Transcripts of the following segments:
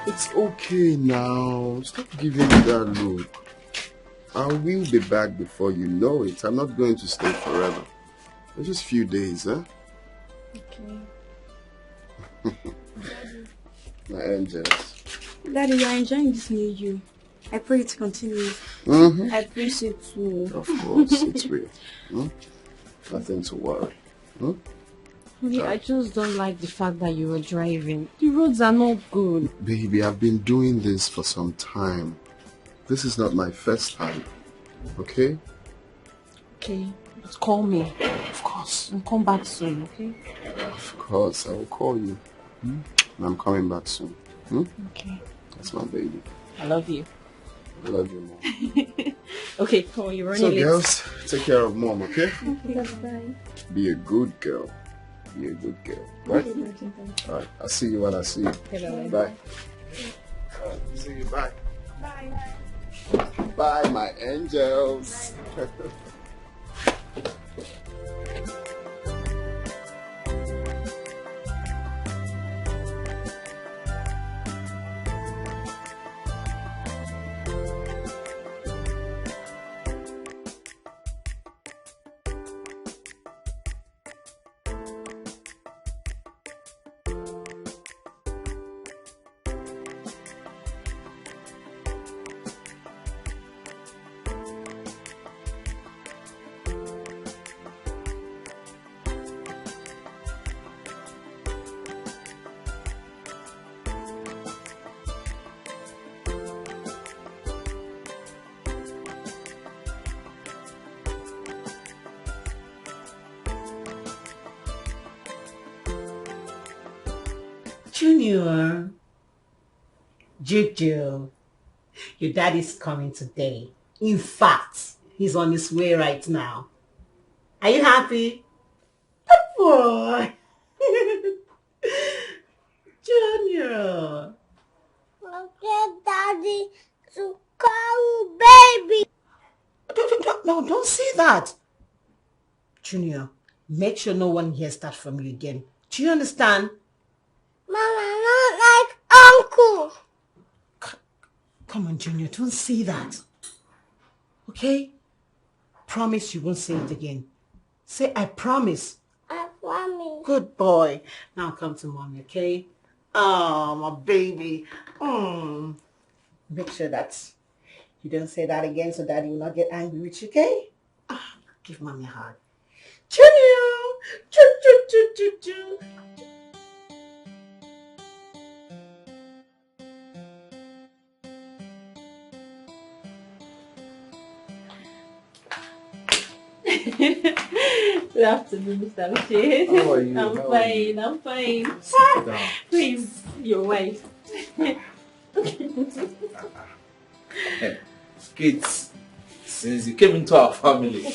It's okay now. Stop giving me that look. I will be back before you know it. I'm not going to stay forever. It's just a few days, huh? Okay. My angels. Daddy, you're enjoying this new you. I pray it continues. Mm-hmm. I appreciate too. Of course, it's real. Nothing to worry. I just don't like the fact that you were driving. The roads are not good. Baby, I've been doing this for some time. This is not my first time. Okay? Okay. Just call me. Of course. And come back soon, okay? Of course, I will call you. And I'm coming back soon. Okay. That's my baby. I love you. I love you, Mom. Okay, come on, you're running so, late. girls, take care of Mom, okay? Okay, bye. Be a good girl. Be a good girl. Right? Alright, I'll see you when I see you. Okay, bye. Alright, see you. Bye. Bye. Bye, my angels. Junior, Jojo, your daddy's coming today. In fact, he's on his way right now. Are you happy? Good boy. Junior. Okay, Daddy, to call baby. No, don't say that. Junior, make sure no one hears that from you again. Do you understand? Mama, not like Uncle. Come on, Junior, don't say that. Okay? Promise you won't say it again. Say, I promise. I promise. Good boy. Now come to mommy, okay? Oh, my baby. Make sure that you don't say that again so daddy will not get angry with you, okay? Give mommy a hug. Junior! Choo, choo, choo, choo, choo. Good afternoon, Mr. Uche. How are you? I'm fine. Sit down. Please, your wife. Kids, since you came into our family,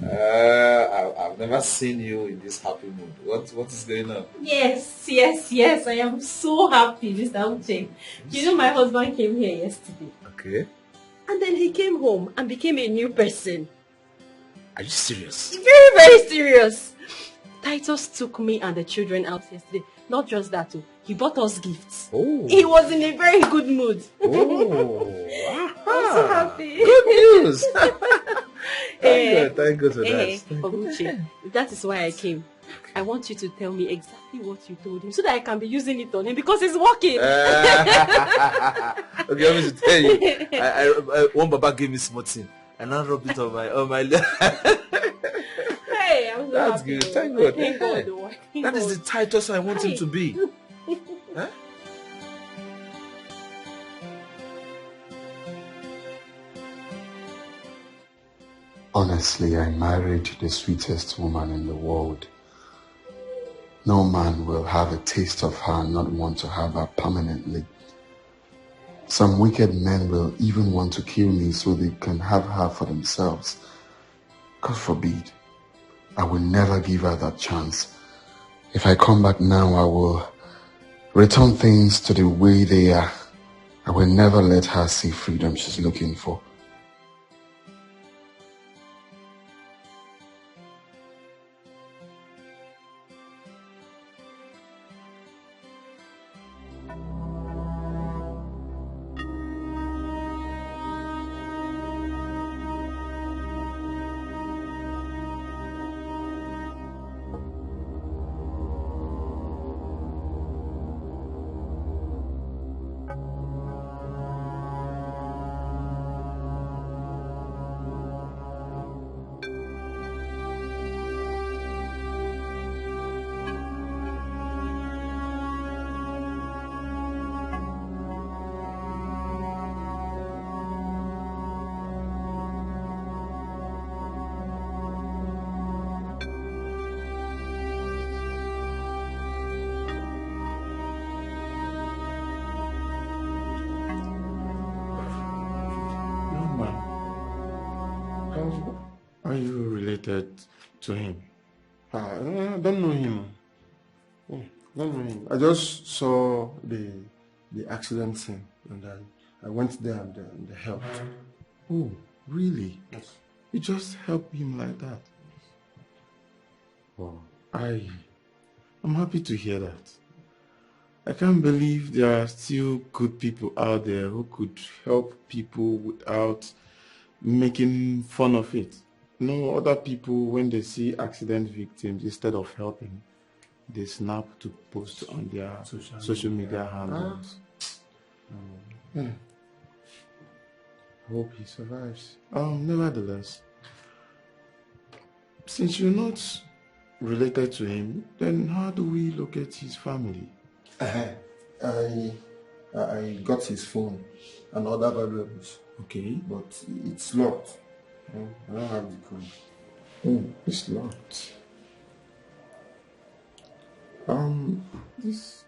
I've never seen you in this happy mood. What is going on? Yes. I am so happy, Mr. Uche. You know my husband came here yesterday. Okay. And then he came home and became a new person. Are you serious? Very, very serious. Titus took me and the children out yesterday. Not just that, too. He bought us gifts. Oh. He was in a very good mood. Oh. I'm so happy. Good news. Thank God for that. Oguchi, that is why I came. I want you to tell me exactly what you told him so that I can be using it on him because it's working. Okay, let me tell you. I one Baba gave me something and I rubbed it on my leg. Hey, I'm so That's happy. good. Thank God. Thank Hey. God. That is the Titus I want him to be. Huh? Honestly, I married the sweetest woman in the world. No man will have a taste of her and not want to have her permanently. Some wicked men will even want to kill me so they can have her for themselves. God forbid. I will never give her that chance. If I come back now, I will return things to the way they are. I will never let her see freedom she's looking for. related to him? I don't know him. Don't know him. I just saw the accident scene and I went there and helped. Oh, really? Yes. You just help him like that? Oh, I'm happy to hear that. I can't believe there are still good people out there who could help people without making fun of it. No, other people, when they see accident victims, instead of helping, they snap to post on their social media handles. I hope he survives. Nevertheless, since you're not related to him, then how do we locate his family? I got his phone and other valuables. Okay. But it's locked. I don't have the code. Oh, it's locked. This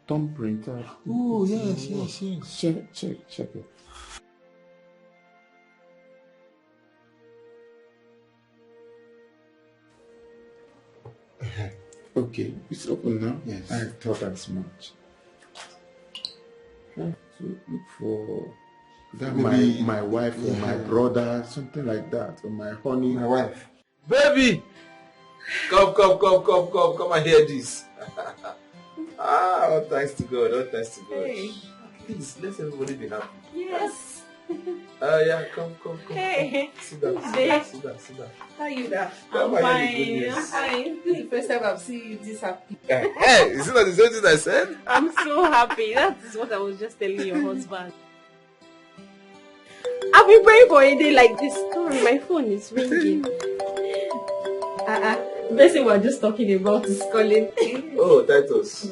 thumb printer. Oh, yes. Check it. Okay, it's open now. Yes. I thought as much. So look for that my wife or my brother, something like that, or my honey. My wife. Baby! Come and hear this. All thanks to God, Hey. Please, let everybody be happy. Yes. Yeah, come. Hey. Sit down. How are you there? Come I'm and hear the good fine. news. Fine. This is the first time I've seen you this happy. Hey, is it not the same thing I said? I'm so happy. That's what I was just telling your husband. I've been praying for a day like this. Sorry, my phone is ringing. The person we're just talking about is calling. Oh, Titus.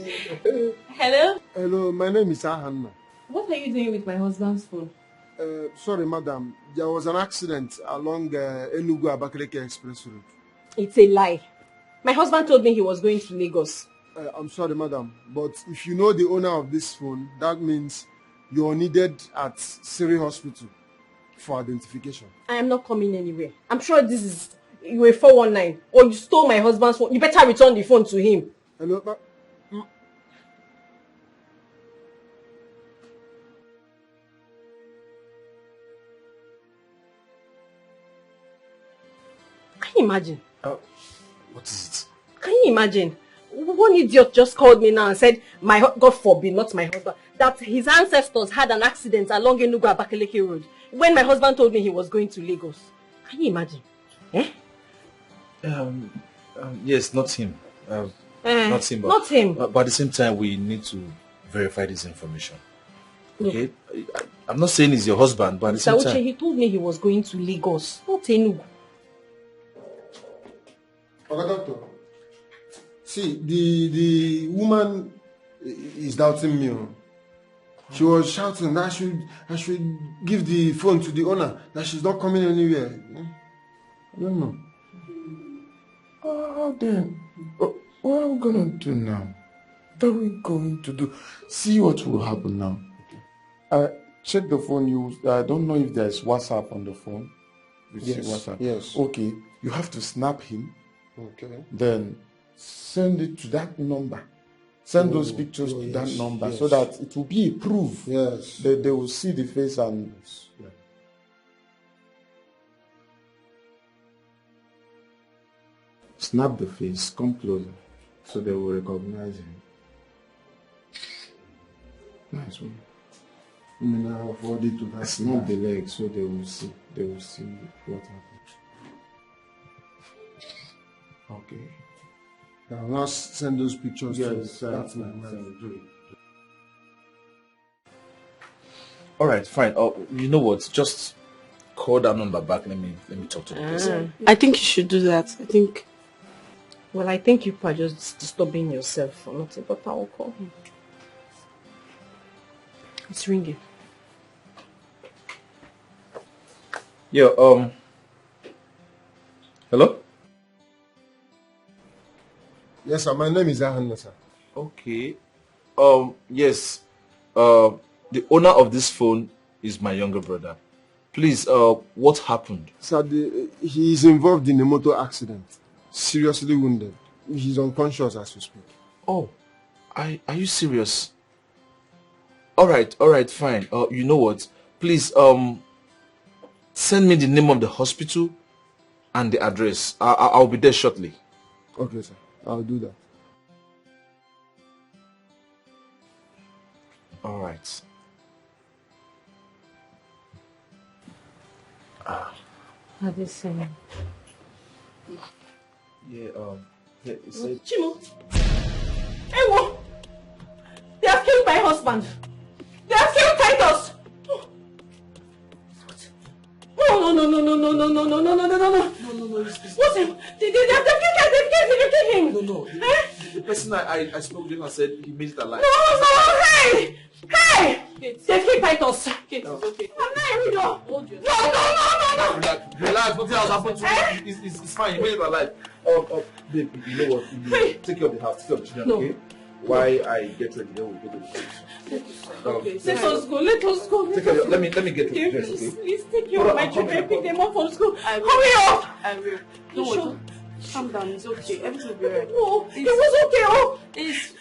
Hello? Hello, my name is Ahanna. What are you doing with my husband's phone? Sorry, madam. There was an accident along Enugu Abakaleke Express Road. It's a lie. My husband told me he was going to Lagos. I'm sorry, madam. But if you know the owner of this phone, that means you're needed at Siri Hospital for identification. I am not coming anywhere. I'm sure this is you a 419 or you stole my husband's phone. You better return the phone to him. Hello, Can you imagine? What is it? Can you imagine? One idiot just called me now and said, God forbid, not my husband, that his ancestors had an accident along Enugu Abakaleke Road when my husband told me he was going to Lagos. Can you imagine? Eh? Yes, not him. Not him. But, not him. But at the same time, we need to verify this information. Okay? I'm not saying he's your husband, but at the same time... He told me he was going to Lagos, not Enugu. Okay, doctor. See, the woman is doubting me. She was shouting that I should give the phone to the owner, that she's not coming anywhere. I don't know. Oh, then, what are we going to do now? What are we going to do? See what will happen now. Check the phone. I don't know if there's WhatsApp on the phone. Yes. WhatsApp. Yes. Okay, you have to snap him. Okay. Then send it to that number. Send those pictures to that number so that it will be a proof. Yes. They will see the face and... Yeah. Snap the face, come closer, so they will recognize him. Nice one. I mean, I'll forward it to that. Snap the leg so they will see. They will see what happened. Okay. I'll now send those pictures to that's my my wife. All right, fine. You know what? Just call that number back. Let me talk to the person. I think you should do that. I think you are just disturbing yourself for nothing, but I will call him. It's ringing. Yeah, hello? Yes, sir. My name is Ahanna, sir. Okay. Yes. The owner of this phone is my younger brother. Please, what happened? Sir, he is involved in a motor accident. Seriously wounded. He's unconscious as we speak. Oh, are you serious? Alright, fine. You know what? Please, send me the name of the hospital and the address. I'll be there shortly. Okay, sir. I'll do that. Alright. How do you say? Yeah, it said... Chimo! Ewo! They have killed my husband! They have killed Titus! No. What's him? They've killed him! No. Eh? The person I spoke to him and said he made it alive. No! Hey! They've killed Titus! Kate, it's okay. I'm not even done. Hold your... No! Relax, nothing else happened to him. It's fine, he made it alive. Babe, you know what? Take care of the house, take care of the children, okay? Why I get ready, then we'll go to the police. Okay, let us go. Take care of, let me get to the dress, okay? Please take care of my children, pick them up from school. Hurry up! I will. Don't worry. Calm down, it's okay. Everything will be alright. No, it was okay, oh! It's...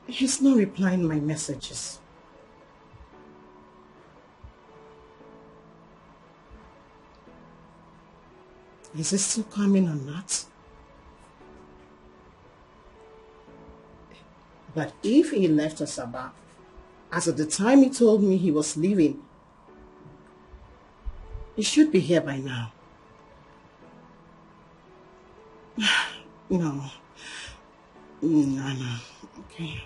He's not replying my messages. Is he still coming or not? But if he left Asaba, as at the time he told me he was leaving, he should be here by now. No. Okay.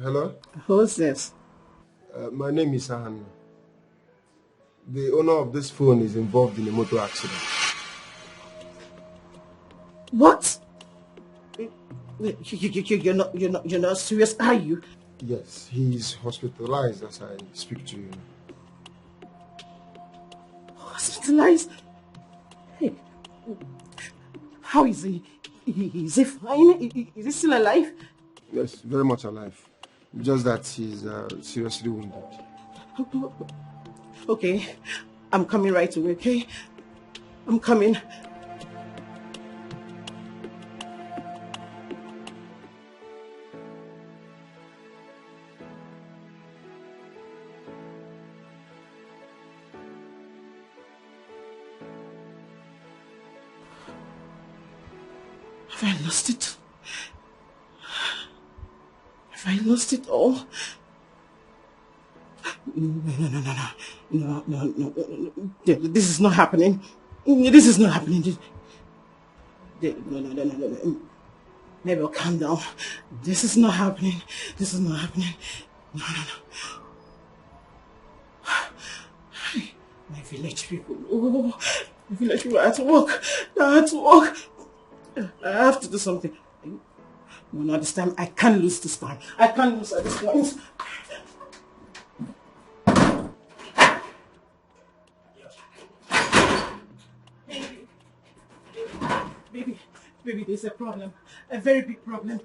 Hello? Who's this? My name is Sahan. The owner of this phone is involved in a motor accident. What? You're not serious, are you? Yes, he is hospitalized as I speak to you. Hospitalized? Hey, how is he? Is he fine? Is he still alive? Yes, very much alive. Just that he's seriously wounded. Okay, I'm coming right away, okay? I'm coming. Have I lost it? Have I lost it all? No. This is not happening. This is not happening. No. Maybe I'll calm down. This is not happening. This is not happening. No. My village people. Oh, my village people. I have to walk. I have to do something. No, not this time. I can't lose this time. I can't lose at this point. Baby, there's a problem. A very big problem.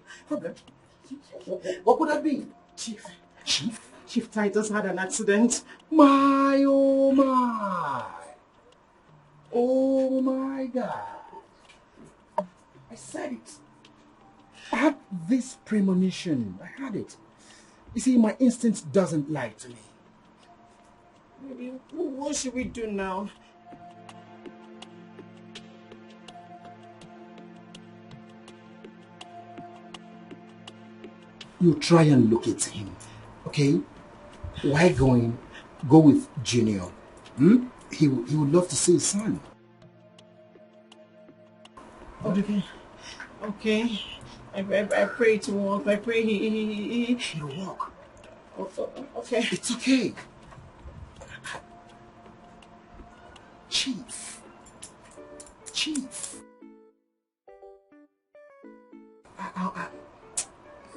What could that be? Chief Titus had an accident. My, oh my. Oh my God. I said it. I had this premonition. I had it. You see, my instinct doesn't lie to me. Baby, what should we do now? you try and locate him, okay? Why go with Junior? Hmm? He would love to see his son. Okay. Okay. I pray to work. I pray He'll walk. Okay. It's okay. Chief.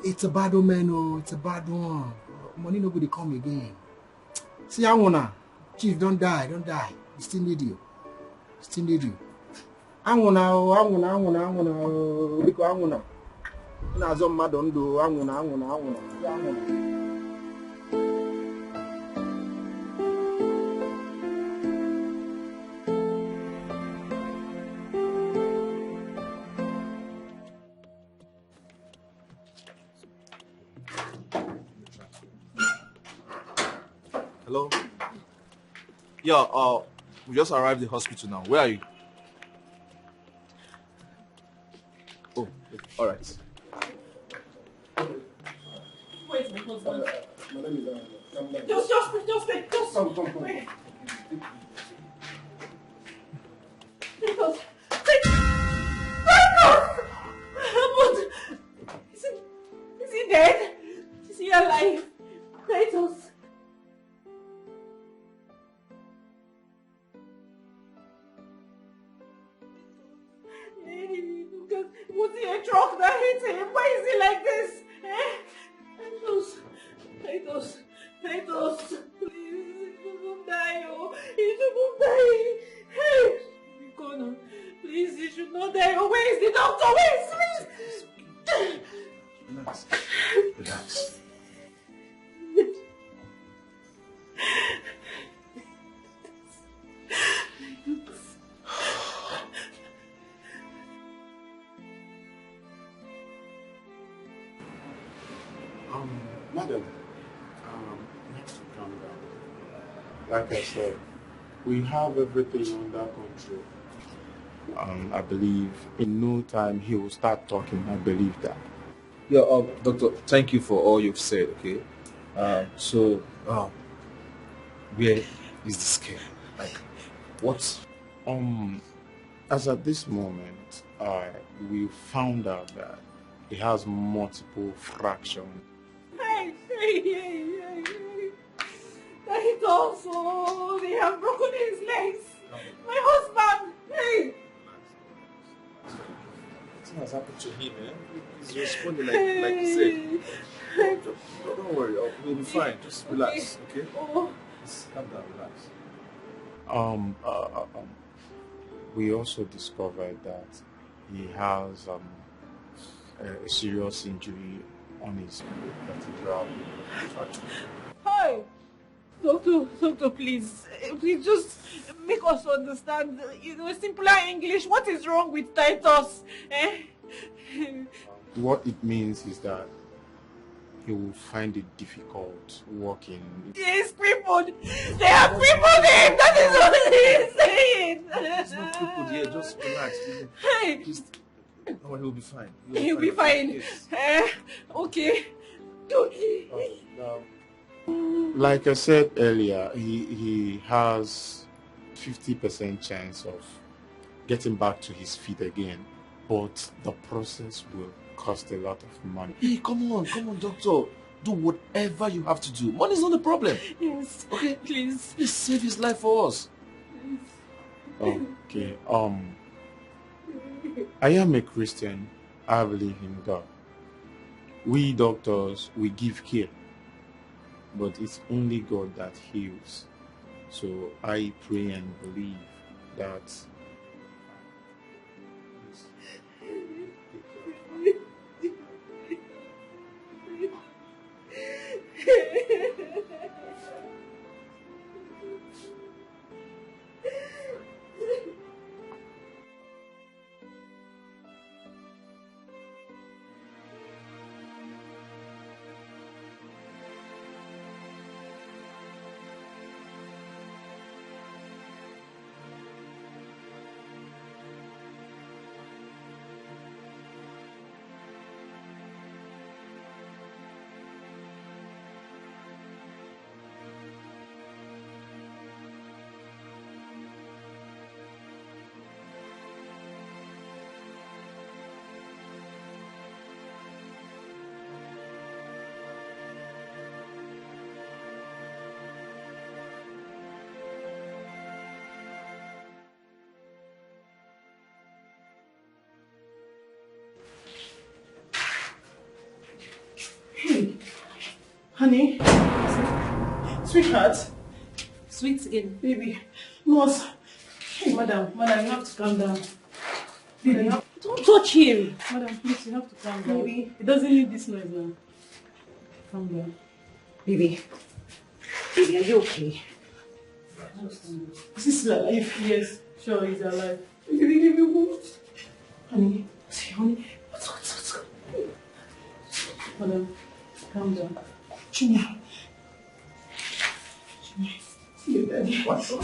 It's a bad man, oh, it's a bad one. Money nobody come again. See, I wanna. Chief, don't die. We still need you. I wanna. Because I wanna. Na-azọ mmadụ ndụ anwụna. Hello? Yeah, we just arrived at the hospital now. Where are you? Oh, all right. Wait, my husband. Just come. Wait. Titus! Is he dead? Is he alive? Titus! Was he a truck that hit him? Why is he like this? Titus, please, he shouldn't die, he shouldn't die. Hey, Connor, please, he should not die. Where is the doctor? Please. Relax. Madam, you have to calm down. Like I said, we have everything under control. I believe in no time he will start talking. I believe that. Yeah, doctor, thank you for all you've said, okay? Where is the scale? Like, what? As at this moment, we found out that he has multiple fractures. Hey. Titus, they have broken his legs. My husband, hey. Nothing has happened to him, eh? He's responding like you said. Don't worry, we'll be fine. Just relax, okay? Just calm down, relax. We also discovered that he has a serious injury on his vertebral fracture. Hi, doctor, please just make us understand, simpler English. What is wrong with Titus? What it means is that he will find it difficult walking. He is crippled. They have crippled him. That is what he is saying. He's not crippled yet. Just relax. Hey. No, he'll be fine. He'll be fine. Yes. Okay. Like I said earlier, he has 50% chance of getting back to his feet again, but the process will cost a lot of money. Hey, come on, doctor. Do whatever you have to do. Money's not the problem. Yes. Okay? Please save his life for us. Okay. I am a Christian. I believe in God. We doctors, we give care, but it's only God that heals. So I pray and believe that Honey? Sweetheart? Sweet again. Baby. Nurse. Hey, madam, you have to calm down. Baby. Don't touch him. Madam, please, you have to calm down. Baby. He doesn't need this noise now. Calm down. Baby. Baby, are you okay? Is he still alive? Yes, sure, he's alive. Baby, give me what? Honey. See, honey. What's Madam, calm down. Junior. See you, daddy. What's up?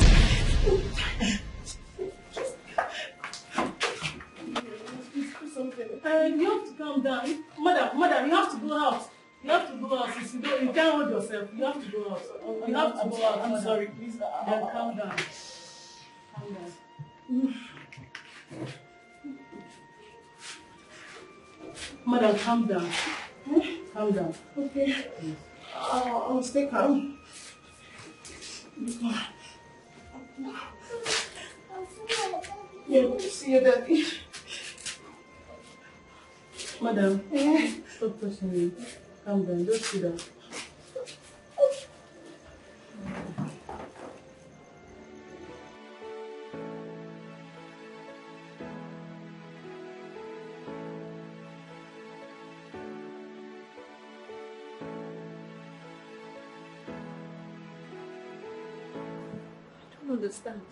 You have to calm down. Madam, you have to go out. You have to go out. You can't hold yourself. You have to go out. You have to go out. I'm sorry, please. Then calm down. Calm down. Madam, calm down. Calm down. Okay. I'll stay calm. Yeah, see you, daddy. Madam, stop pushing me. Calm down. Just sit down. I don't understand.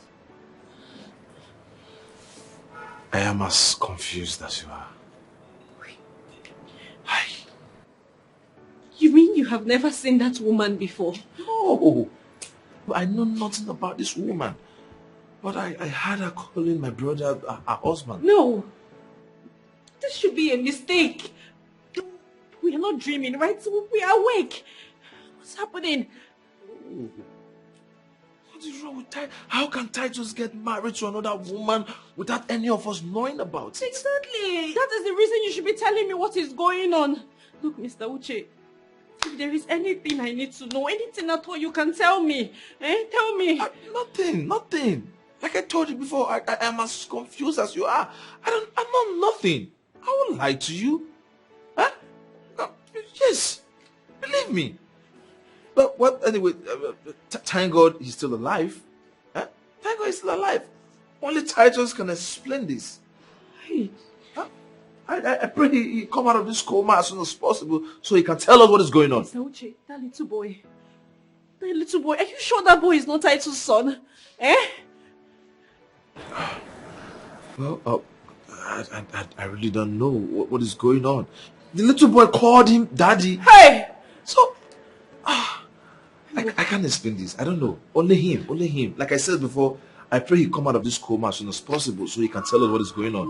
I am as confused as you are. Hi. You mean you have never seen that woman before? No. I know nothing about this woman. But I heard her calling my brother her husband. No. This should be a mistake. We are not dreaming, right? We are awake. What's happening? What is wrong with Titus? How can Titus get married to another woman without any of us knowing about it? Exactly. That is the reason you should be telling me what is going on. Look, Mr. Uche, if there is anything I need to know, anything at all, you can tell me. Tell me. Nothing. Like I told you before, I am as confused as you are. I know nothing. I won't lie to you. Huh? Yes. Believe me. But what, anyway, thank God he's still alive. Huh? Thank God he's still alive. Only Titus can explain this. Hey. Huh? I pray he come out of this coma as soon as possible so he can tell us what is going on. Mr. Uche, that little boy, are you sure that boy is not Titus' son? Well, I really don't know what is going on. The little boy called him daddy. Hey! So, I can't explain this. I don't know. Only him. Like I said before, I pray he come out of this coma as soon as possible so he can tell us what is going on.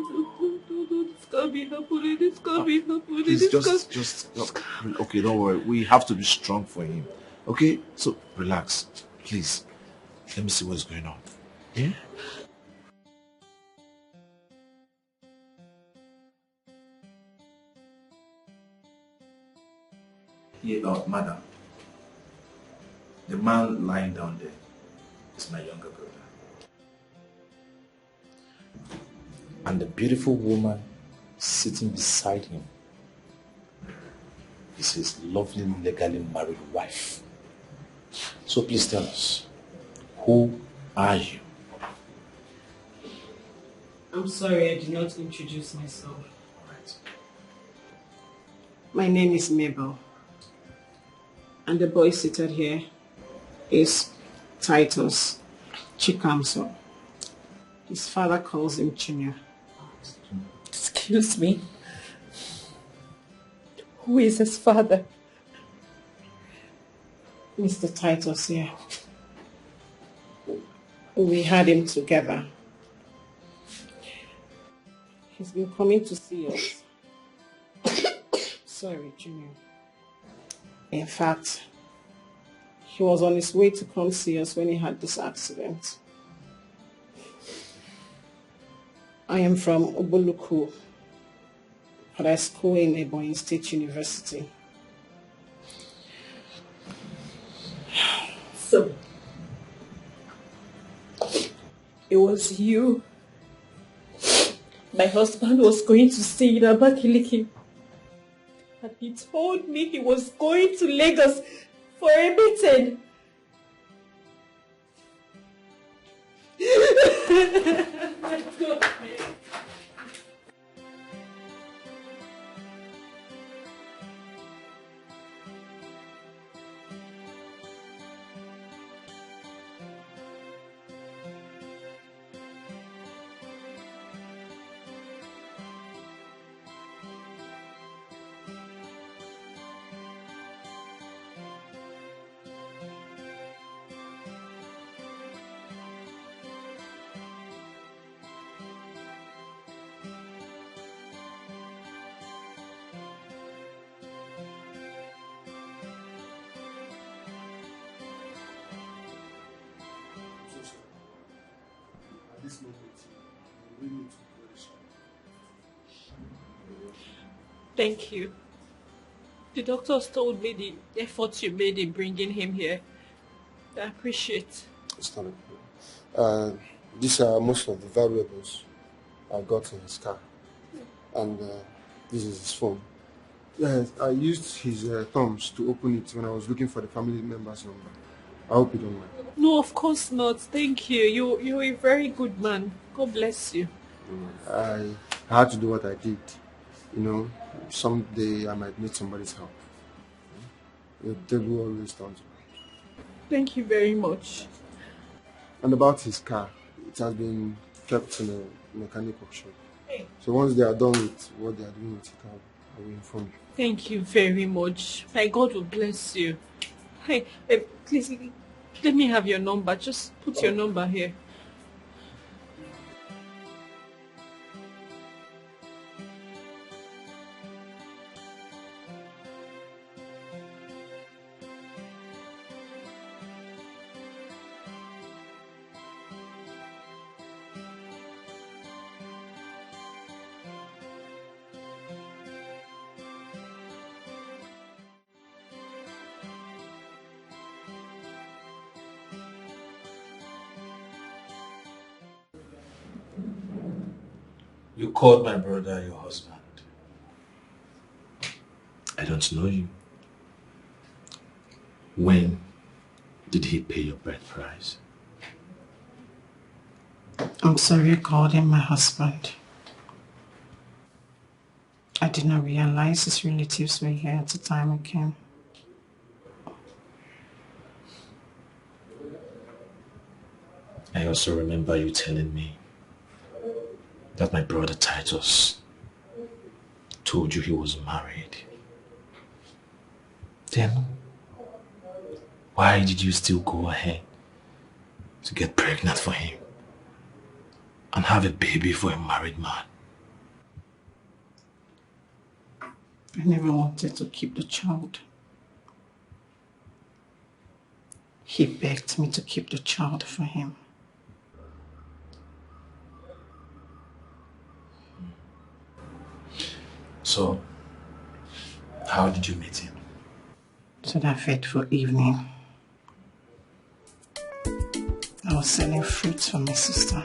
This can't be happening. This can't be happening. Please, just, okay, don't worry. We have to be strong for him. Okay? So, relax. Please. Let me see what is going on. Yeah? Yeah, madam. The man lying down there is my younger brother. And the beautiful woman sitting beside him is his lovely, legally married wife. So please tell us, who are you? I'm sorry I did not introduce myself. All right. My name is Mabel. And the boy seated here is Titus Chikamso. His father calls him Junior. Excuse me. Who is his father? Mr. Titus here. We had him together. He's been coming to see us. Sorry, Junior. In fact, he was on his way to come see us when he had this accident. I am from Oboluku, but I school in Ebonyi State University. So, it was you my husband was going to see in Abakaliki. And he told me he was going to Lagos for a meeting. At this moment, you really need to be very strong. Thank you. The doctors told me the effort you made in bringing him here. I appreciate. It's not a problem. These are most of the valuables I got in his car. And this is his phone. Yes, I used his thumbs to open it when I was looking for the family member's number. I hope you don't mind. No, of course not. Thank you. You're a very good man. God bless you. I had to do what I did. You know, someday I might need somebody's help. The devil always turns around. Thank you very much. And about his car, it has been kept in a mechanic workshop. So once they are done with what they are doing with it, I will inform you. Thank you very much. My God will bless you. Hey, please, let me have your number. Just put your number here. You called my brother your husband. I don't know you. When did he pay your bride price? I'm sorry I called him my husband. I did not realize his relatives were here at the time I came. I also remember you telling me that my brother Titus told you he was married. Then, why did you still go ahead to get pregnant for him and have a baby for a married man? I never wanted to keep the child. He begged me to keep the child for him. So, how did you meet him? So that fateful evening, I was selling fruits for my sister.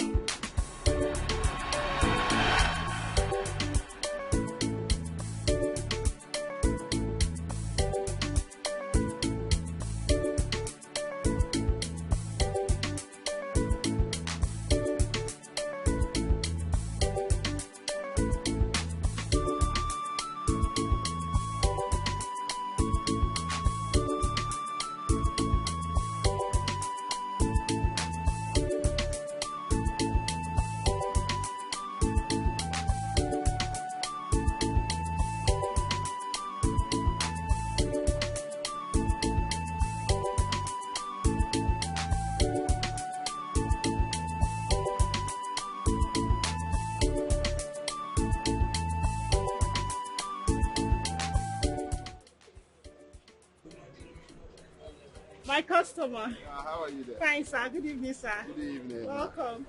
My customer. Yeah, how are you there? Fine, sir. Good evening, sir. Good evening. Welcome.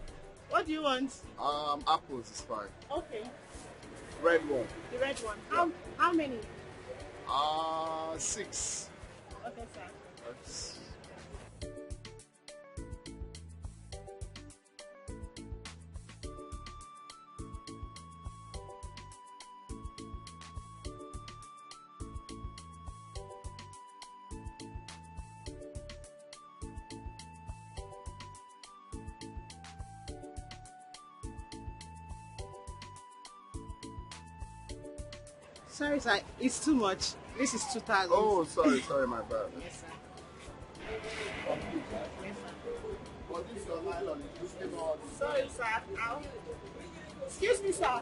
What do you want? Apples is fine. Okay. Red one. The red one. How many? 6. Okay, sir. That's... Sorry, sir. It's too much. This is 2,000. Oh, sorry, my bad. Yes, sir. Sorry, sir. Excuse me, sir.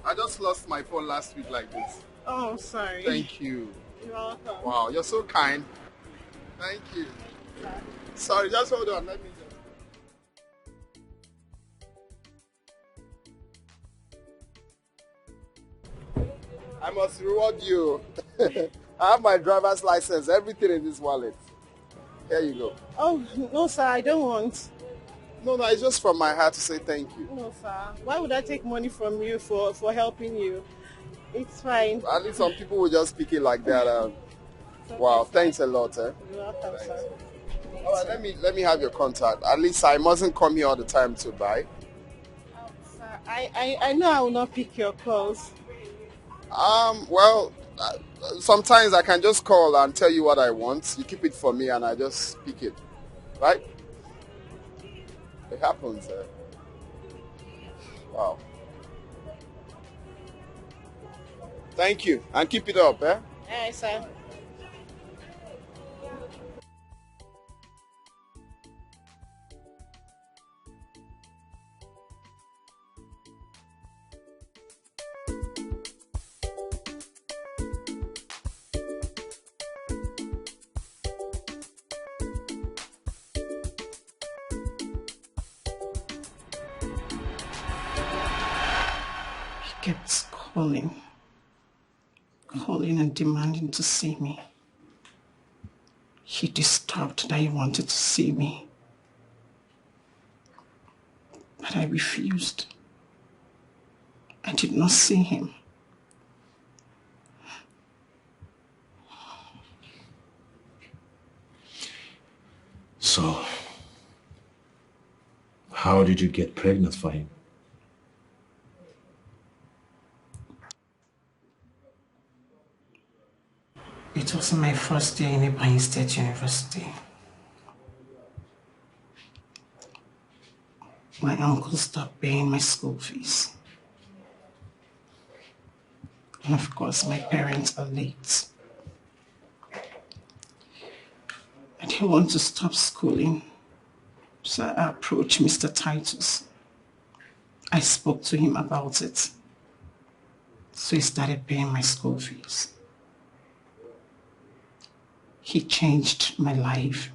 I just lost my phone last week like this. Oh, sorry. Thank you. You're welcome. Wow, you're so kind. Thank you. Sorry, just hold on. Let me just... I must reward you. I have my driver's license, everything in this wallet. Here you go. Oh, no, sir, I don't want. No, it's just from my heart to say thank you. No, sir. Why would I take money from you for helping you? It's fine. At least some people will just speak it like that. Wow, thanks a lot. You're welcome, sir. All right, let me have your contact. At least I mustn't come here all the time to buy. Sir, I know I will not pick your calls. Well, sometimes I can just call and tell you what I want. You keep it for me and I just pick it. Right? It happens. Wow. Thank you. And keep it up, eh? Alright, sir. Kept calling and demanding to see me. He disturbed that he wanted to see me. But I refused. I did not see him. So, how did you get pregnant for him? It was my first year in Ibadan State University. My uncle stopped paying my school fees. And of course, my parents are late. I didn't want to stop schooling, so I approached Mr. Titus. I spoke to him about it, so he started paying my school fees. He changed my life.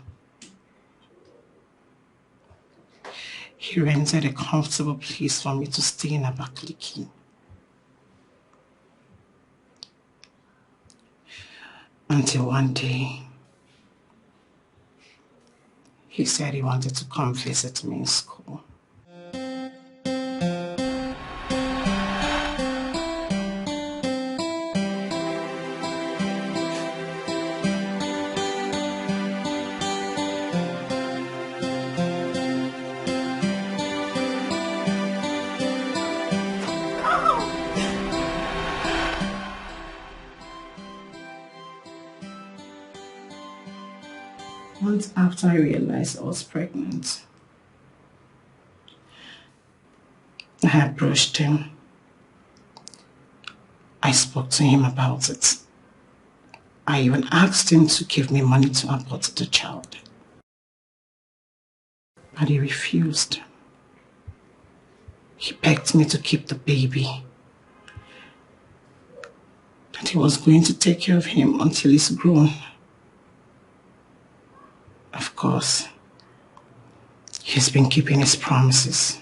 He rented a comfortable place for me to stay in Abakaliki. Until one day, he said he wanted to come visit me in school. Months after I realized I was pregnant, I approached him. I spoke to him about it. I even asked him to give me money to abort the child. But he refused. He begged me to keep the baby. That he was going to take care of him until he's grown. Of course, he's been keeping his promises.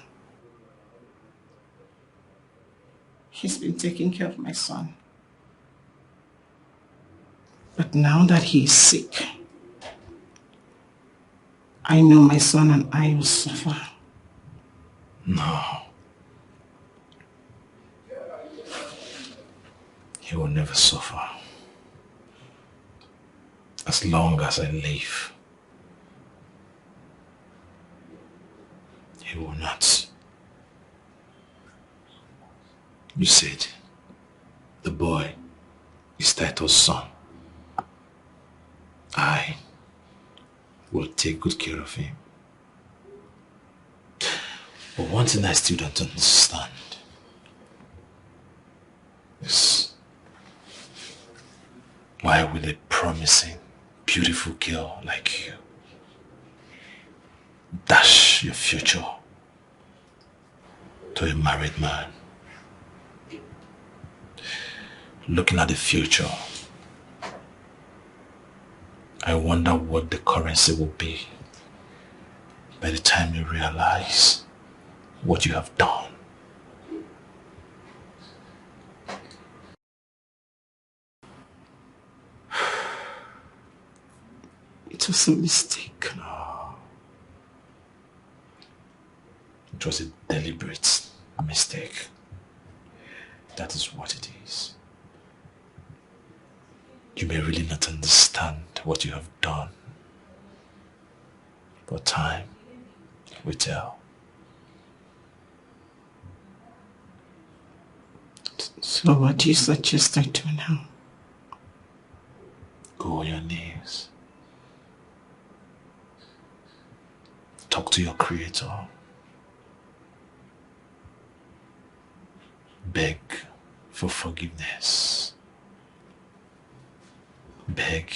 He's been taking care of my son. But now that he is sick, I know my son and I will suffer. No. He will never suffer. As long as I live, he will not. You said the boy is Titus' son. I will take good care of him. But one thing I still don't understand is why will a promising, beautiful girl like you dash your future to a married man? Looking at the future, I wonder what the currency will be by the time you realize what you have done. It was a mistake. No. It was a deliberate mistake. That is what it is. You may really not understand what you have done, but time will tell. So what do you suggest I do now? Go on your knees. Talk to your Creator. Beg for forgiveness. Beg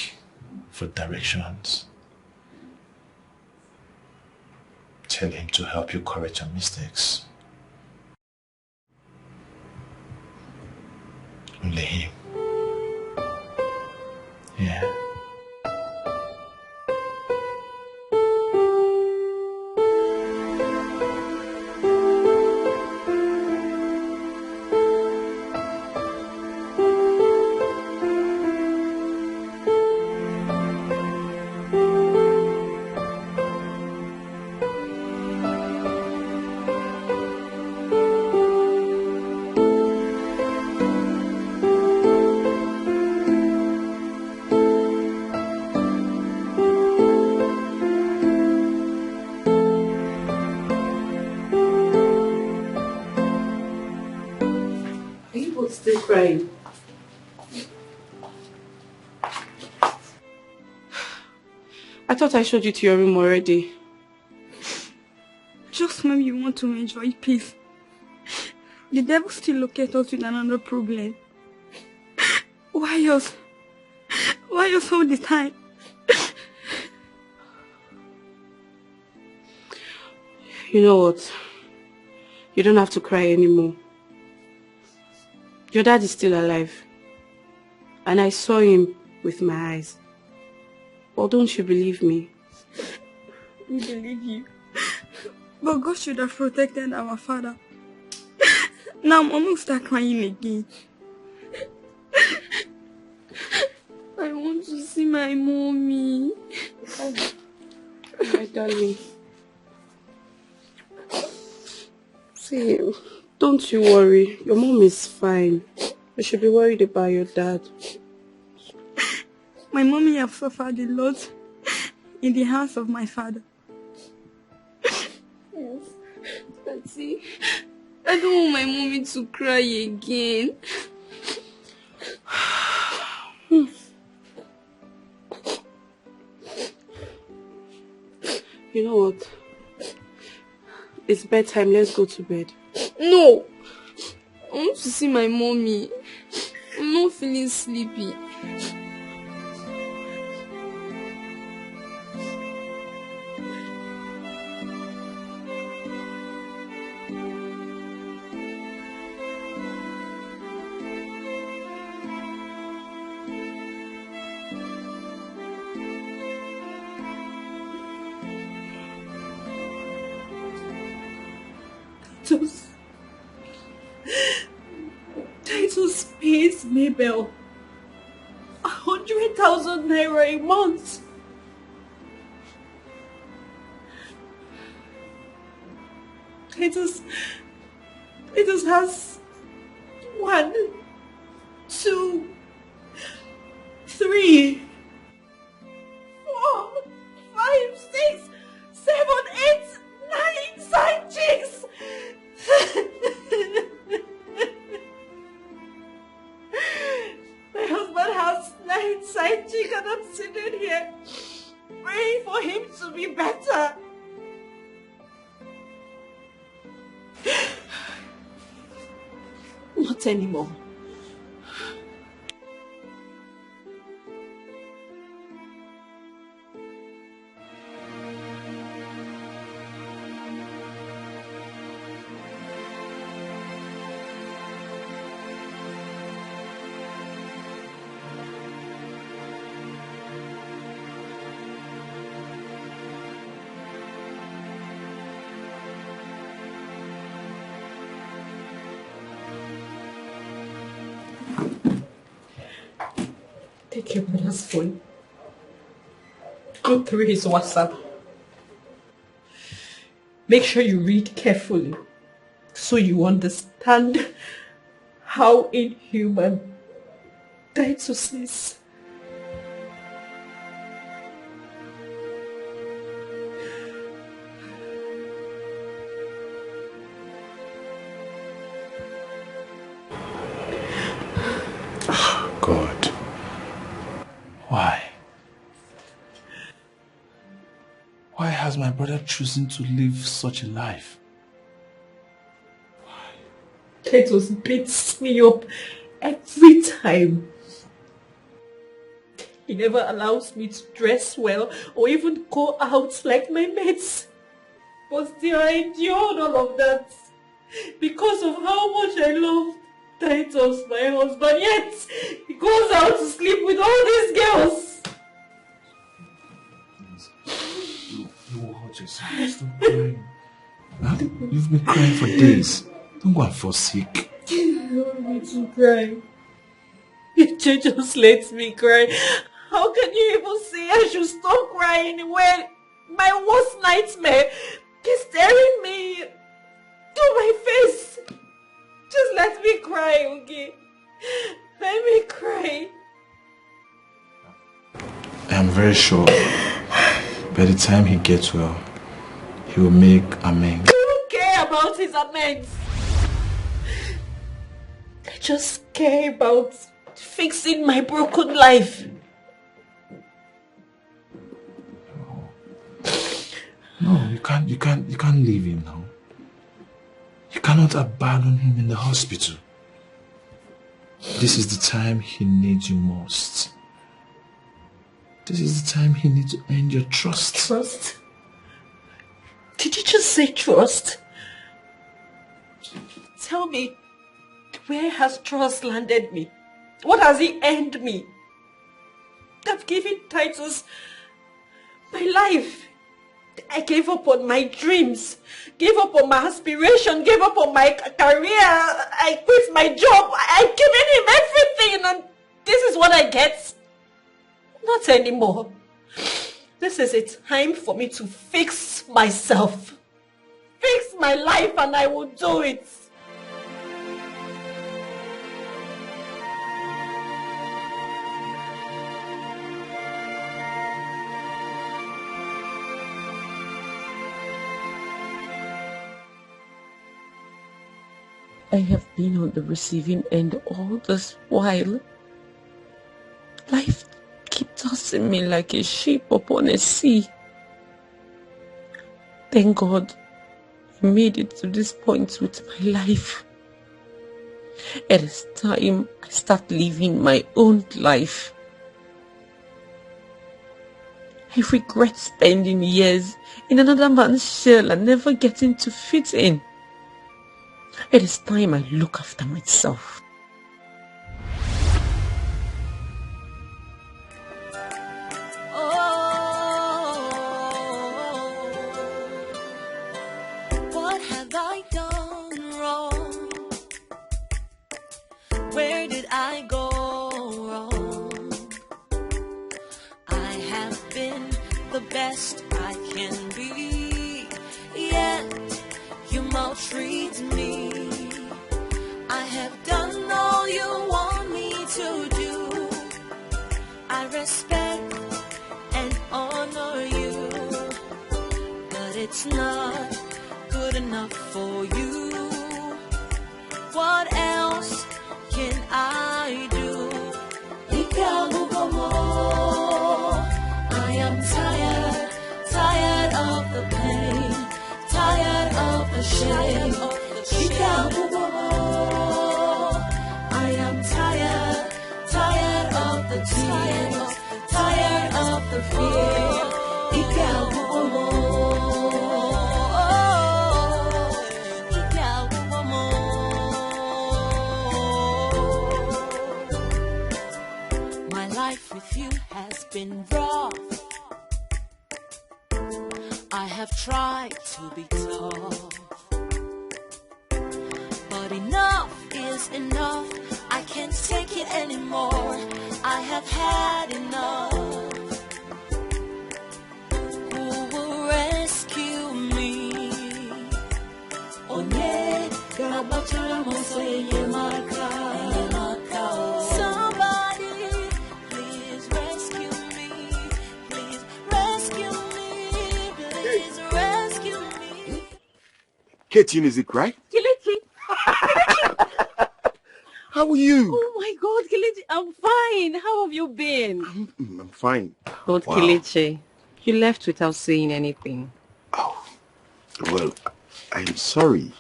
for directions. Tell Him to help you correct your mistakes. Only Him. Yeah. Still crying. I thought I showed you to your room already. Just when you want to enjoy peace, the devil still locates us with another problem. Why us? Why us all the time? You know what? You don't have to cry anymore. Your dad is still alive. And I saw him with my eyes. Or don't you believe me? We believe you. But God should have protected our father. Now Mom will start crying again. I want to see my mommy. My darling. See, don't you worry. Your mom is fine. You should be worried about your dad. My mommy have suffered a lot in the house of my father. Yes. But see, I don't want my mommy to cry again. You know what? It's bedtime. Let's go to bed. No! I want to see my mommy. I'm not feeling sleepy. Titus pays Mabel 100,000 naira a month. Titus has 1, 2, 3, 4, 5, 6, 7, 8, 9 side chicks. My husband has 9 side chicks and I'm sitting here praying for him to be better. Not anymore. Take your brother's phone. Go through his WhatsApp. Make sure you read carefully so you understand how inhuman Titus is. God. Why? Why has my brother chosen to live such a life? Titus beats me up every time. He never allows me to dress well or even go out like my mates. But still I endured all of that because of how much I love Titus, my husband, yet he goes out to sleep with all these girls. You will hurt yourself. Stop crying. Huh? You've been crying for days. Don't go and fall sick. You don't want me to cry. You just let me cry. How can you even say I should stop crying when my worst nightmare is staring me to my face? Just let me cry, okay? Let me cry. I am very sure by the time he gets well, he will make amends. I don't care about his amends. I just care about fixing my broken life. No, you can't leave him now. You cannot abandon him in the hospital. This is the time he needs you most. This is the time he needs to earn your trust. Trust? Did you just say trust? Tell me, where has trust landed me? What has he earned me? I've given Titus my life. I gave up on my dreams, gave up on my aspiration, gave up on my career. I quit my job. I've given him everything, and this is what I get. Not anymore. This is a time for me to fix myself. Fix my life, and I will do it. I have been on the receiving end all this while. Life keeps tossing me like a ship upon a sea. Thank God I made it to this point with my life. It is time I start living my own life. I regret spending years in another man's shell and never getting to fit in. It is time I look after myself. What have I done wrong? Where did I go wrong? I have been the best I can be, yet you maltreat me. I have done all you want me to do. I respect and honor you, but it's not good enough for you. What else can I do? I am tired of the pain, tired of the shame. tired of the fear. My life with you has been rough. I have tried to be tough, but enough is enough. I can't take it anymore. I have had enough. Who will rescue me? Somebody, please rescue me. Please rescue me. Please rescue me. Katie, is it right? Kelechi! How are you? Oh my God, Kelechi, I'm fine. How have you been? I'm fine. But Wow. Kelechi, you left without saying anything. Well, I'm sorry.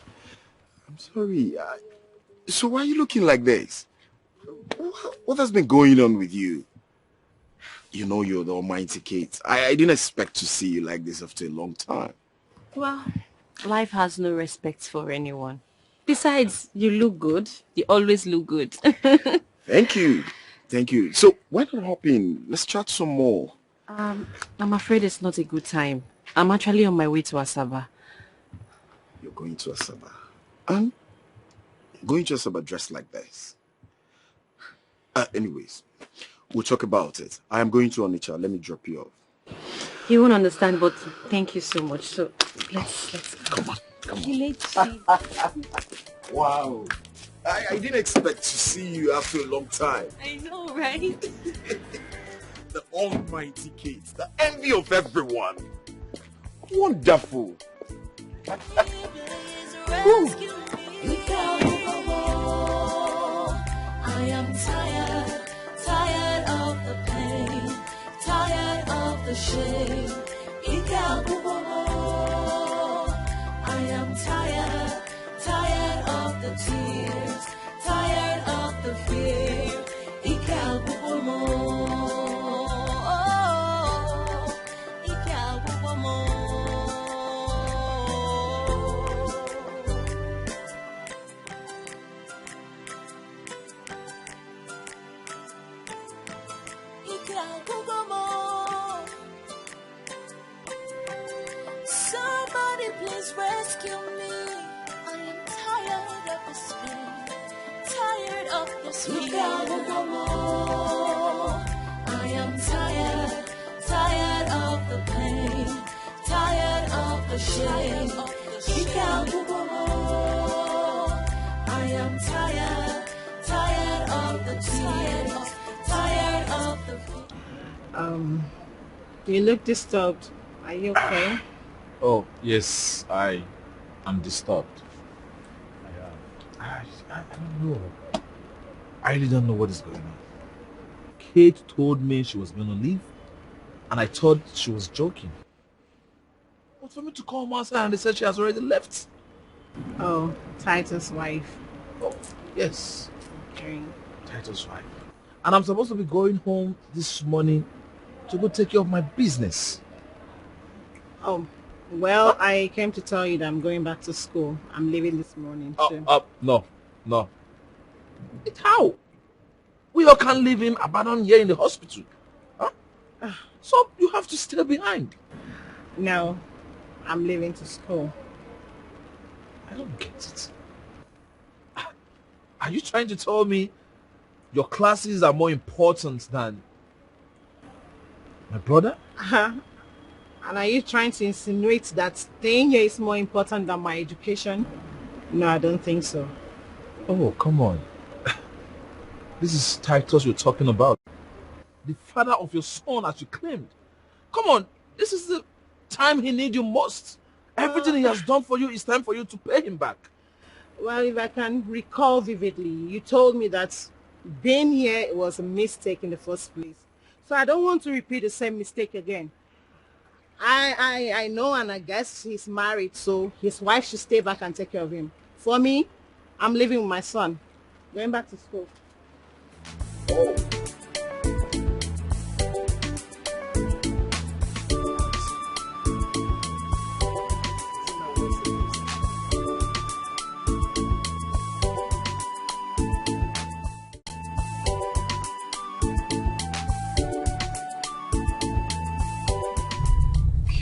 I'm sorry. So why are you looking like this? What has been going on with you? You know you're the almighty Kate. I didn't expect to see you like this after a long time. Well, life has no respect for anyone. Besides, you look good. You always look good. Thank you. Thank you. So why not hop in? Let's chat some more. I'm afraid it's not a good time. I'm actually on my way to Asaba. You're going to Asaba. And going to Asaba dressed like this. Anyways, we'll talk about it. I am going to Onitsha. Let me drop you off. You won't understand, but thank you so much. So let's go. Come on. Kelechi. Wow. I didn't expect to see you after a long time. I know, right? The almighty Kate. The envy of everyone. Wonderful. I am tired of the pain, tired of the shame. I am tired of the tears, tired of the fear. Somebody please rescue me. I am tired of this pain, tired of this fear. I am tired of the pain, tired of the shame. I am tired of the tears, tired of the You look disturbed. Are you okay? Oh, yes, I am disturbed. I don't know. I really don't know what is going on. Kate told me she was going to leave, and I thought she was joking. But for me to come outside and they said she has already left. Oh, Titus' wife. Oh, yes. Okay. Titus' wife. And I'm supposed to be going home this morning to go take care of my business. Oh, well, I came to tell you that I'm going back to school. I'm leaving this morning too. No. How? We all can't leave him abandoned here in the hospital. Huh? So you have to stay behind. No, I'm leaving to school. I don't get it. Are you trying to tell me your classes are more important than my brother? And are you trying to insinuate that staying here is more important than my education? No, I don't think so. Oh, come on. This is Titus you're talking about. The father of your son, as you claimed. Come on, this is the time he needs you most. Everything he has done for you, it's time for you to pay him back. Well, if I can recall vividly, you told me that being here was a mistake in the first place. So I don't want to repeat the same mistake again. I know, and I guess he's married, so his wife should stay back and take care of him. For me, I'm living with my son, going back to school. Oh.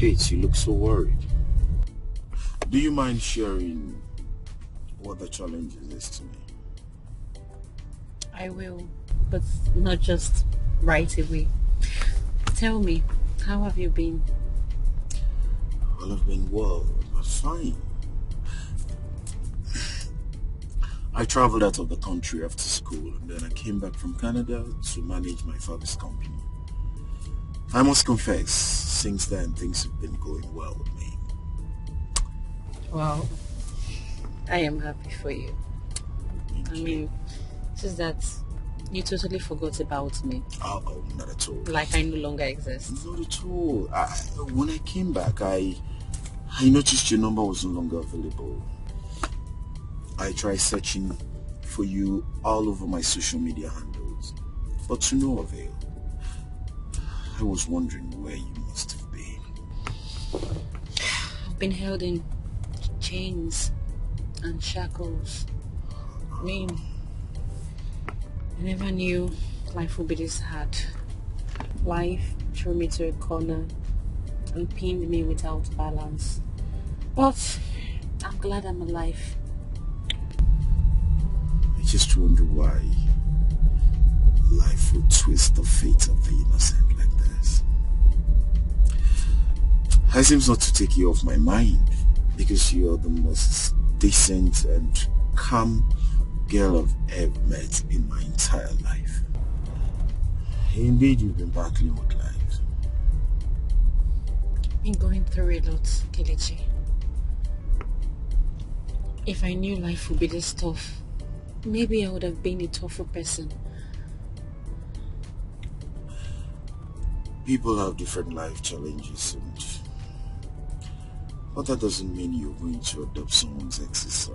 Kate, you look so worried. Do you mind sharing what the challenge is to me? I will, but not just right away. Tell me, how have you been? Well, I've been well, but fine. I traveled out of the country after school, and then I came back from Canada to manage my father's company. I must confess, since then things have been going well with me. Wow, I am happy for you. I mean, it's just that you totally forgot about me. Oh, not at all. Like I no longer exist. Not at all. When I came back, I noticed your number was no longer available. I tried searching for you all over my social media handles, but to no avail. I was wondering where you must have been. I've been held in chains and shackles. I mean, I never knew life would be this hard. Life threw me to a corner and pinned me without balance. But I'm glad I'm alive. I just wonder why life would twist the fate of the innocent like this. It seems not to take you off my mind, because you're the most decent and calm girl I've ever met in my entire life. Indeed, you've been battling with life. Been going through a lot, Kelechi. If I knew life would be this tough, maybe I would have been a tougher person. People have different life challenges, but that doesn't mean you're going to adopt someone else's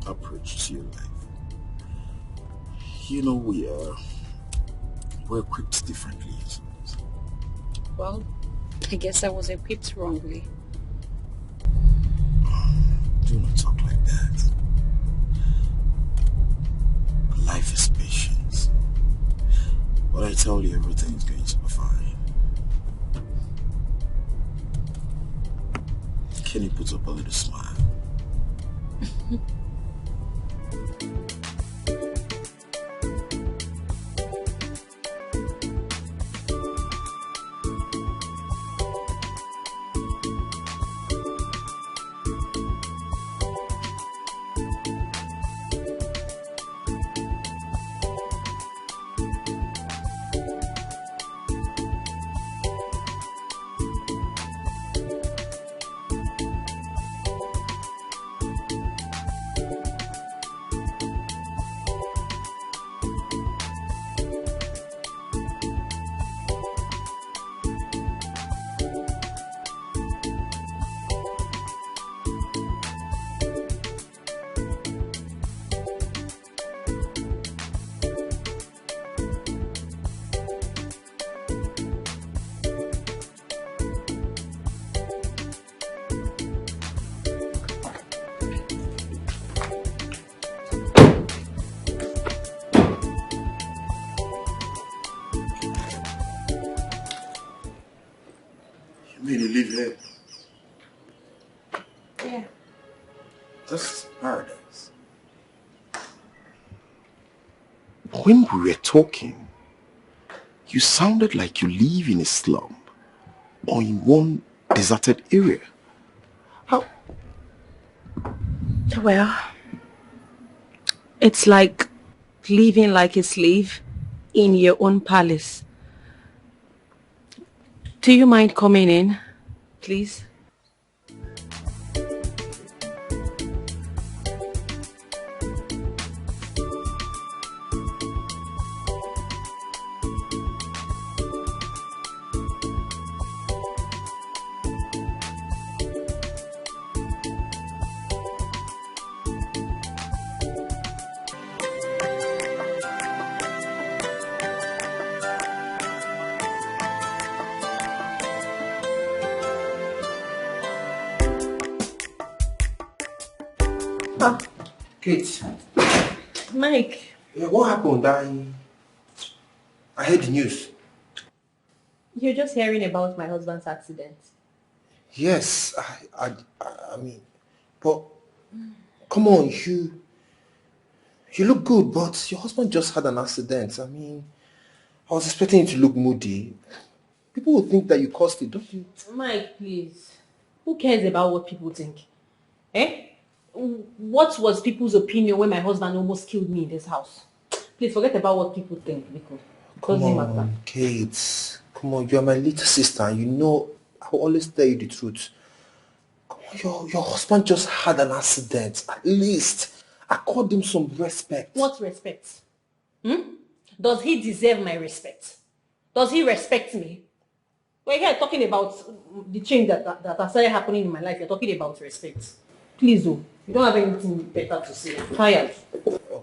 approach to your life. You know, we're equipped differently. Well, I guess I was equipped wrongly. Do not talk like that. Life is patience. But I tell you, everything is going to be fine. Can you put up a little smile? Made you live here. Yeah. That's paradise. When we were talking, you sounded like you live in a slum or in one deserted area. How? Well, it's like living like a slave in your own palace. Do you mind coming in, please? Kate. Mike. Yeah, what happened? I heard the news. You're just hearing about my husband's accident. Yes, I mean, but come on, you look good, but your husband just had an accident. I mean, I was expecting you to look moody. People would think that you caused it, don't you? Mike, please. Who cares about what people think? Eh? What was people's opinion when my husband almost killed me in this house? Please forget about what people think, because it Come doesn't matter. on, Kate. Come on, you're my little sister, and you know I will always tell you the truth. Come on, your husband just had an accident. At least accord him some respect. What respect? Does he deserve my respect? Does he respect me? We're here talking about the change that has started happening in my life. You're talking about respect. Please, oh, you don't have anything better to say. I'm tired.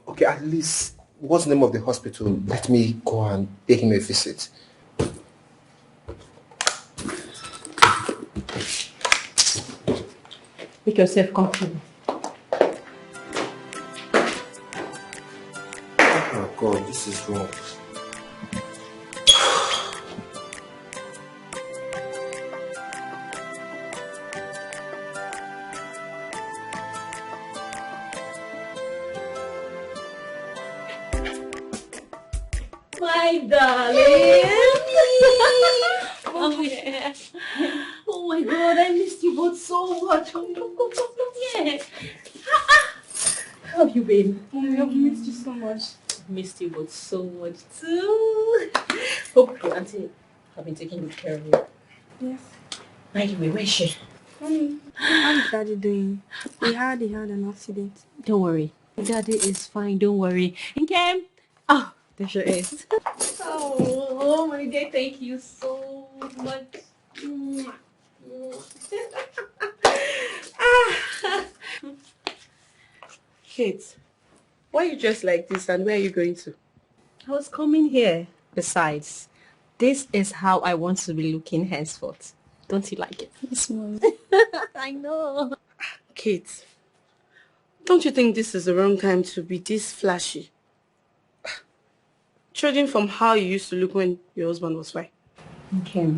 Okay, at least, what's the name of the hospital? Let me go and pay him a visit. Make yourself comfortable. Oh God, this is wrong. My darling. Oh, yeah. Oh my God, I missed you both so much. Oh, yeah. How have you been? I've missed you so much. Missed you both so much too. Hope your auntie have been taking good care of you. Yes. By the way, where is she? Honey, how's Daddy doing? He had an accident. Don't worry. Daddy is fine, don't worry. Nkem! Oh, there she is. Oh my God, thank you so much. Kate, why are you dressed like this and where are you going to? I was coming here. Besides, this is how I want to be looking henceforth. Don't you like it? Yes, Mom. I know. Kate, don't you think this is the wrong time to be this flashy? Judging from how you used to look when your husband was fine. Okay.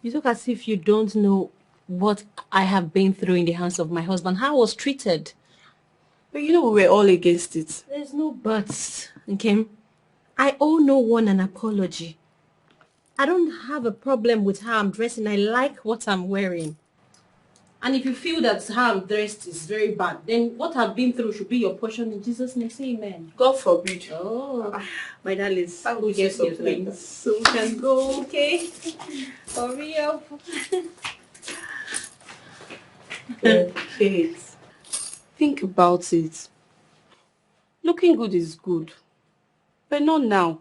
You look as if you don't know what I have been through in the hands of my husband, how I was treated. But you know we were all against it. There's no buts, okay? I owe no one an apology. I don't have a problem with how I'm dressing. I like what I'm wearing. And if you feel that how I'm dressed is very bad, then what I've been through should be your portion in Jesus' name. Say amen. God forbid. Oh, my darling, Go get something like that. so we can go, okay? Hurry up. Kate, think about it. Looking good is good, but not now.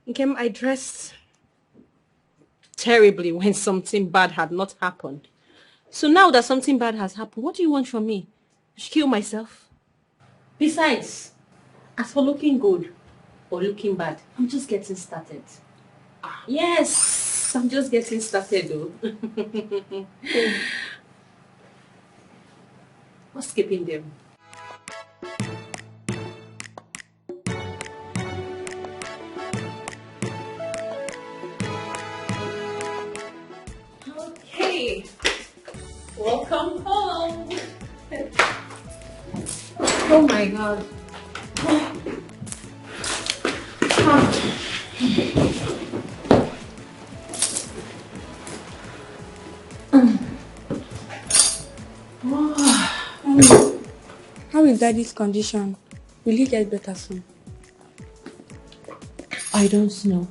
Okay, I dressed terribly when something bad had not happened. So now that something bad has happened, what do you want from me? I should kill myself? Besides, as for looking good or looking bad, I'm just getting started. Yes, I'm just getting started though. What's keeping them? Okay, welcome home. Oh my God. How is Daddy's condition? Will he get better soon? I don't know.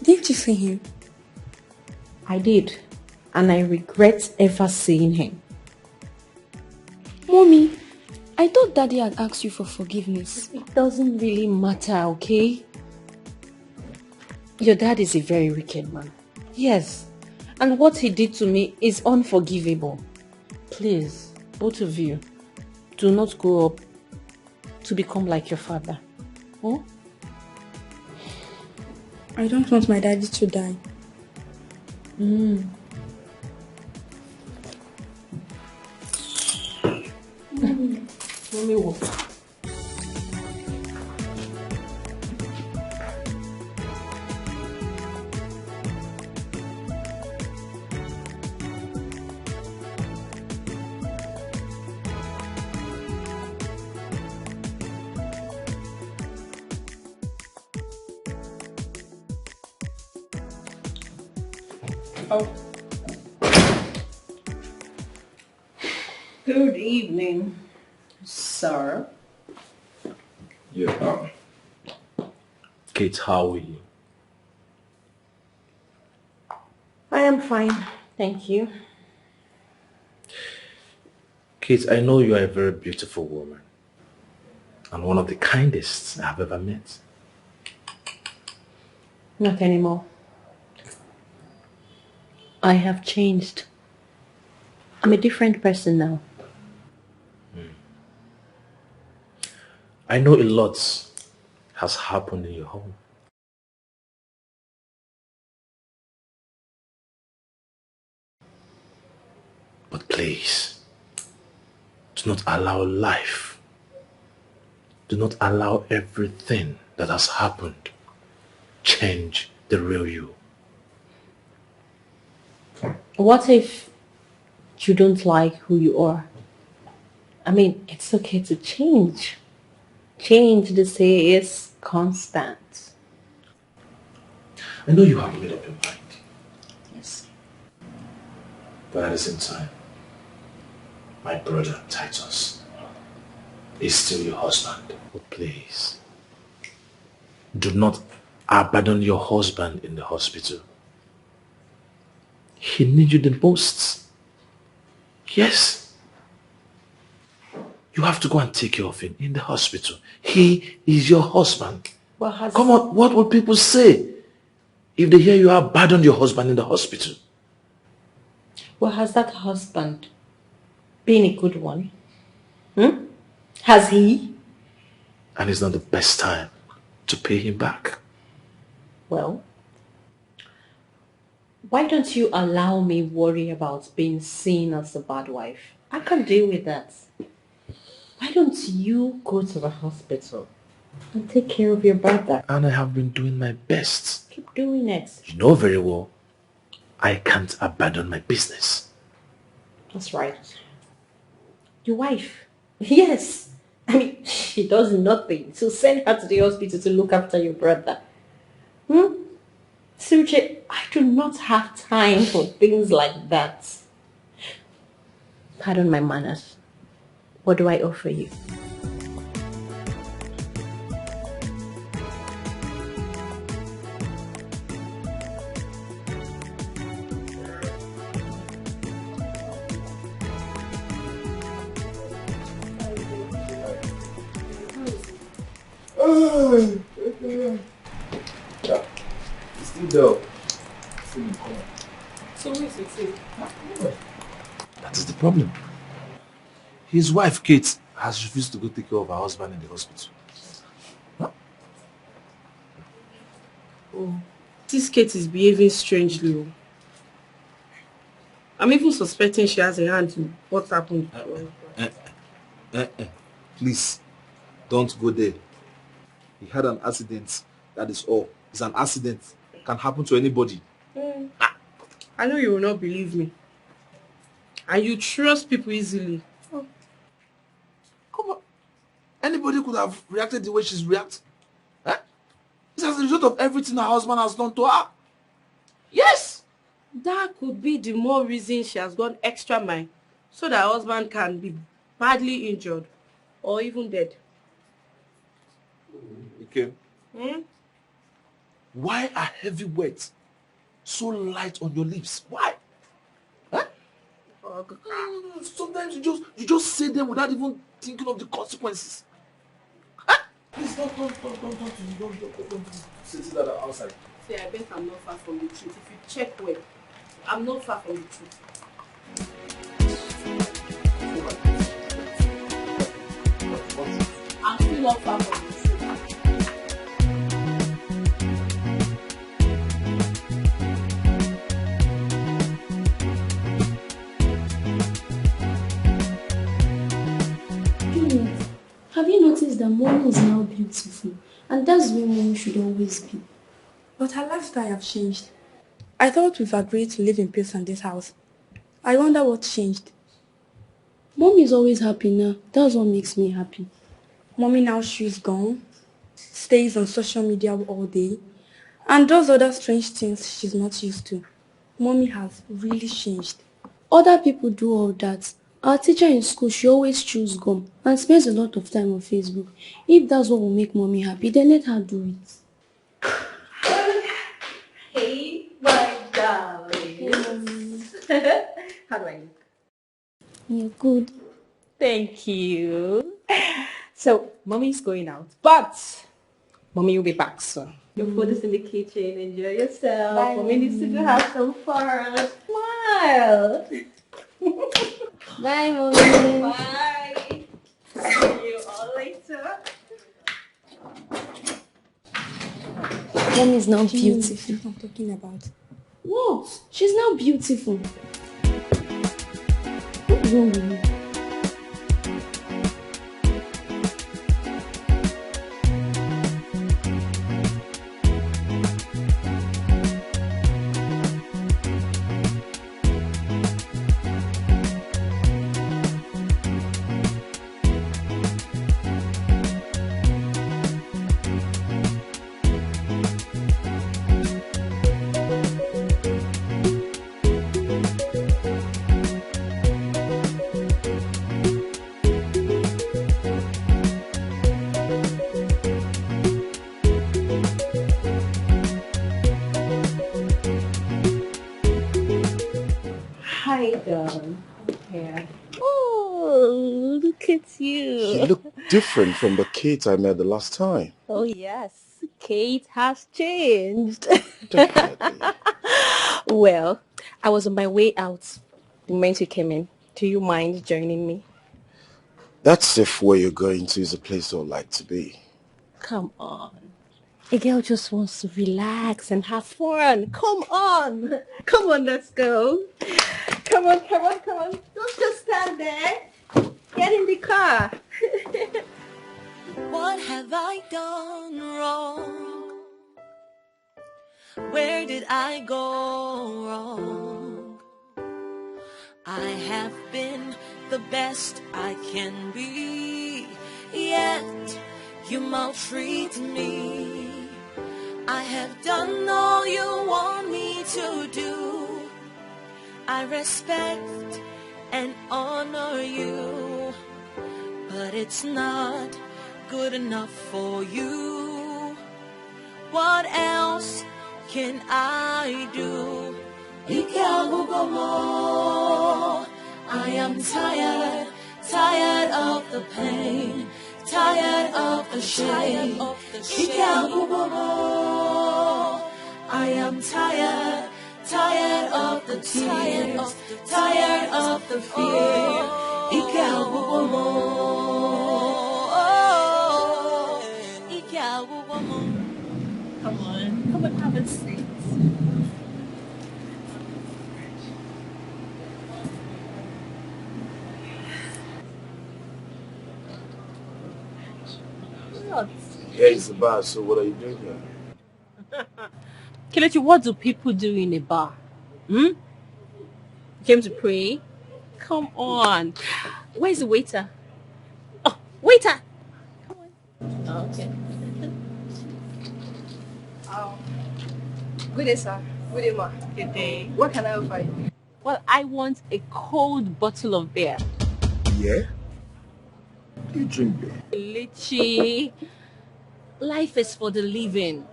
Didn't you see him? I did, and I regret ever seeing him. Mommy, I thought Daddy had asked you for forgiveness. It doesn't really matter, okay? Your dad is a very wicked man. Yes, and what he did to me is unforgivable. Please, both of you, do not grow up to become like your father. Huh? I don't want my daddy to die. Mommy walk. Oh. Good evening, sir. Yeah. Kate, how are you? I am fine, thank you. Kate, I know you are a very beautiful woman and one of the kindest I have ever met. Not anymore. I have changed. I'm a different person now. I know a lot has happened in your home. But please, do not allow life, do not allow everything that has happened change the real you. What if you don't like who you are? I mean, it's okay to change. Change, they say, is constant. I know you have made up your mind. Yes. But at the same time, my brother Titus is still your husband. But please, do not abandon your husband in the hospital. He needs you the most. Yes. You have to go and take care of him in the hospital. He is your husband. Well, Come on, what will people say if they hear you abandoned your husband in the hospital? Well, has that husband been a good one? Has he? And it's not the best time to pay him back. Well, why don't you allow me worry about being seen as a bad wife? I can deal with that. Why don't you go to the hospital and take care of your brother? And I have been doing my best. Keep doing it. You know very well, I can't abandon my business. That's right. Your wife? Yes. I mean, she does nothing. So send her to the hospital to look after your brother. Suche, I do not have time for things like that. Pardon my manners. What do I offer you? Still though. So who is it? That is the problem. His wife, Kate, has refused to go take care of her husband in the hospital. Oh, this Kate is behaving strangely. I'm even suspecting she has a hand in what happened. Please, don't go there. He had an accident. That is all. It's an accident. It can happen to anybody. I know you will not believe me. And you trust people easily. Come on. Anybody could have reacted the way she's reacted. It's as a result of everything her husband has done to her. Yes! That could be the more reason she has gone extra mile so that her husband can be badly injured or even dead. Okay. Why are heavy words so light on your lips? Why? Sometimes you just say them without even thinking of the consequences. Please don't say that outside. See, I bet I'm not far from the truth. If you check well, I'm not far from the truth. I'm still not far from the truth. Have you noticed that mommy is now beautiful? And that's where mommy should always be. But her lifestyle have changed. I thought we've agreed to live in peace in this house. I wonder what changed. Mommy is always happy now. That's what makes me happy. Mommy now she's gone, stays on social media all day, and does other strange things she's not used to. Mommy has really changed. Other people do all that. Our teacher in school, she always chews gum and spends a lot of time on Facebook. If that's what will make mommy happy, then let her do it. Hey, my darling. Hey, mommy. How do I look? You're good. Thank you. So, mommy's going out, but mommy will be back soon. Your food is in the kitchen. Enjoy yourself. Bye, Mommy needs to go have some fun. Smile. Bye, mommy. Bye. See you all later. Mommy's now beautiful. I'm talking about. What? She's now beautiful. What's wrong with you? Hi, darling. Yeah. Oh, look at you. You look different from the Kate I met the last time. Oh, yes. Kate has changed. Definitely. Well, I was on my way out the moment you came in. Do you mind joining me? That's if where you're going to is a place I'd like to be. Come on. A girl just wants to relax and have fun. Come on. Come on, let's go. Come on, come on, come on. Don't just stand there. Get in the car. What have I done wrong? Where did I go wrong? I have been the best I can be, yet you maltreat me. I have done all you want me to do. I respect and honor you, but it's not good enough for you. What else can I do? I am tired, tired of the pain, tired of the shame. I am tired, tired of the tears, tired of the fear. Come on, have a seat. What? Yeah, it's a bar, so what are you doing here? Kelechi, what do people do in a bar? You came to pray? Come on. Where's the waiter? Oh, waiter! Come on. Oh, okay. Good day, sir. Good day, ma. Good day. What can I offer you? Well, I want a cold bottle of beer. Yeah? You drink beer? Kelechi, life is for the living.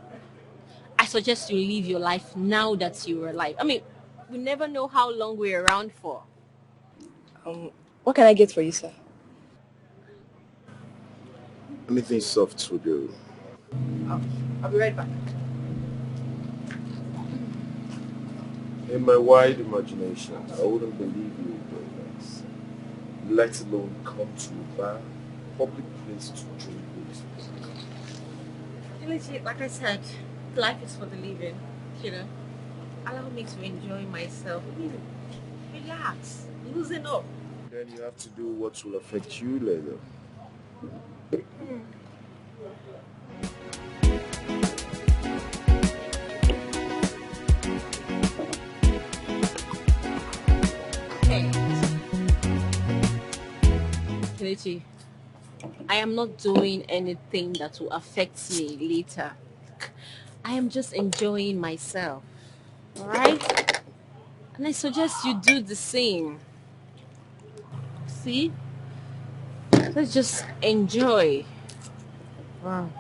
I suggest you live your life now that you're alive. I mean, we never know how long we're around for. What can I get for you, sir? Anything soft will do. I'll be right back. In my wide imagination, I wouldn't believe you were doing this. Let alone come to a bar, public place to drink with. Kelechi, like I said, life is for the living. You know, allow me to enjoy myself. Relax, loosen up. Then you have to do what will affect you later. Kelechi, I am not doing anything that will affect me later. I am just enjoying myself. Alright? And I suggest you do the same. See? Let's just enjoy. Wow.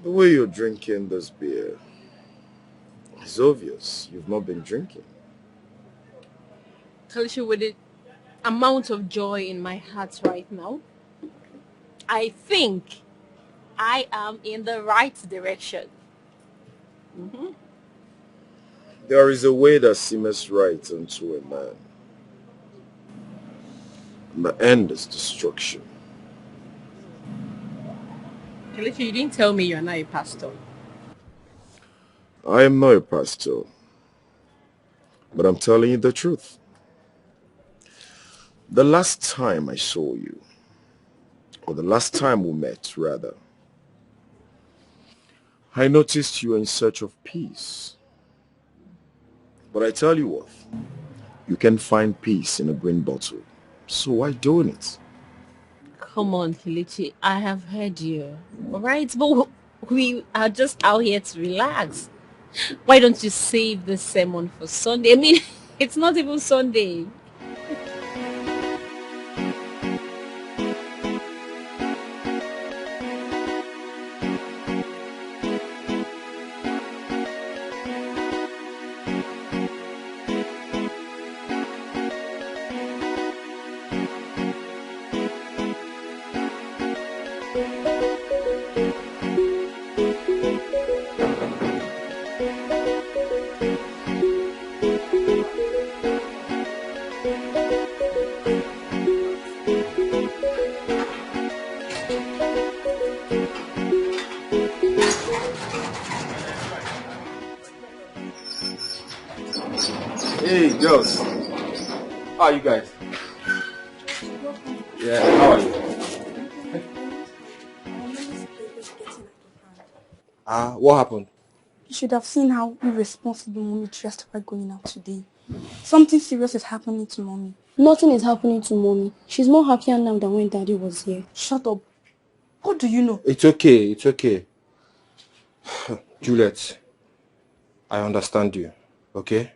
The way you're drinking this beer, it's obvious you've not been drinking. Kalisha, with the amount of joy in my heart right now, I think I am in the right direction. There is a way that seems right unto a man, and the end is destruction. Kalisha, you didn't tell me you're not a pastor. I am not a pastor, but I'm telling you the truth. The last time I saw you, or the last time we met, rather, I noticed you were in search of peace. But I tell you what, you can find peace in a green bottle. So why doing it? Come on, Kilichi, I have heard you. Alright, but we are just out here to relax. Why don't you save this sermon for Sunday? I mean, it's not even Sunday. Hey, girls. How are you guys? Yeah, how are you? What happened? You should have seen how irresponsible mommy dressed by going out today. Something serious is happening to mommy. Nothing is happening to mommy. She's more happier now than when daddy was here. Shut up. What do you know? It's okay, it's okay. Juliet, I understand you, okay?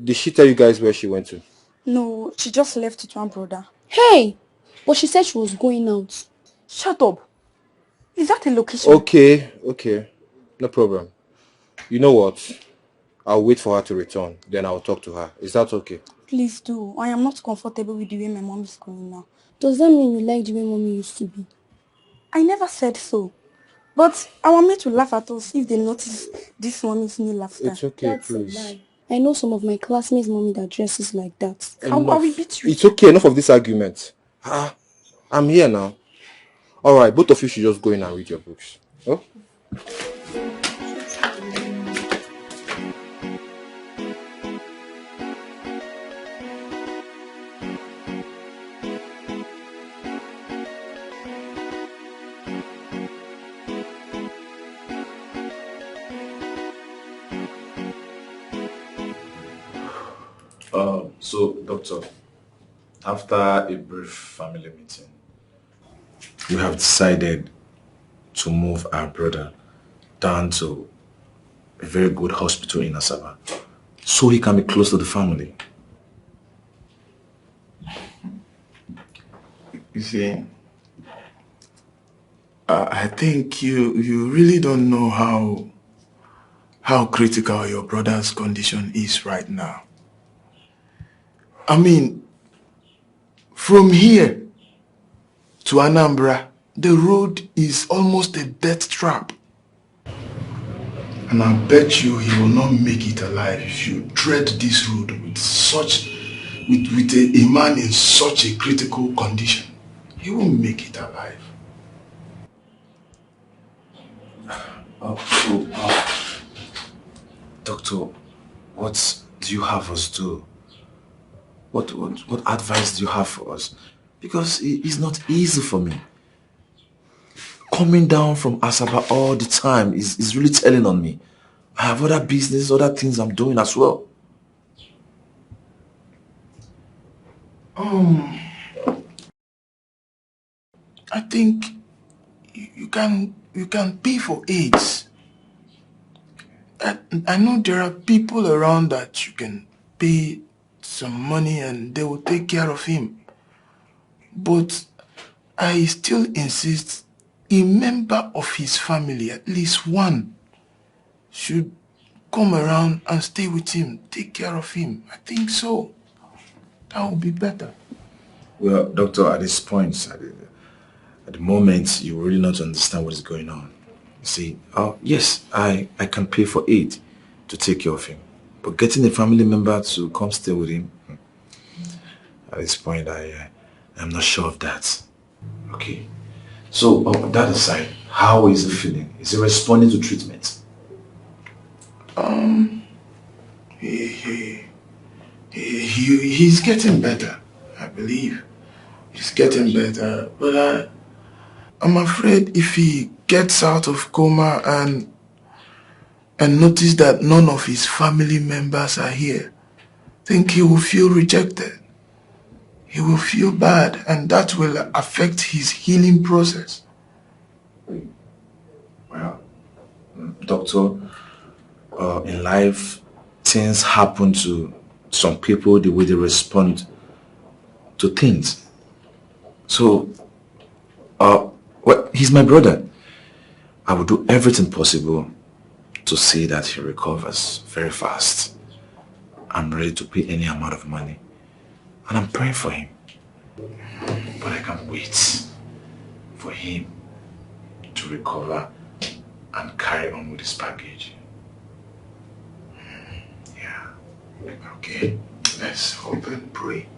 Did she tell you guys where she went to? No, she just left with one brother. Hey! But she said she was going out. Shut up. Is that a location? Okay. No problem. You know what? I'll wait for her to return. Then I'll talk to her. Is that okay? Please do. I am not comfortable with the way my mom is going now. Does that mean you like the way mommy used to be? I never said so. But I want me to laugh at us if they notice this mommy's new laughter. It's okay, That's please. a lie. I know some of my classmates' mommy that dresses like that. I will beat you. It's okay. Enough of this argument. I'm here now. Alright, both of you should just go in and read your books. Oh? So, doctor, after a brief family meeting, we have decided to move our brother down to a very good hospital in Asaba so he can be close to the family. You see, I think you really don't know how critical your brother's condition is right now. I mean, from here to Anambra, the road is almost a death trap. And I bet you he will not make it alive if you tread this road with a man in such a critical condition. He won't make it alive. Doctor, what do you have us do? What advice do you have for us? Because it's not easy for me. Coming down from Asaba all the time is really telling on me. I have other business, other things I'm doing as well. I think you can pay for AIDS. I know there are people around that you can pay some money and they will take care of him. But I still insist a member of his family, at least one, should come around and stay with him, take care of him. I think so. That would be better. Well, doctor, at this point, at the moment, you really not understand what is going on. You see, yes, I can pay for aid to take care of him. But getting a family member to come stay with him, at this point, I'm not sure of that. Okay. So, that aside, how is he feeling? Is he responding to treatment? He's getting better, I believe. He's getting better, but I'm afraid if he gets out of coma and notice that none of his family members are here, I think he will feel rejected. He will feel bad, and that will affect his healing process. Well, doctor, in life, things happen to some people the way they respond to things. So, well, he's my brother. I will do everything possible to see that he recovers very fast. I'm ready to pay any amount of money. And I'm praying for him. But I can't wait for him to recover and carry on with his package. Yeah. Okay, let's hope and pray.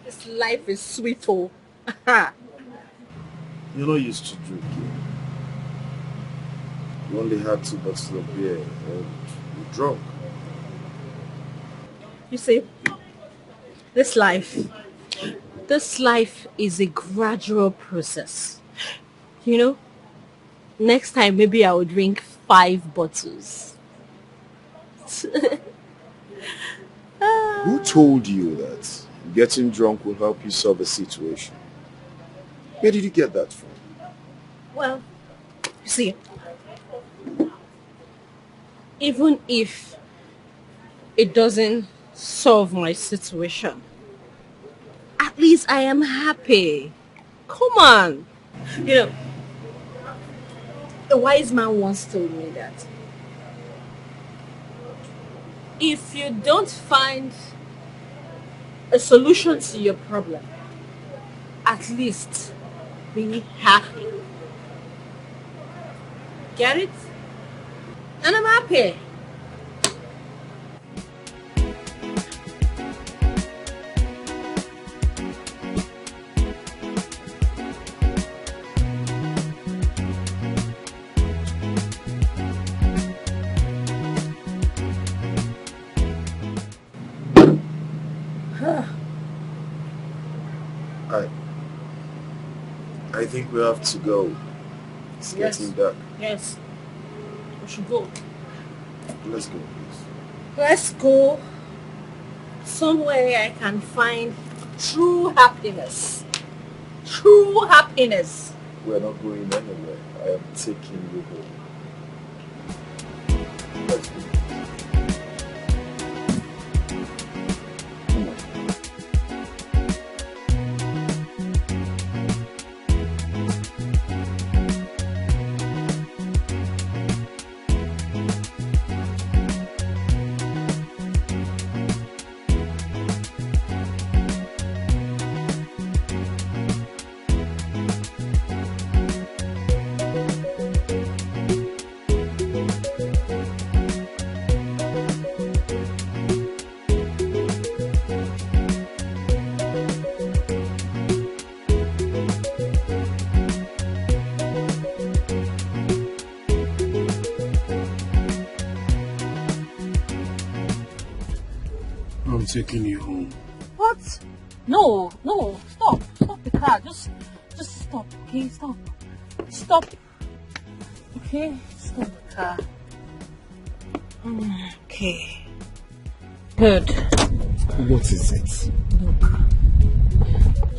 This life is sweet, oh. You're not used to drinking. You only had 2 bottles of beer and you're drunk. You see, this life is a gradual process. You know, next time maybe I will drink 5 bottles. Who told you that getting drunk will help you solve a situation? Where did you get that from? Well, you see, even if it doesn't solve my situation, at least I am happy. Come on. You know, a wise man once told me that if you don't find a solution to your problem, at least be happy. Get it? And I'm happy. I think we have to go. It's getting dark. Yes. We should go. Let's go, please. Let's go somewhere I can find true happiness. True happiness. We're not going anywhere. I am taking you home. Let's go. I'm taking you home. What? No, stop the car. Just Okay, stop. Stop. Okay, stop the car. Okay. Good. What is it? Look,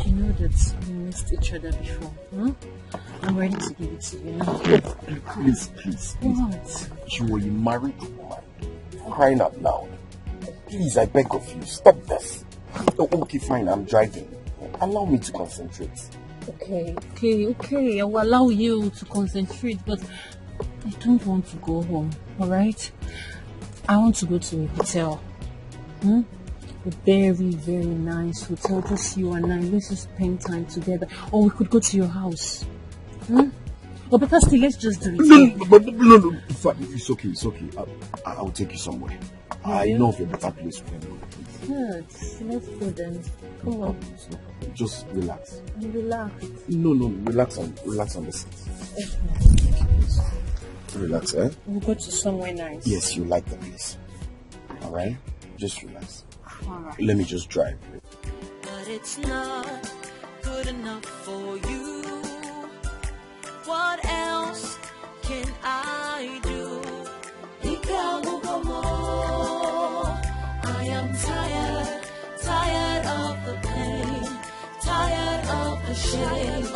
you know that we missed each other before. Hmm? I'm ready to give it to you now. Please. What? You are a married woman. Crying out loud. Please, I beg of you, stop this. Oh, okay, fine, I'm driving. Allow me to concentrate. Okay. I will allow you to concentrate, but I don't want to go home, alright? I want to go to a hotel. A very, very nice hotel, just you and I. Let's just spend time together. Or we could go to your house. Or better still, let's just do it. No. It's okay. I'll take you somewhere. I know of a better place for you. Good. Let's go then. Come on. Just relax. Relax. No. Relax on the seat. Okay. Relax, eh? We'll go to somewhere nice. Yes, you like the place. Alright? Just relax. Alright. Let me just drive. But it's not good enough for you. What else can I do? I am tired of the pain, tired of the shame.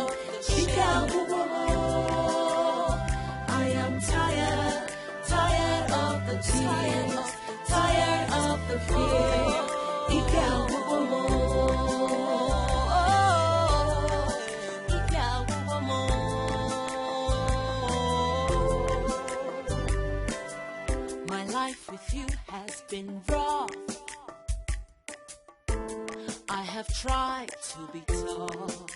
I am tired of the tears, tired of the fear. My life with you has been rough. I have tried to be tough,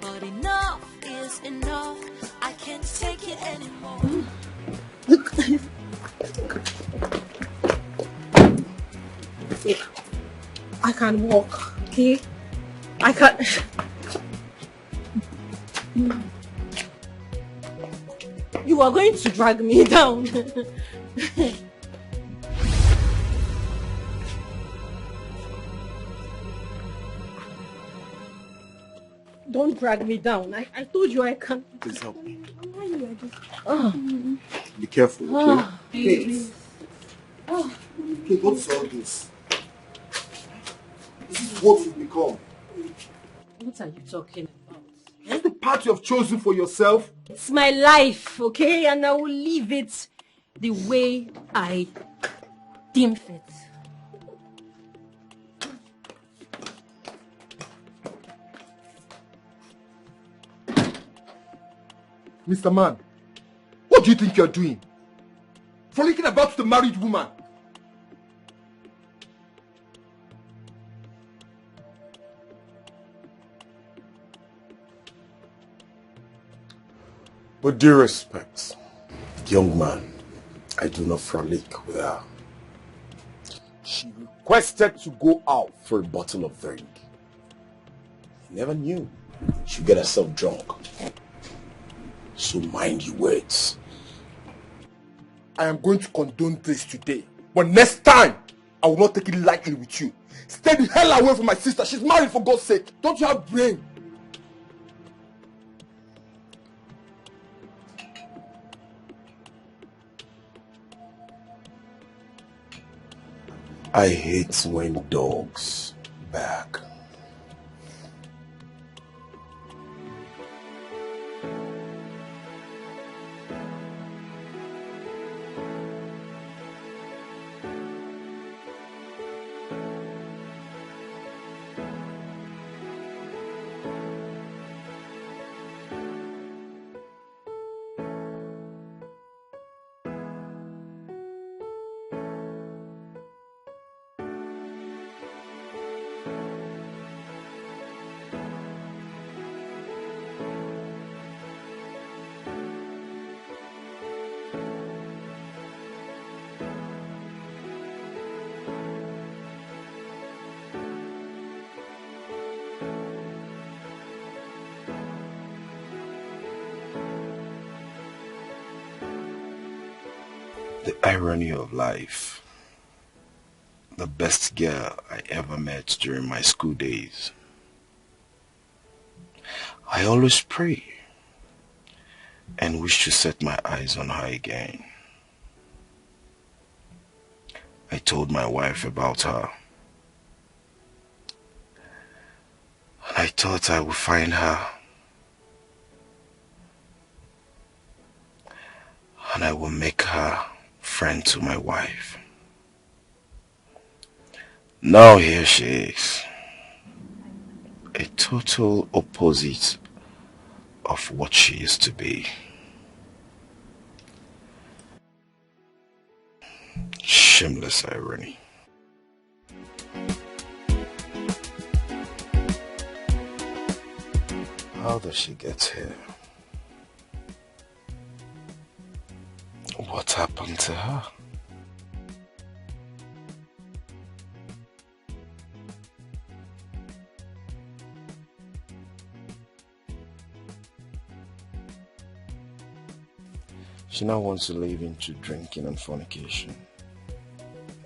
but enough is enough. I can't take it anymore. Look, I can walk, okay? I can't. You are going to drag me down. Don't drag me down. I told you I can't. Please help me. Why you are just... Be careful, okay? Please. Okay, what's all this? This is what you've become. What are you talking about? This is the path you have chosen for yourself. It's my life, okay? And I will live it the way I deem fit. Mr. Man, what do you think you're doing? Frolicking about the married woman. With due respect, young man, I do not frolic with her. She requested to go out for a bottle of drink. Never knew she'd get herself drunk. So mind your words. I am going to condone this today. But next time, I will not take it lightly with you. Stay the hell away from my sister. She's married, for God's sake. Don't you have brain? I hate when dogs bark. The irony of life. The best girl I ever met during my school days I always pray and wish to set my eyes on her again. I told my wife about her, and I thought I would find her, and I will make her friend to my wife. Now here she is, a total opposite of what she used to be. Shameless irony. How does she get here? What happened to her? She now wants to live into drinking and fornication.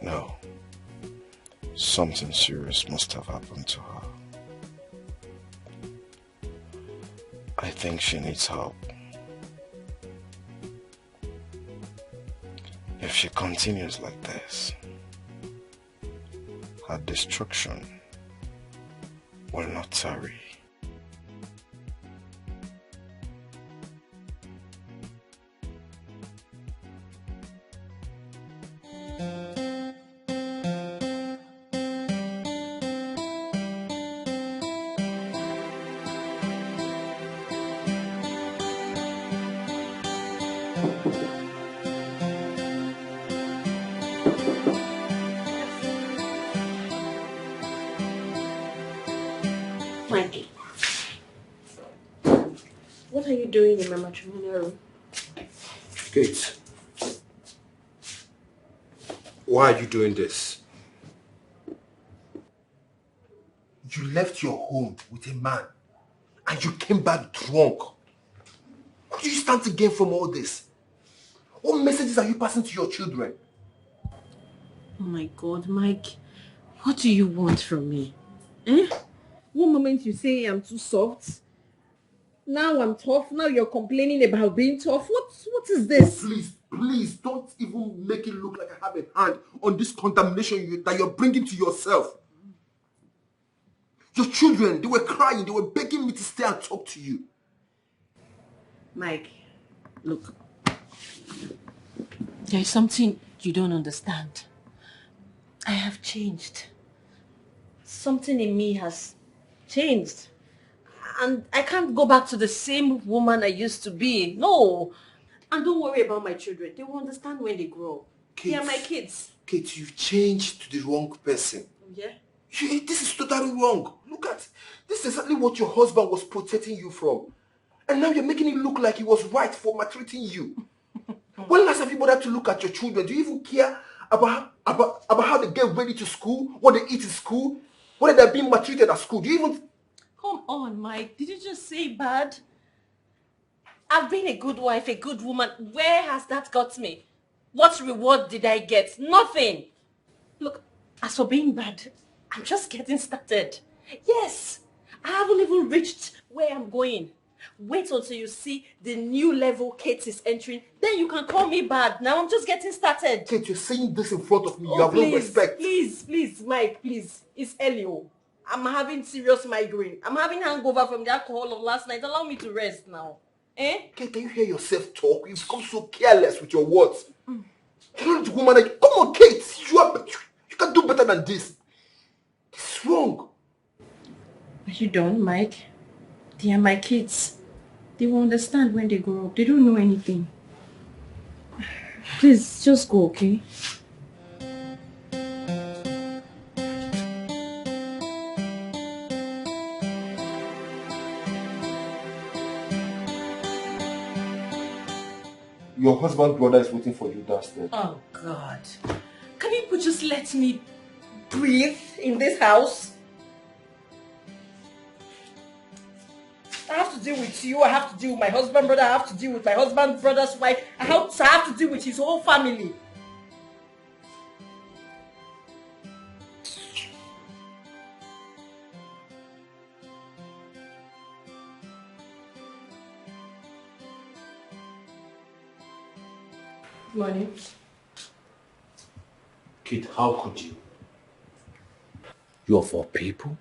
No. Something serious must have happened to her. I think she needs help. If she continues like this, her destruction will not tarry. Mike, what are you doing in my matrimonial room? Kate, why are you doing this? You left your home with a man and you came back drunk. What do you stand to gain from all this? What messages are you passing to your children? Oh my God, Mike, what do you want from me? Eh? One moment you say I'm too soft. Now I'm tough. Now you're complaining about being tough. What is this? Please, don't even make it look like I have a hand on this contamination that you're bringing to yourself. Your children, they were crying. They were begging me to stay and talk to you. Mike, look. There is something you don't understand. I have changed. Something in me has changed. And I can't go back to the same woman I used to be. No. And don't worry about my children. They will understand when they grow up. Kate, They are my kids. Kate, you've changed to the wrong person. Yeah? This is totally wrong. Look at, this is exactly what your husband was protecting you from. And now you're making it look like he was right for maltreating you. When last have you bothered to look at your children? Do you even care about how they get ready to school? What they eat in school? Whether they're being maltreated at school? Do you even... Come on, Mike. Did you just say bad? I've been a good wife, a good woman. Where has that got me? What reward did I get? Nothing. Look, as for being bad, I'm just getting started. Yes, I haven't even reached where I'm going. Wait until you see the new level Kate is entering. Then you can call me bad. Now I'm just getting started. Kate, you're saying this in front of me. You have no respect. Please, Mike, please. It's Elio. I'm having serious migraine. I'm having hangover from the alcohol of last night. Allow me to rest now. Eh? Kate, can you hear yourself talk? You've become so careless with your words. You're not the woman that... Come on, Kate. You can do better than this. This is wrong. Are you done, Mike? They are my kids. They will understand when they grow up. They don't know anything. Please, just go, okay? Your husband's brother is waiting for you downstairs. Oh, God. Can you just let me breathe in this house? I have to deal with you. I have to deal with my husband's brother. I have to deal with my husband's brother's wife. I have to deal with his whole family. Money. Kid, how could you? You are for people.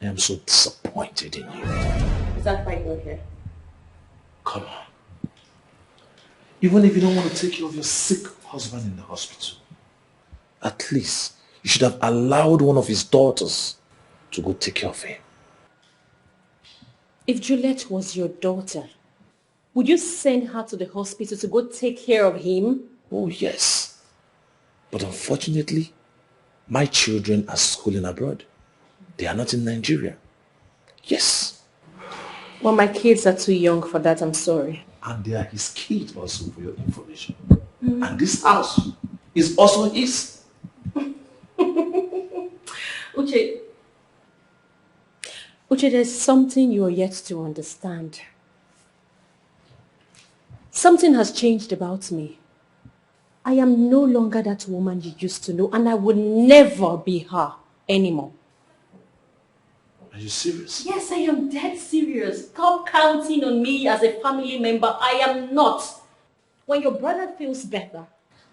I am so disappointed in you. Is that why you're here? Come on. Even if you don't want to take care of your sick husband in the hospital, at least you should have allowed one of his daughters to go take care of him. If Juliet was your daughter, would you send her to the hospital to go take care of him? Oh, yes. But unfortunately, my children are schooling abroad. They are not in Nigeria. Yes. Well, my kids are too young for that, I'm sorry. And they are his kids also, for your information. And this house is also his. Uche, there's something you are yet to understand. Something has changed about me. I am no longer that woman you used to know, and I would never be her anymore. Are you serious? Yes, I am dead serious. Stop counting on me as a family member. I am not. When your brother feels better,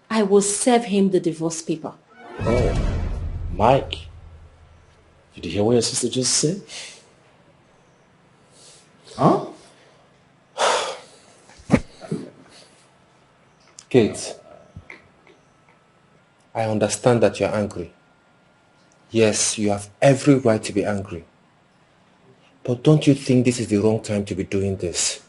I will serve him the divorce paper. Oh, Mike. Did you hear what your sister just said? Huh? Kate, I understand that you're angry. Yes, you have every right to be angry. But don't you think this is the wrong time to be doing this?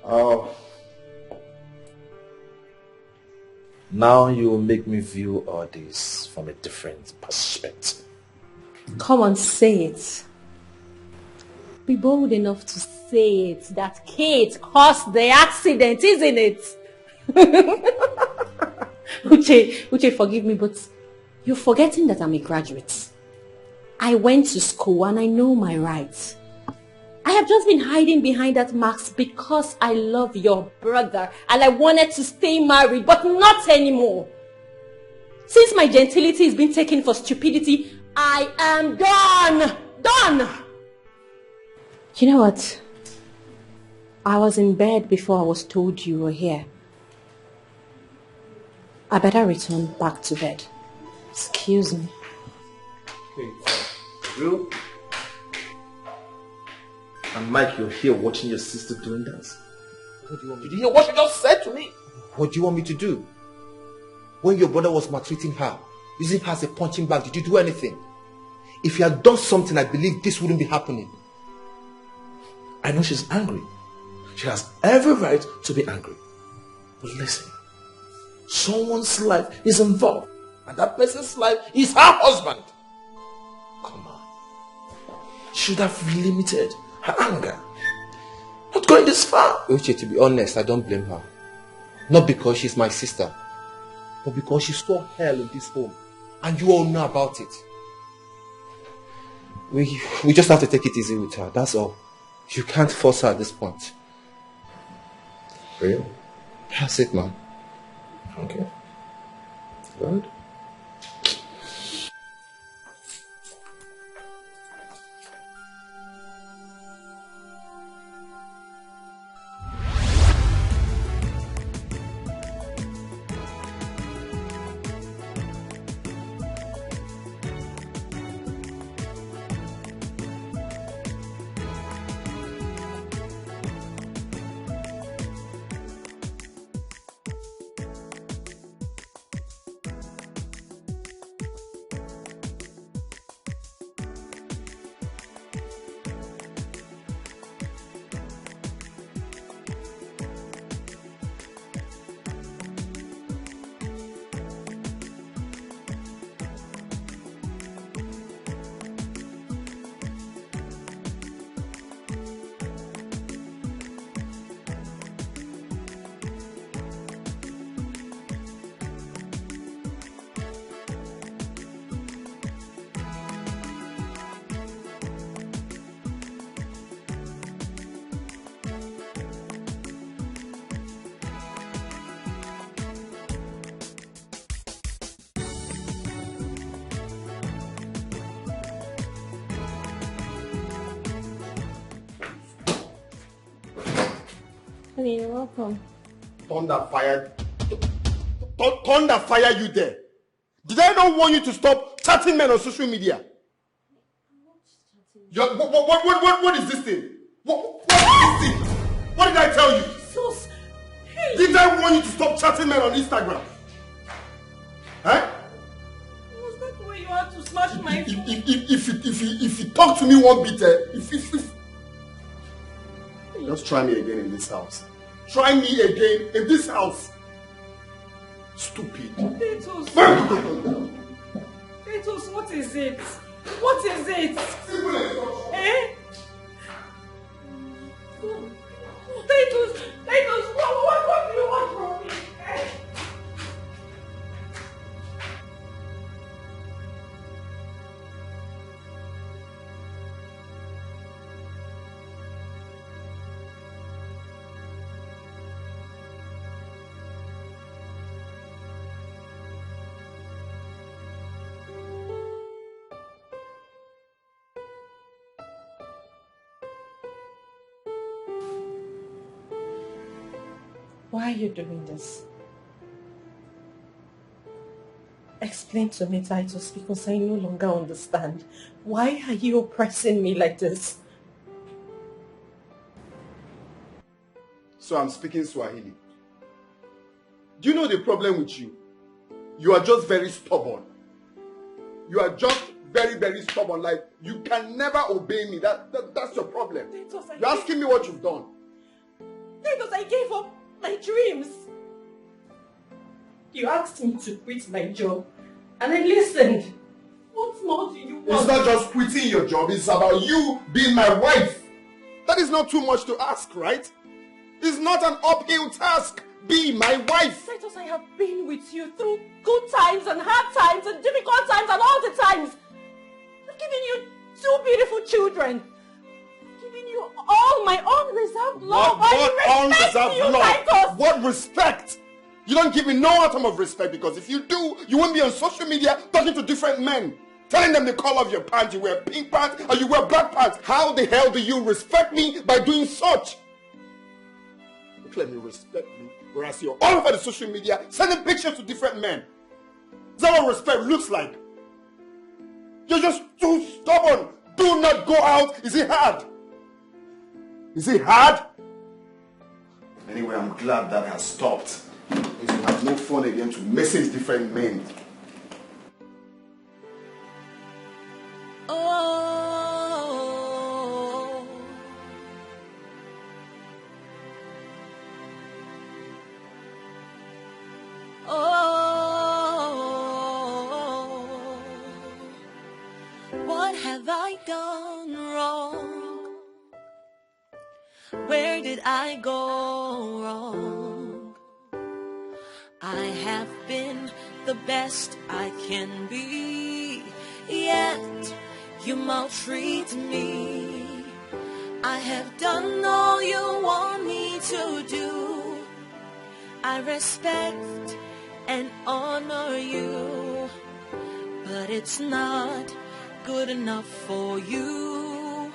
Oh. Now you will make me view all this from a different perspective. Come on, say it. Be bold enough to say it, that Kate caused the accident, isn't it? Uche, forgive me, but you're forgetting that I'm a graduate. I went to school and I know my rights. I have just been hiding behind that mask because I love your brother and I wanted to stay married, but not anymore. Since my gentility is being taken for stupidity, I am done! Done! You know what? I was in bed before I was told you were here. I better return back to bed. Excuse me. Wait, Drew? And Mike, you're here watching your sister doing that? What do you want me to do? Did you hear what she just said to me? What do you want me to do? When your brother was maltreating her, using her as a punching bag, did you do anything? If you had done something, I believe this wouldn't be happening. I know she's angry. She has every right to be angry. But listen, someone's life is involved, and that person's life is her husband. Come on. She should have limited her anger. Not going this far. Uche, to be honest, I don't blame her. Not because she's my sister, but because she saw hell in this home, and you all know about it. We just have to take it easy with her, that's all. You can't force her at this point. Really? That's it, man. Okay. Good. Honey, you're welcome. Thunder fire you there. Did I not want you to stop chatting men on social media? What is this thing? What is this thing? What did I tell you? Sus, hey. Did I want you to stop chatting men on Instagram? Huh? Was that the way you had to smash my phone? If you talk to me one bit, just try me again in this house. Try me again in this house. Stupid. Titus, what is it? What is it? Eh? Titus, what do you want from me? Eh? Why are you doing this? Explain to me, Titus, because I no longer understand. Why are you oppressing me like this? So I'm speaking Swahili. Do you know the problem with you? You are just very stubborn. You are just very, very stubborn. Like, you can never obey me. That's your problem. Titus, You're asking me what you've done. Titus, I gave up my dreams. You asked me to quit my job, and I listened. What more do you want? It's not just quitting your job, it's about you being my wife. That is not too much to ask, right? It's not an uphill task. Be my wife. Titus, I have been with you through good times and hard times and difficult times and all the times. I've given you 2 beautiful children. You all my unreserved love. What unreserved you, love? Titus? What respect? You don't give me no atom of respect, because if you do, you won't be on social media talking to different men, telling them the color of your pants, you wear pink pants or you wear black pants. How the hell do you respect me by doing such? You claim you respect me, whereas you're all over the social media sending pictures to different men. Is that what respect looks like? You're just too stubborn. Do not go out. Is it hard? Is it hard? Anyway, I'm glad that has stopped. Because you have no fun again to message different men. Oh, oh, what have I done wrong? Where did I go wrong? I have been the best I can be, yet you maltreat me. I have done all you want me to do. I respect and honor you, but it's not good enough for you.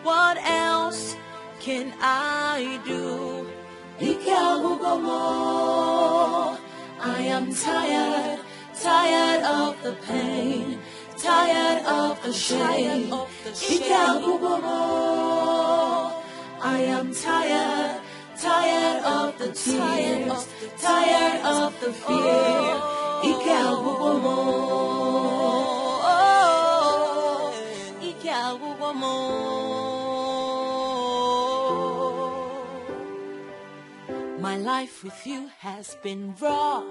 What else can I do? I am tired, tired of the pain, tired of the shame. I am tired, tired of the tears, tired of the fear. My life with you has been rough.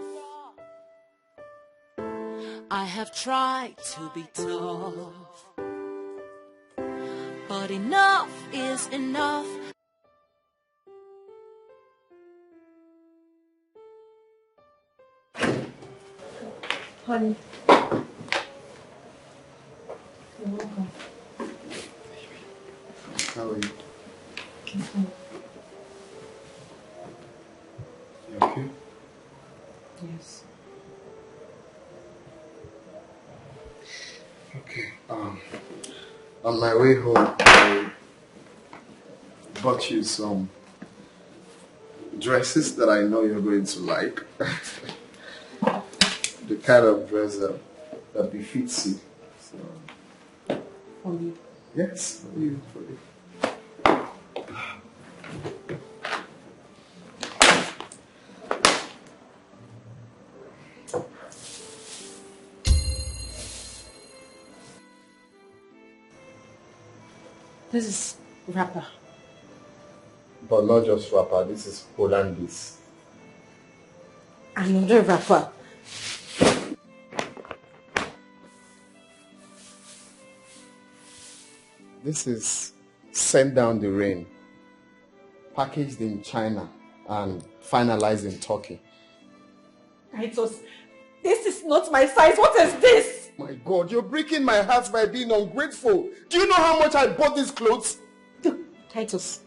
I have tried to be tough, but enough is enough. Honey. You're welcome. How are you? I'm fine. You okay? Yes. Okay. On my way home, I bought you some dresses that I know you're going to like. The kind of dress that befits you. So, For me? yes, for you. For you. This is wrapper. But not just wrapper, this is Hollandese. Another wrapper. This is Send Down the Rain, packaged in China and finalized in Turkey. Titus, this is not my size. What is this? My God, you're breaking my heart by being ungrateful. Do you know how much I bought these clothes? Titus,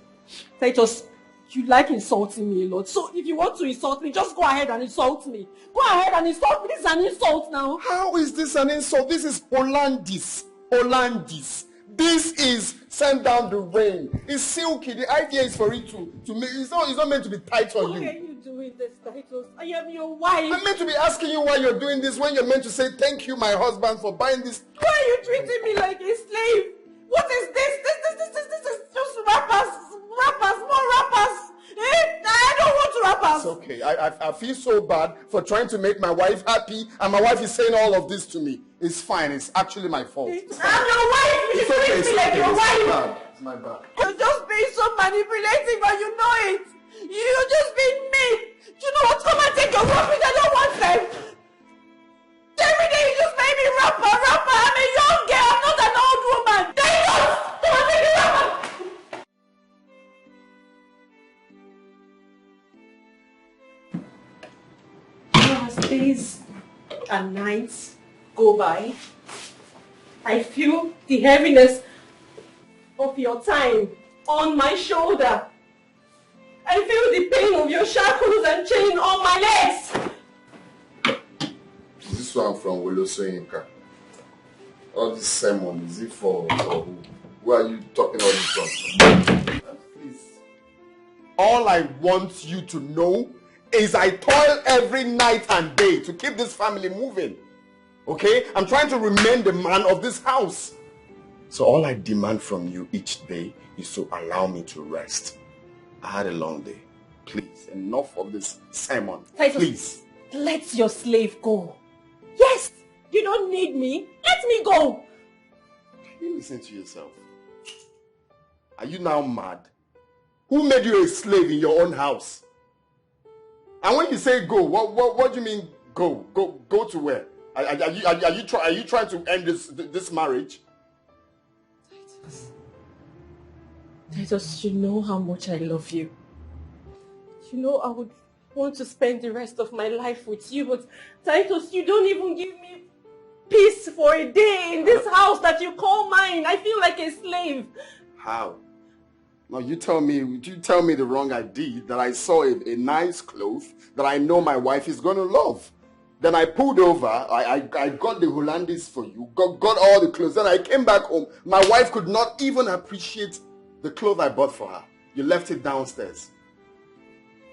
you like insulting me a lot. So if you want to insult me, just go ahead and insult me. Go ahead and insult me. This is an insult now. How is this an insult? This is Hollandese. Hollandese. This is Send Down the Rain. It's silky. The idea is for it to make it's not meant to be tight on you. Why are you doing this, Titus? I am your wife. I'm meant to be asking you why you're doing this when you're meant to say thank you, my husband, for buying this. Why are you treating me like a slave? What is this? This is just rappers, more rappers. I don't want to rappers. It's okay. I feel so bad for trying to make my wife happy, and my wife is saying all of this to me. It's fine. It's actually my fault. I'm your wife. You should treat me like your wife. It's my bad. You're just being so manipulative and you know it. You're just being mean. You know what? Come and take your rubbish. I don't want them. Every day you just make me rapper. I'm a young girl. I'm not an old woman. Come and take me rapper. As days and nights go by, I feel the heaviness of your time on my shoulder. I feel the pain of your shackles and chain on my legs. Is this one from Willow Soyinka? All this sermon, is it for who? Who are you talking all this from? Please. All I want you to know is I toil every night and day to keep this family moving. Okay? I'm trying to remain the man of this house. So all I demand from you each day is to allow me to rest. I had a long day. Please, enough of this sermon. Titus, please. Let your slave go. Yes, you don't need me. Let me go. Can you listen to yourself? Are you now mad? Who made you a slave in your own house? And when you say go, what do you mean go? Go to where? Are you trying to end this marriage? Titus, you know how much I love you. You know I would want to spend the rest of my life with you, but Titus, you don't even give me peace for a day in this house that you call mine. I feel like a slave. How? No, you tell me the wrong I did, that I saw a nice cloth that I know my wife is going to love. Then I pulled over, I got the Hollandese for you, got all the clothes. Then I came back home. My wife could not even appreciate the clothes I bought for her. You left it downstairs.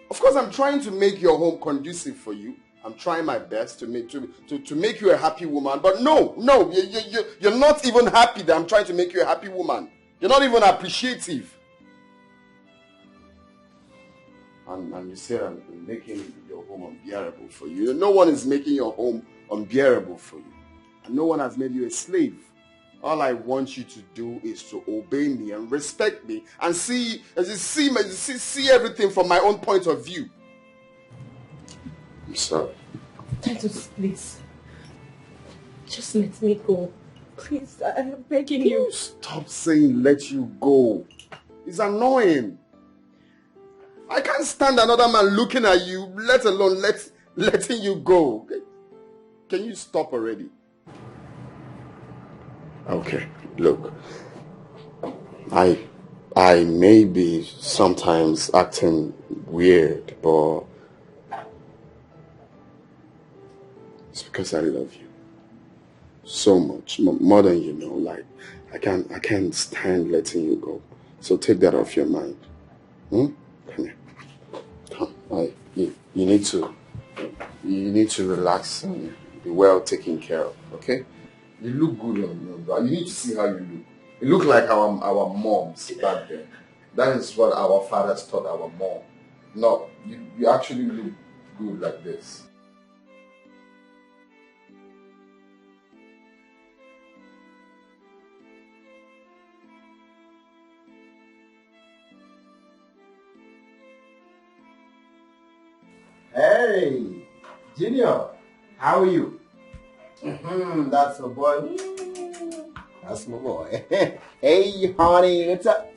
Of course, I'm trying to make your home conducive for you. I'm trying my best to make you a happy woman. But no, you're not even happy that I'm trying to make you a happy woman. You're not even appreciative. And you say I'm making your home unbearable for you. No one is making your home unbearable for you. And no one has made you a slave. All I want you to do is to obey me and respect me and see everything from my own point of view. I'm sorry. Titus, please. Just let me go. Please, I'm begging you. Stop saying let you go. It's annoying. I can't stand another man looking at you, let alone letting you go. Can you stop already? Okay, look. I may be sometimes acting weird, but it's because I love you so much, more than you know. Like I can't stand letting you go. So take that off your mind. Come here. Come. You need to relax and be well taken care of, okay? You look good on your bra. You need to see how you look. You look like our moms back then. That is what our fathers taught our mom. No, you actually look good like this. Hey, Junior, how are you? That's my boy. That's my boy. Hey, honey, what's up?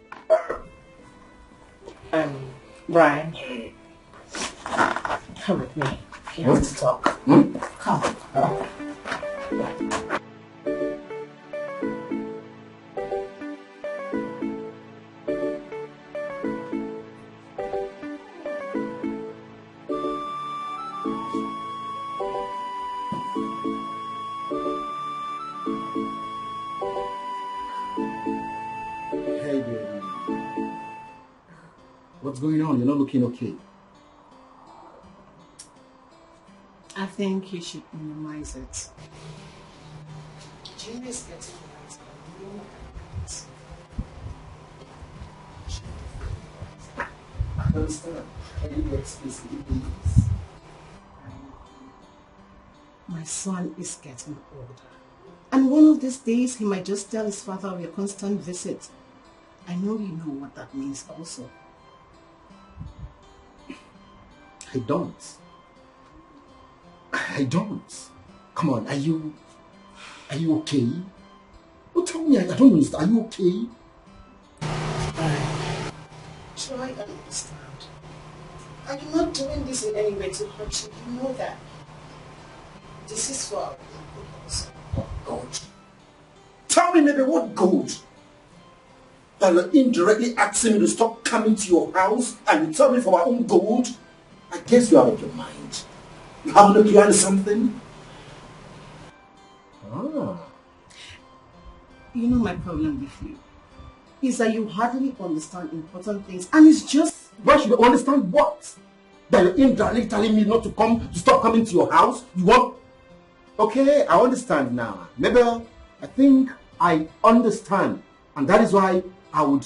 Brian, come with me. We have to talk. Come. Hey, baby. What's going on? You're not looking okay. I think you should minimize it. Junior is getting right. I understand. Can you explicitly please? My son is getting older. And one of these days, he might just tell his father of your constant visit. I know you know what that means also. I don't. Come on, are you okay? Oh, tell me, I don't understand. Are you okay? Try and understand. I am not doing this in any way to hurt you. You know that. This is for our good. Oh, God. Tell me, maybe what good? That you're indirectly asking me to stop coming to your house and you tell me for my own good? I guess you're out of your mind. You haven't looked behind something? Ah. You know my problem with you is that you hardly understand important things, and it's just... Why should I understand what? That you're indirectly telling me not to stop coming to your house? You want... Okay, I understand now. Maybe I think I understand, and that is why I would...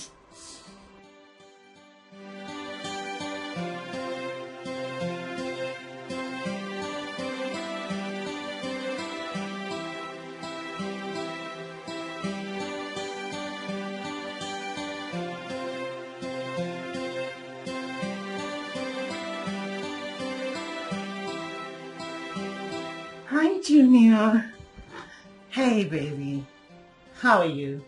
Hi, Junior. Hey, baby. How are you?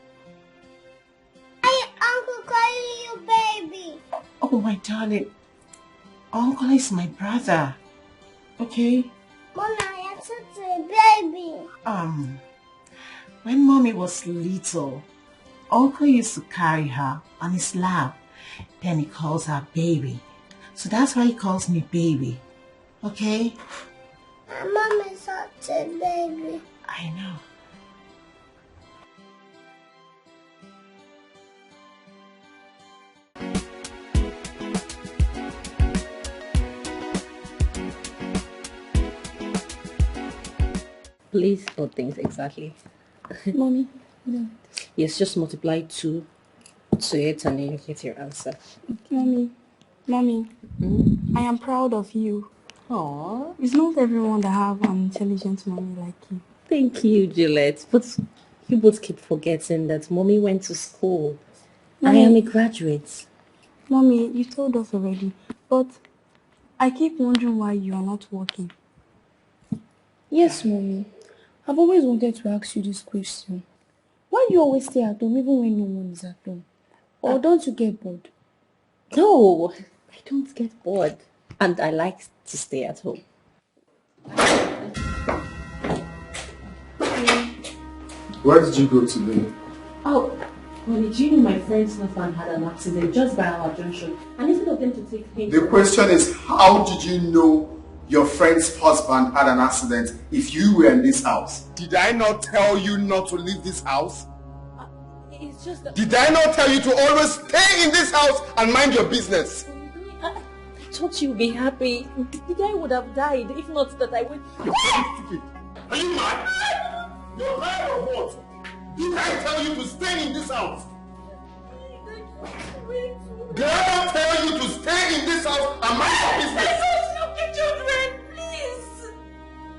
Hi, Uncle calling you baby. Oh, my darling. Uncle is my brother. Okay? Mama, I am such a baby. When Mommy was little, Uncle used to carry her on his lap. Then he calls her baby. So that's why he calls me baby. Okay? Mama is such a baby. I know. Please, what things exactly? Mommy, no. Yes, just multiply 2 to it and then you get your answer. Mommy, I am proud of you. Aww. It's not everyone that have an intelligent mommy like you. Thank you, Juliet. But you both keep forgetting that Mommy went to school. Mommy, I am a graduate. Mommy, you told us already, but I keep wondering why you are not working. Yes, Mommy. I've always wanted to ask you this question. Why do you always stay at home even when no one is at home? Or don't you get bored? No, I don't get bored. And I like to stay at home. Where did you go today? Oh, well, did you know my friend's husband had an accident just by our junction? And instead of them to take him... The question is, how did you know your friend's husband had an accident if you were in this house? Did I not tell you not to leave this house? It's just that... Did I not tell you to always stay in this house and mind your business? thought you'd be happy. The guy would have died if not that I went. Are you mad? You're mad or what? Did I tell you to stay in this house? Did I tell you to stay in this house and mind your business? Look at children, please.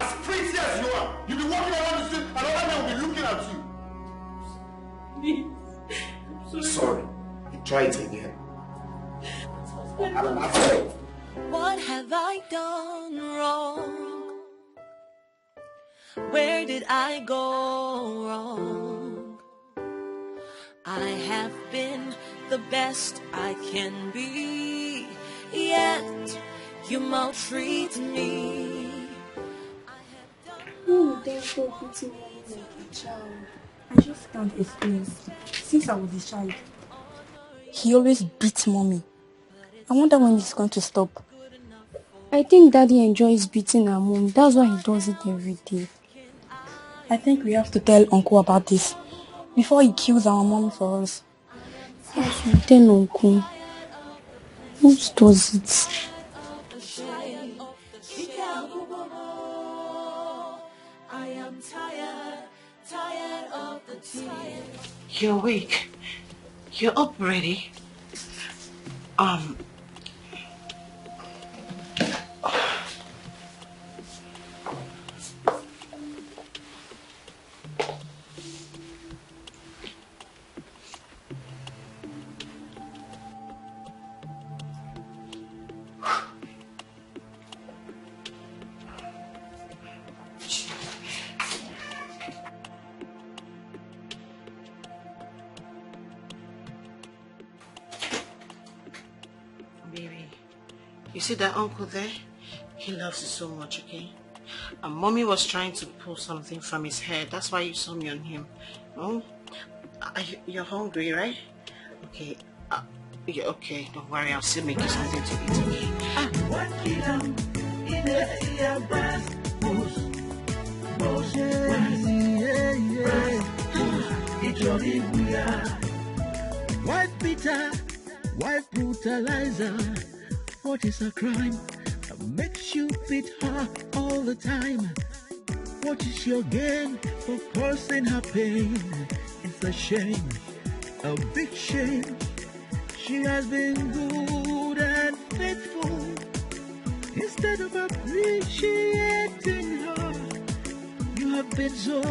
As pretty as you are, you'll be walking around the street and other men will be looking at you. Please. Sorry. Try it again. What have I done wrong? Where did I go wrong? I have been the best I can be, yet you maltreat me. No, don't go beating me like a child. I just can't explain. Since I was a child, he always beats mommy. I wonder when it's going to stop. I think Daddy enjoys beating our mom. That's why he does it every day. I think we have to tell Uncle about this before he kills our mom for us. Yes, we tell Uncle. Who does it? I am tired of the tears. You're awake. You're up already. Baby, you see that uncle there? He loves you so much, okay? And mommy was trying to pull something from his head. That's why you saw me on him. Oh, you're hungry, right? Okay. Yeah, okay. Don't worry. I'll still make you something to eat, okay? Wife beater, wife brutalizer. What is a crime that makes you beat her all the time? What is your gain for causing her pain? It's a shame, a big shame. She has been good and faithful. Instead of appreciating her, you have been so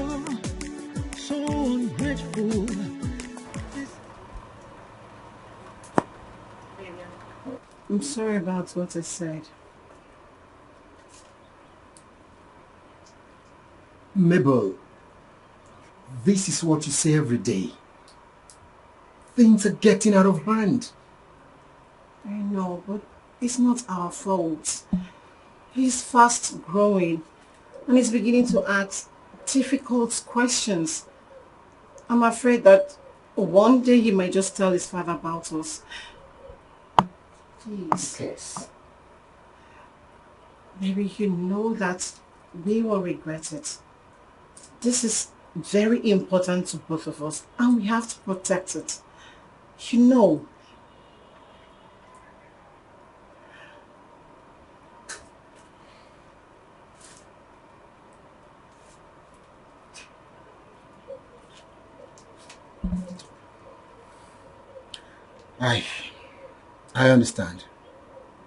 ungrateful. I'm sorry about what I said. Mabel, this is what you say every day. Things are getting out of hand. I know, but it's not our fault. He's fast growing and he's beginning to ask difficult questions. I'm afraid that one day he might just tell his father about us. Please. Yes. Maybe you know that we will regret it. This is very important to both of us and we have to protect it. You know. I understand.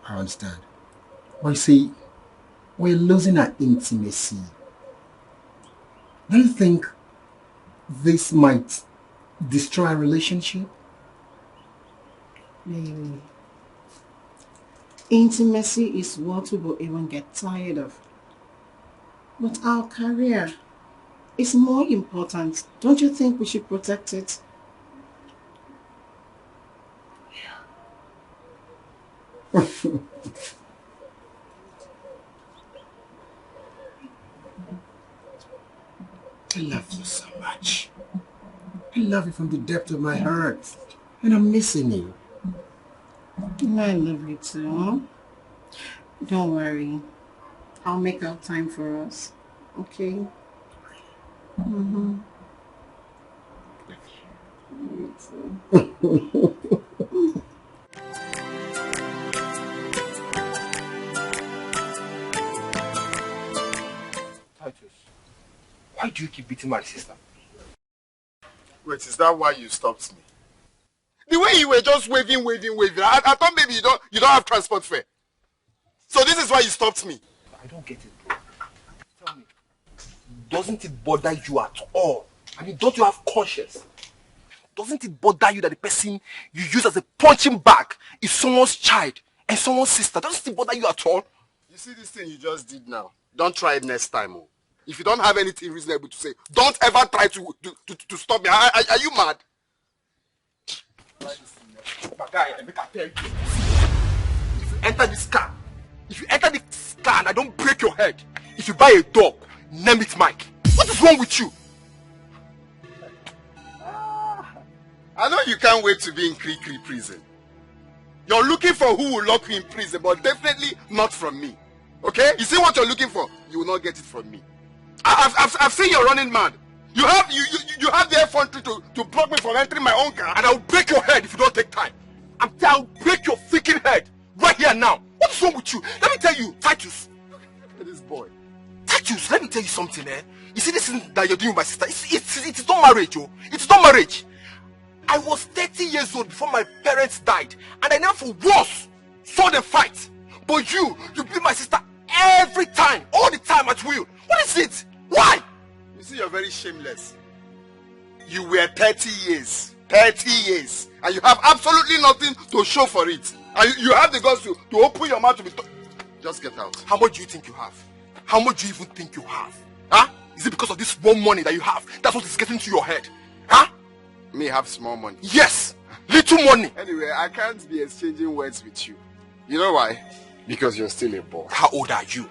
I understand. But you see, we're losing our intimacy. Do you think this might destroy our relationship? Maybe. Intimacy is what we will even get tired of. But our career is more important. Don't you think we should protect it? I love you so much. I love you from the depth of my heart. And I'm missing you. I love you too. Don't worry. I'll make out time for us. Okay? Mm-hmm. You too. meeting my sister. Wait, is that why you stopped me? The way you were just waving. I thought maybe you don't have transport fare. So this is why you stopped me. I don't get it, bro. Tell me, doesn't it bother you at all? I mean, don't you have conscience? Doesn't it bother you that the person you use as a punching bag is someone's child and someone's sister? Doesn't it bother you at all? You see this thing you just did now? Don't try it next time. Oh. If you don't have anything reasonable to say, don't ever try to stop me. Are you mad? If you enter this car and I don't break your head, if you buy a dog, name it Mike. What is wrong with you? I know you can't wait to be in Kri prison. You're looking for who will lock you in prison, but definitely not from me. Okay? You see what you're looking for? You will not get it from me. I've seen you running mad. You have the effrontery to block me from entering my own car. And I'll break your head if you don't take time. I'll break your freaking head right here now. What's wrong with you? Let me tell you, Titus. Look at this boy. Titus, let me tell you something, eh? You see this thing that you're doing with my sister? It's not marriage, yo. It's not marriage. I was 30 years old before my parents died, and I never for once saw them fight. But you beat my sister every time, all the time at will. What is it? Why? You see, you're very shameless. You were 30 years. 30 years. And you have absolutely nothing to show for it. And you have the guts to open your mouth to be... Just get out. How much do you think you have? How much do you even think you have? Huh? Is it because of this small money that you have? That's what is getting to your head. Huh? Me have small money. Yes! Little money! Anyway, I can't be exchanging words with you. You know why? Because you're still a boy. How old are you?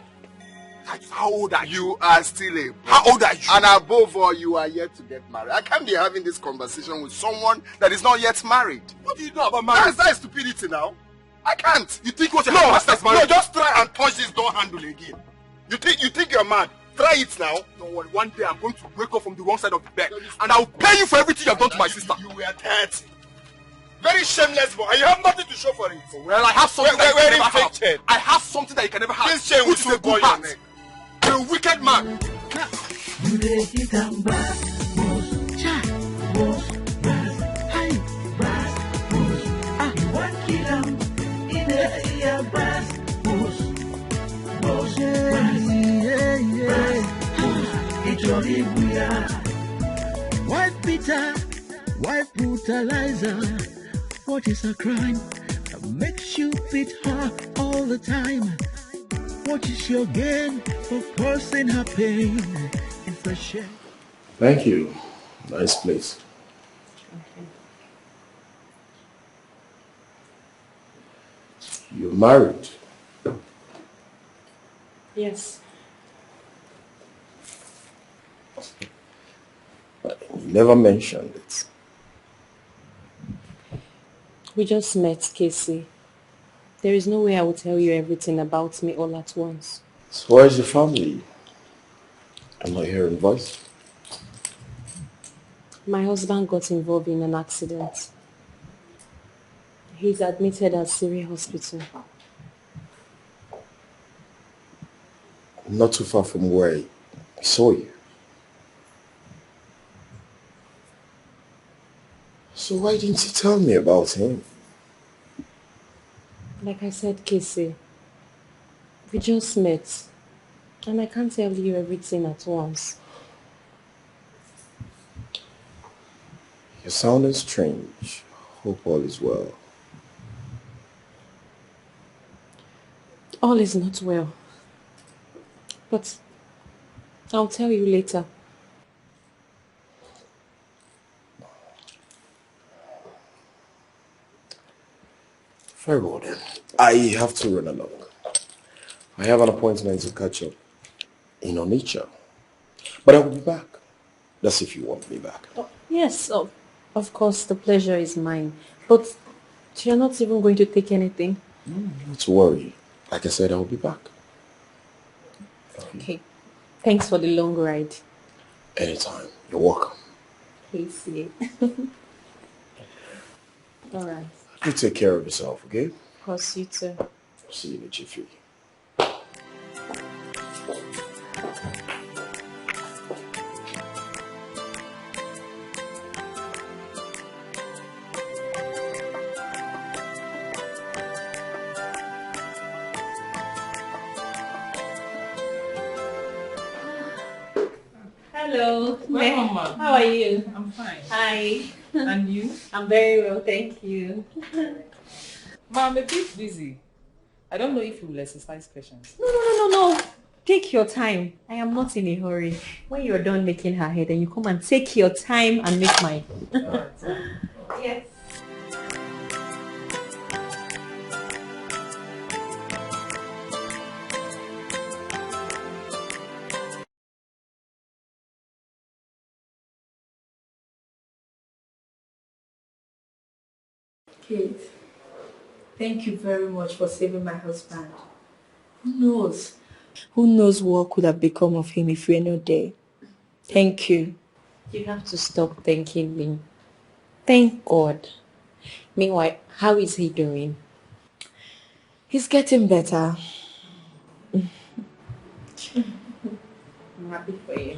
How old are you? You are still a boy. How old are you? And above all, you are yet to get married. I can't be having this conversation with someone that is not yet married. What do you know about marriage? That's stupidity now. I can't. You think what you're married? No, just try and touch this door handle again. You think you're mad? Try it now. Don't worry, one day I'm going to wake up from the wrong side of the bed and I'll pay you for everything you've done to my sister. You were 30. Very shameless boy, and you have nothing to show for it. Well, I have something that you can never have. I have something that you can never have. This chain will so boy your neck. You're a wicked man. Wife beater, wife brutalizer. What is a crime that makes you beat her all the time? What is your gain for causing her pain and for shame? Thank you. Nice place. You're married. Yes. You never mentioned it. We just met, Casey. There is no way I will tell you everything about me all at once. So where's your family? I'm not hearing voice. My husband got involved in an accident. He's admitted at Syria Hospital. Not too far from where I saw you. So why didn't you tell me about him? Like I said, Casey, we just met. And I can't tell you everything at once. You're sounding strange. Hope all is well. All is not well. But I'll tell you later. Very well then. I have to run along. I have an appointment to catch up in Onitsha. But I will be back. That's if you want me back. Oh, yes, of course, the pleasure is mine. But you're not even going to take anything? Not to worry. Like I said, I will be back. Okay. Thanks for the long ride. Anytime. You're welcome. Casey. All right. You take care of yourself, okay? Of course, you too. See you in Jiffy. Hello. Welcome, ma'am. How are you? I'm fine. Hi. And you? I'm very well, thank you. Ma'am, I'm a bit busy. I don't know if you will exercise patience. No. Take your time. I am not in a hurry. When you're done making her hair, then you come and take your time and make mine. Yes. Kate, thank you very much for saving my husband. Who knows? Who knows what could have become of him if you were not there? Thank you. You have to stop thanking me. Thank God. Meanwhile, how is he doing? He's getting better. I'm happy for you.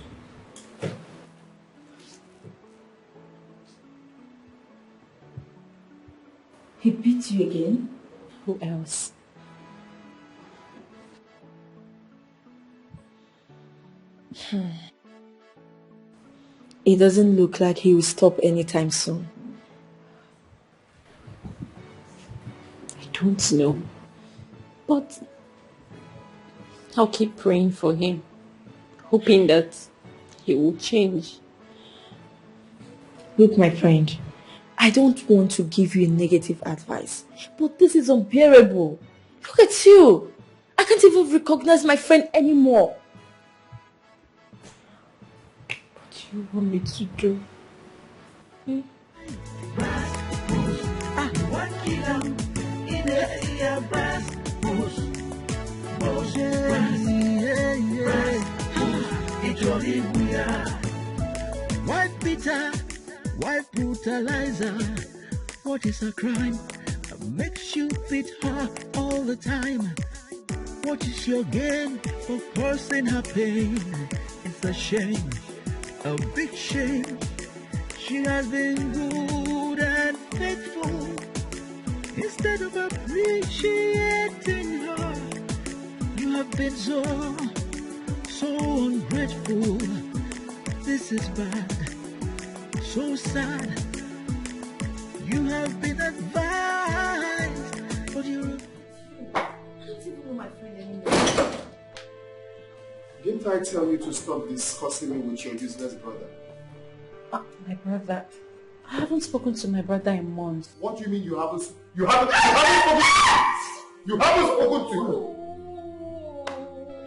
He beat you again? Who else? It doesn't look like he will stop anytime soon. I don't know. But I'll keep praying for him, hoping that he will change. Look, my friend, I don't want to give you negative advice, but this is unbearable. Look at you. I can't even recognize my friend anymore. What do you want me to do? Wife beater, wife brutalizer. What is a crime that makes you beat her all the time? What is your gain for causing her pain? It's a shame, a big shame. She has been good and faithful. Instead of appreciating her, you have been so ungrateful. This is bad, so sad. You have been advised, but you're... I don't even know my friend anymore. Didn't I tell you to stop discussing me with your useless brother? My brother. I haven't spoken to my brother in months. What do you mean you haven't spoken? You haven't spoken to him.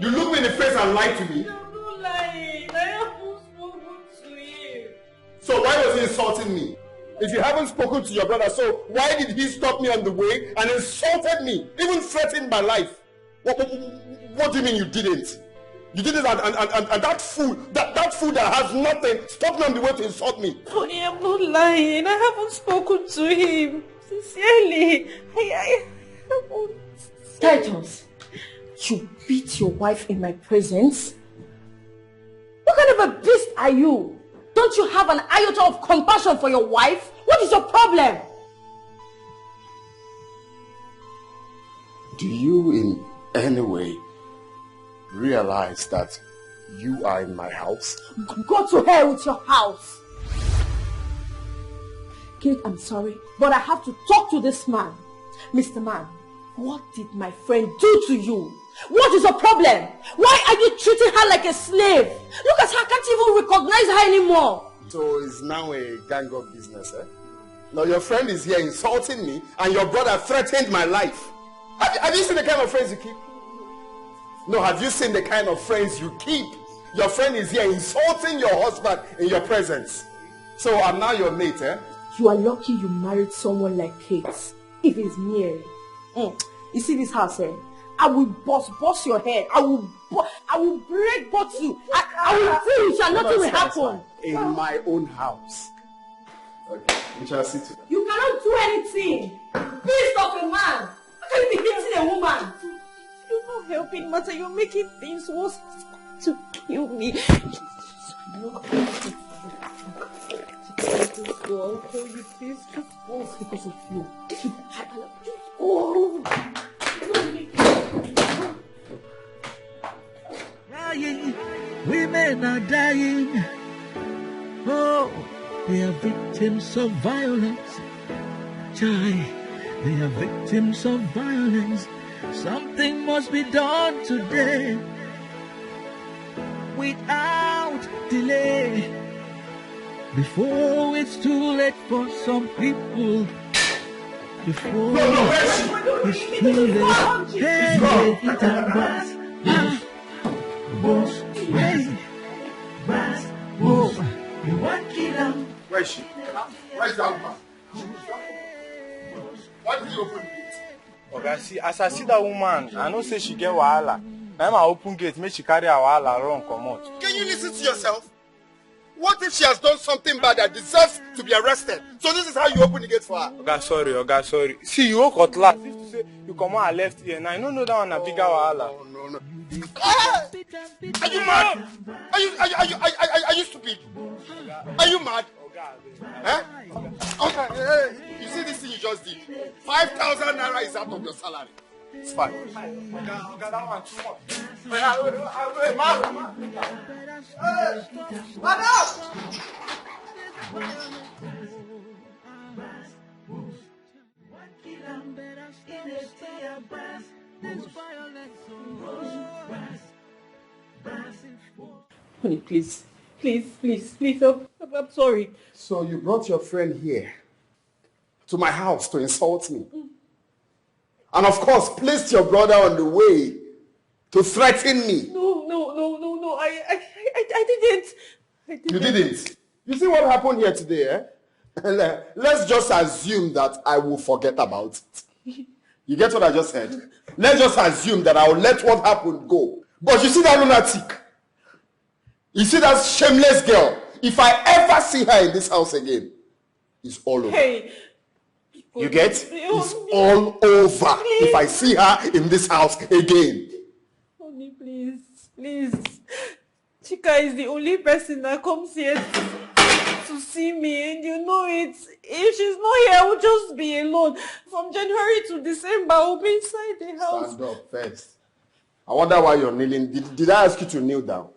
You look me in the face and lie to me. I'm not lying. I haven't spoken to him. So why was he insulting me? If you haven't spoken to your brother, so why did he stop me on the way and insulted me, even threatened my life? What do you mean you didn't? You did it, and that fool that has nothing stopped me on the way to insult me. Honey, I'm not lying. I haven't spoken to him. Sincerely, I haven't. Titus, you beat your wife in my presence? What kind of a beast are you? Don't you have an iota of compassion for your wife? What is your problem? Do you in any way realize that you are in my house? Go to hell with your house. Kate, I'm sorry, but I have to talk to this man. Mr. Man, what did my friend do to you? What is your problem? Why are you treating her like a slave? Look at her, I can't even recognize her anymore. So it's now a gang of business, eh? Now your friend is here insulting me and your brother threatened my life. Have you seen the kind of friends you keep? No, have you seen the kind of friends you keep? Your friend is here insulting your husband in your presence. So I'm now your mate, eh? You are lucky you married someone like Kate. If it's me, you see this house, eh? I will bust your head. I will break both you. I will finish and nothing will happen. In my own house. Okay, we shall see to that. You cannot do anything. Beast of a man. How can you be hitting a woman? You're not helping matter. You're making things worse. To kill me. I'll call you this. All because of you. Oh. Dying, women are dying. They are victims of violence. Chai, they are victims of violence. Something must be done today without delay, before it's too late for some people. Before it's too late. Hey, it was. Hey, was. Whoa. You want kill. Where is she? Where's that woman? Why did you open the gate? Okay, see, as I see that woman, I know say she get wahala. Now I open gate, make she carry her wahala run come out. Can you listen to yourself? What if she has done something bad that deserves to be arrested? So this is how you open the gate for her? Oga, sorry. See, you walk out last. If you say you come out and left here, now I don't know that one a bigger wahala. No. Are you mad? Are you stupid? Are you mad? Eh? Okay, you see this thing you just did? 5,000 naira is out of your salary. It's fine. Oga, that one too much. Honey, please, I'm sorry. So you brought your friend here to my house to insult me. And of course, placed your brother on the way to threaten me. No, I didn't. You didn't? You see what happened here today, eh? Let's just assume that I will forget about it. You get what I just said? Let's just assume that I will let what happened go. But you see that lunatic? You see that shameless girl? If I ever see her in this house again, it's all over. Hey. You get? It's all over if I see her in this house again. Honey, please. Chika is the only person that comes here to see me, and you know it. If she's not here, I will just be alone. From January to December, I will be inside the house. Stand up first. I wonder why you're kneeling. Did I ask you to kneel down?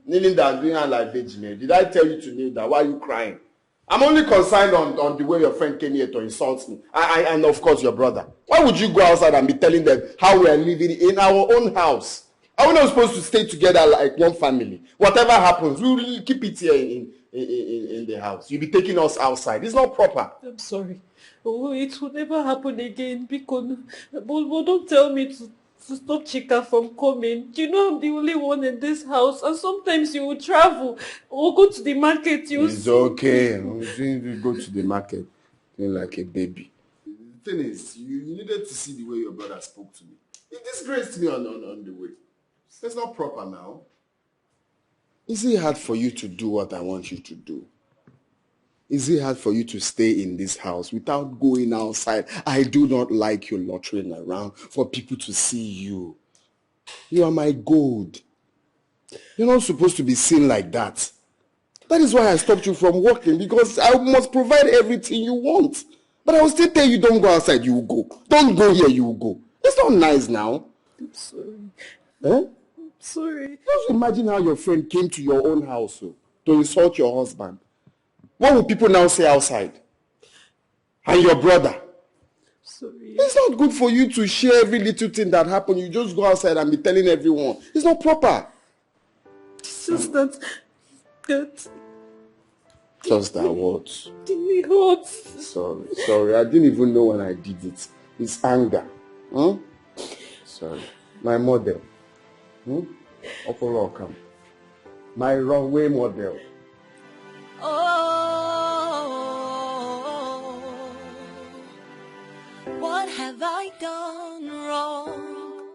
Kneeling down, doing her like Virginia. Did I tell you to kneel down? Why are you crying? I'm only concerned on the way your friend came here to insult me. And of course your brother. Why would you go outside and be telling them how we are living in our own house? Are we not supposed to stay together like one family? Whatever happens, we will keep it here in the house. You'll be taking us outside. It's not proper. I'm sorry. Oh, it will never happen again. Because, but don't tell me to stop Chika from coming. You know I'm the only one in this house, and sometimes you will travel or go to the market. It's okay. You go to the market feeling like a baby. The thing is, you needed to see the way your brother spoke to me. He disgraced me on the way. That's not proper now. Is it hard for you to do what I want you to do? Is it hard for you to stay in this house without going outside? I do not like you loitering around for people to see you. You are my gold. You're not supposed to be seen like that. That is why I stopped you from working, because I must provide everything you want. But I will still tell you, don't go outside, you will go. Don't go here, you will go. It's not nice now. I'm sorry. Eh? I'm sorry. Just imagine how your friend came to your own house to insult your husband. What will people now say outside? And your brother? Sorry. It's not good for you to share every little thing that happened. You just go outside and be telling everyone. It's not proper. It's just that... Just that what? It hurts. Sorry. I didn't even know when I did it. It's anger. Huh? Sorry. My model. Welcome. My runway model. Oh, what have I done wrong?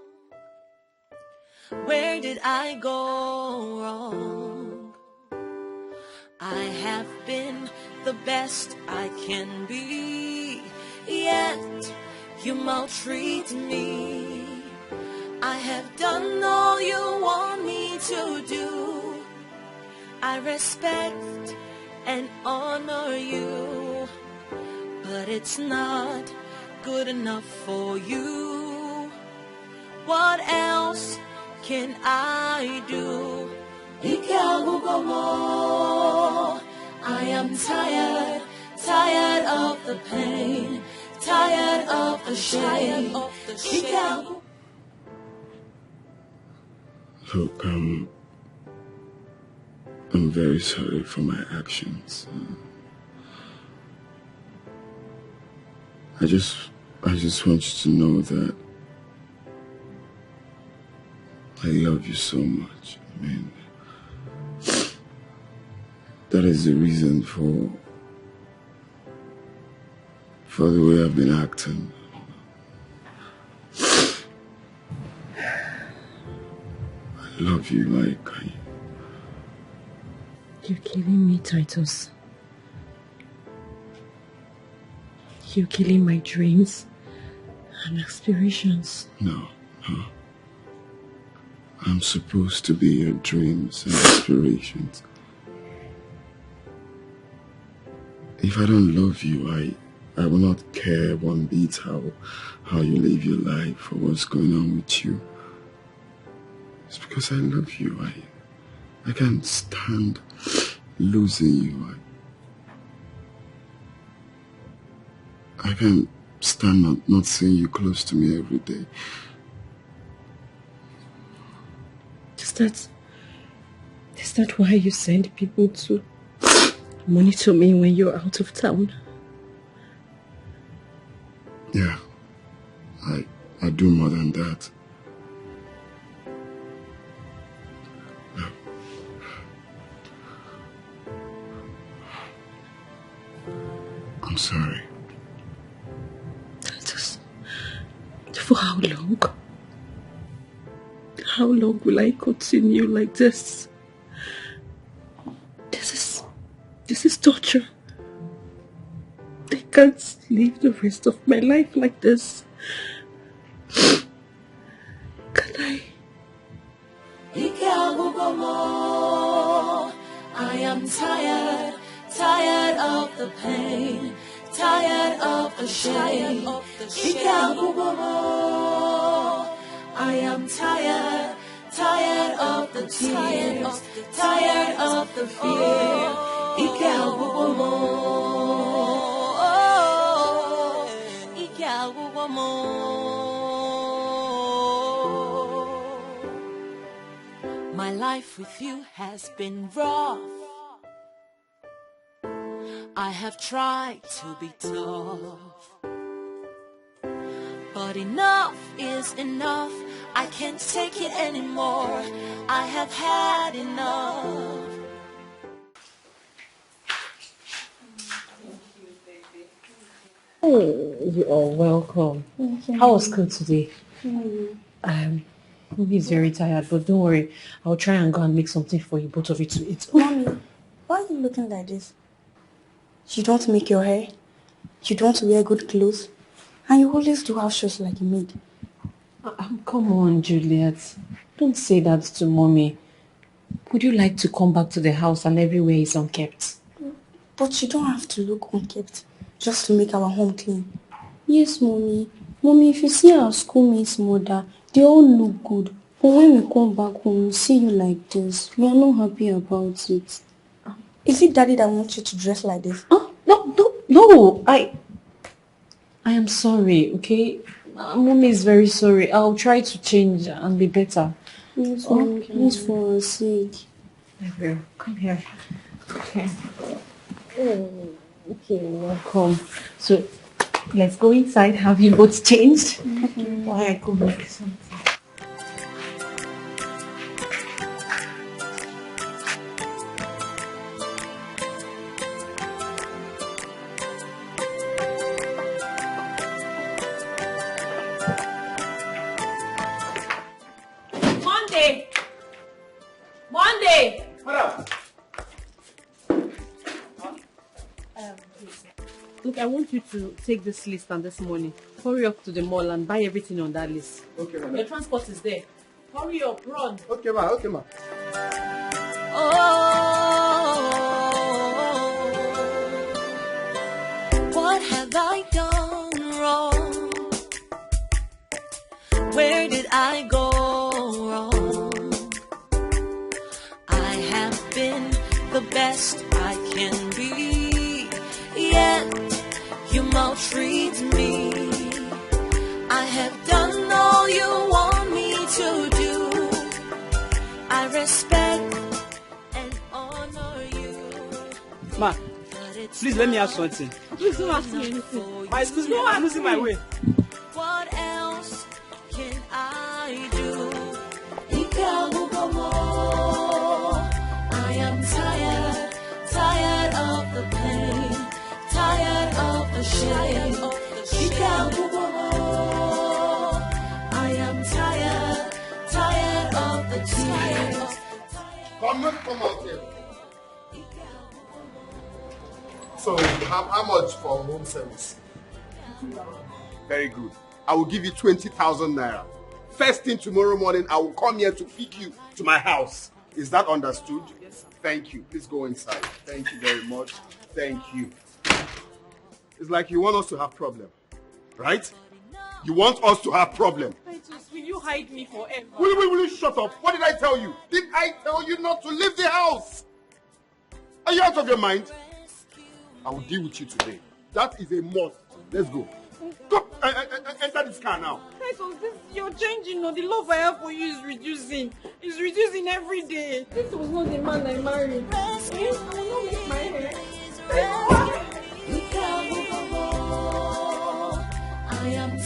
Where did I go wrong? I have been the best I can be, yet you maltreat me. I have done all you want me to do. I respect and honor you, but it's not good enough for you. What else can I do? I am tired, tired of the pain, tired of the shame. Look, I'm very sorry for my actions. I just want you to know that I love you so much. I mean, that is the reason for the way I've been acting. I love you like You're killing me, Titus. You're killing my dreams and aspirations. No. I'm supposed to be your dreams and aspirations. If I don't love you, I will not care one bit how you live your life or what's going on with you. It's because I love you. I can't stand losing you. I can't stand not seeing you close to me every day. Is that why you send people to monitor me when you're out of town? Yeah, I do more than that. No. I'm sorry. Titus, for how long? How long will I continue like this? This is torture. I can't live the rest of my life like this. Can I? I am tired, tired of the pain, tired of the shame. I am tired, tired of the tears, tired of the fear. My life with you has been rough. I have tried to be tough, but enough is enough. I can't take it anymore. I have had enough. Oh, you are welcome. How was school today? Mommy is very tired, but don't worry. I'll try and go and make something for you, both of you to eat. Mommy, why are you looking like this? You don't make your hair, you don't wear good clothes, and you always do house chores like a maid. Come on, Juliet. Don't say that to Mommy. Would you like to come back to the house and everywhere is unkept? But you don't have to look unkept just to make our home clean. Yes, Mommy. Mommy, if you see our schoolmates' mother, they all look good. But when we come back home, we see you like this. We are not happy about it. Is it Daddy that wants you to dress like this? No. I am sorry, okay? Mommy is very sorry. I'll try to change and be better. Yes, Mommy, please, for our sake. I will. Come here. Okay. Okay, welcome. So, let's go inside. Have you both changed? Why I go make something. Monday! Madam! Look, I want you to take this list and this money. Hurry up to the mall and buy everything on that list. Okay, madam. Your transport is there. Hurry up, run. Okay, ma. Okay, ma. What have I done wrong? Where did I go wrong? I have been the best I can be, yet you maltreat me. I have done all you want me to do. I respect and honor you. Ma, please let me ask something. Please don't ask me anything. Excuse me, I'm losing my way. What else can I do? I am tired of the pain, tired of the shame. I am tired of the tears. Come out here. So, how much for home service? Very good. I will give you 20,000 naira. First thing tomorrow morning, I will come here to pick you to my house. Is that understood? Yes, sir. Thank you. Please go inside. Thank you very much. Thank you. It's like you want us to have problem, right? You want us to have problem. Titus, will you hide me forever? Will you shut up? What did I tell you? Did I tell you not to leave the house? Are you out of your mind? I will deal with you today. That is a must. Let's go. Come, enter this car now. Titus, you're changing. No, the love I have for you is reducing. It's reducing every day. This was not the man I married. I will not make my hair. I am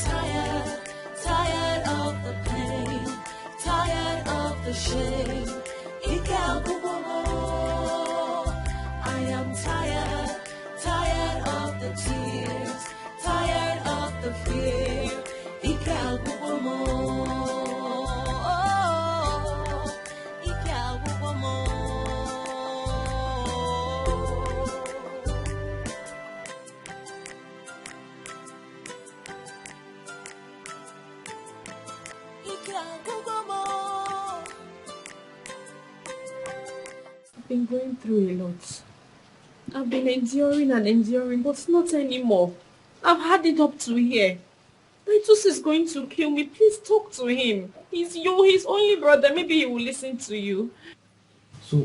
tired of the pain, tired of the shame. I am tired of the tears, tired of the fear. I've been going through a lot. I've been enduring, but not anymore. I've had it up to here. Titus is going to kill me. Please talk to him. He's his only brother. Maybe he will listen to you. So,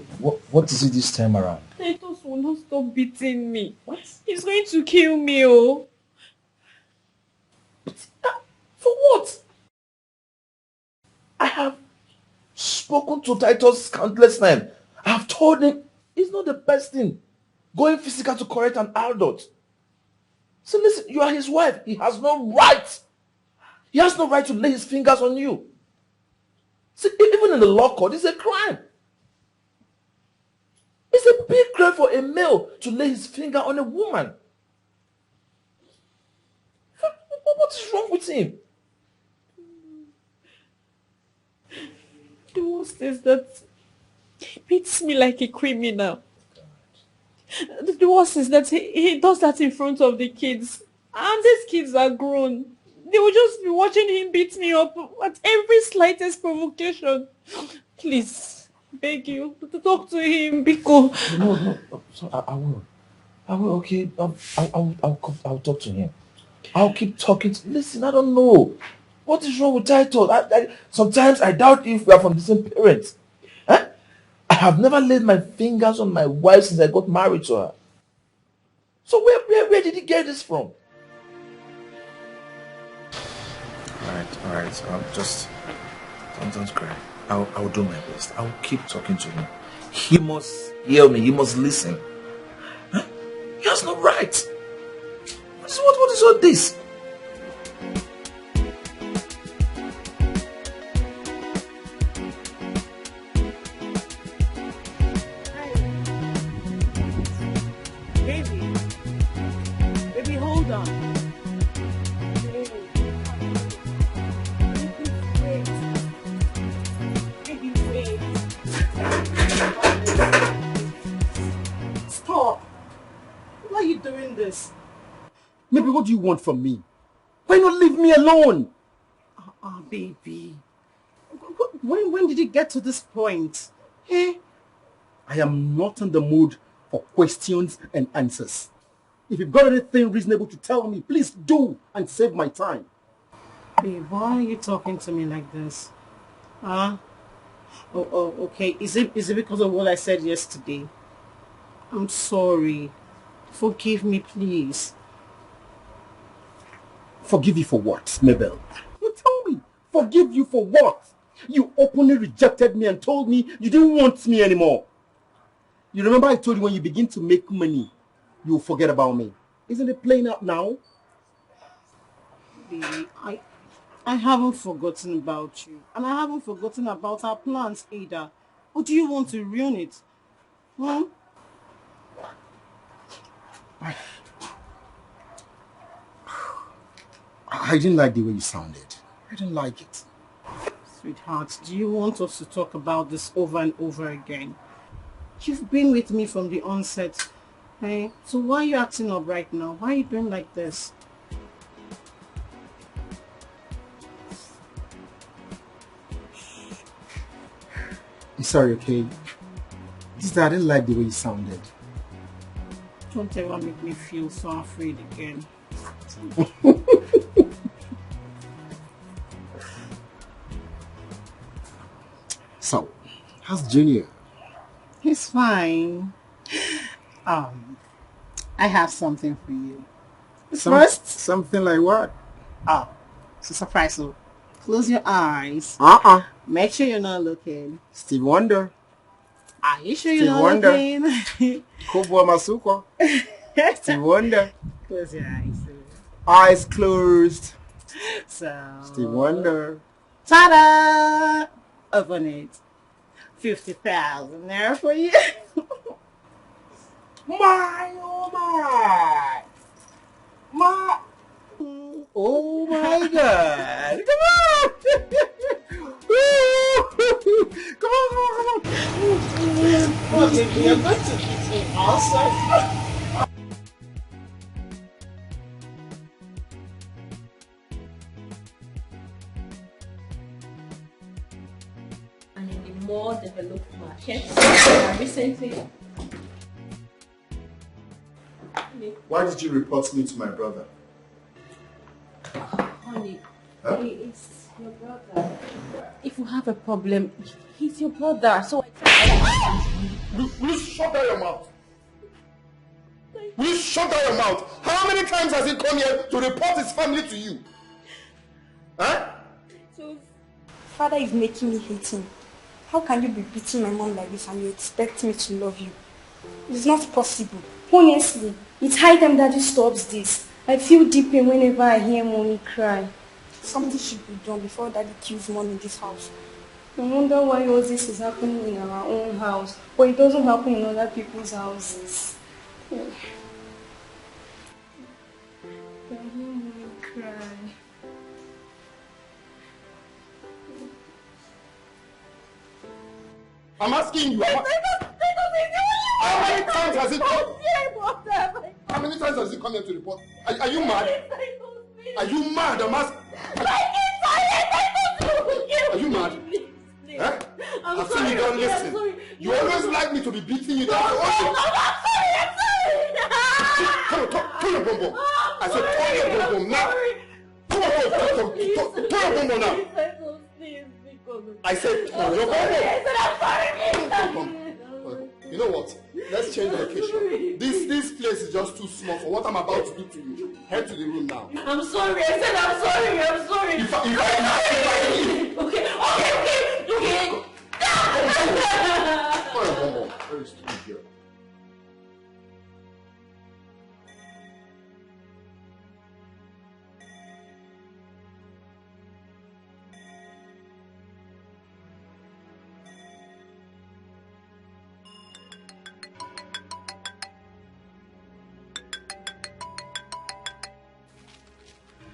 what is it this time around? Titus will not stop beating me. What? He's going to kill me, oh. For what? I have spoken to Titus countless times. I have told him it's not the best thing going physical to correct an adult. So listen, you are his wife. He has no right. He has no right to lay his fingers on you. See, even in the law court, it's a crime. It's a big crime for a male to lay his finger on a woman. What is wrong with him? The worst is that he beats me like a criminal. The worst is that he does that in front of the kids. And these kids are grown. They will just be watching him beat me up at every slightest provocation. Please, beg you, to talk to him, Biko. No. So I will, okay. I'll talk to him. I'll keep talking. Listen, I don't know. What is wrong with Titus? Sometimes I doubt if we are from the same parents. Huh? I have never laid my fingers on my wife since I got married to her. So where did he get this from? Alright. Just don't cry. I'll do my best. I'll keep talking to him. He must hear me. He must listen. Huh? He has no right. What is all this? Baby, hold on. Stop! Why are you doing this? Maybe what do you want from me? Why not leave me alone? Baby. When did it get to this point? Eh? I am not in the mood for questions and answers. If you've got anything reasonable to tell me, please do and save my time. Babe, why are you talking to me like this? Huh? Oh, okay. Is it because of what I said yesterday? I'm sorry. Forgive me, please. Forgive you for what, Mabel? You tell me. Forgive you for what? You openly rejected me and told me you didn't want me anymore. You remember I told you when you begin to make money, you'll forget about me. Isn't it playing out now? Baby, I haven't forgotten about you. And I haven't forgotten about our plans either. Or do you want to ruin it? Hmm? I didn't like the way you sounded. I didn't like it. Sweetheart, do you want us to talk about this over and over again? You've been with me from the onset. Hey, so why are you acting up right now? Why are you doing like this? I'm sorry, okay? Just that I didn't like the way you sounded. Don't ever make me feel so afraid again. So, how's Junior? He's fine. I have something for you. First, something like what? Oh, it's a surprise. So close your eyes. Make sure you're not looking. Steve Wonder. Are you sure Steve you're not Wonder. looking? Kubwa Masuko. Steve Wonder. Close your eyes. Eyes closed. So. Steve Wonder. Ta-da! Open it. 50,000 there for you. My, oh my. My. Oh my God. Come on. Come on. Well, baby, you're going to beat me also. And in the more developed markets, recently. Why did you report me to my brother? Honey, Huh? it's your brother. If you have a problem, he's your brother. So I Will you shut down your mouth? Will you shut down your mouth? How many times has he come here to report his family to you? Huh? So, father is making me hate him. How can you be beating my mom like this and you expect me to love you? It's not possible. Honestly, it's high time daddy stops this. I feel deep pain whenever I hear mommy cry. Something should be done before daddy kills mom in this house. I wonder why all this is happening in our own house, but it doesn't happen in other people's houses. I hear mommy cry. I'm asking you. How many times has he come? How many times has he come here to report? Are you mad? Are you mad? I'm asking. Are you mad? Huh? I've seen you don't listen. You always like me to be beating you down. Come on, turn your bum bum. I said turn your bum bum now. Come on, turn your bum bum now. I said turn your bum bum. You know what? Let's change the location. This place is just too small for what I'm about to do to you. Head to the room now. I'm sorry. I said I'm sorry. Okay. Very stupid girl.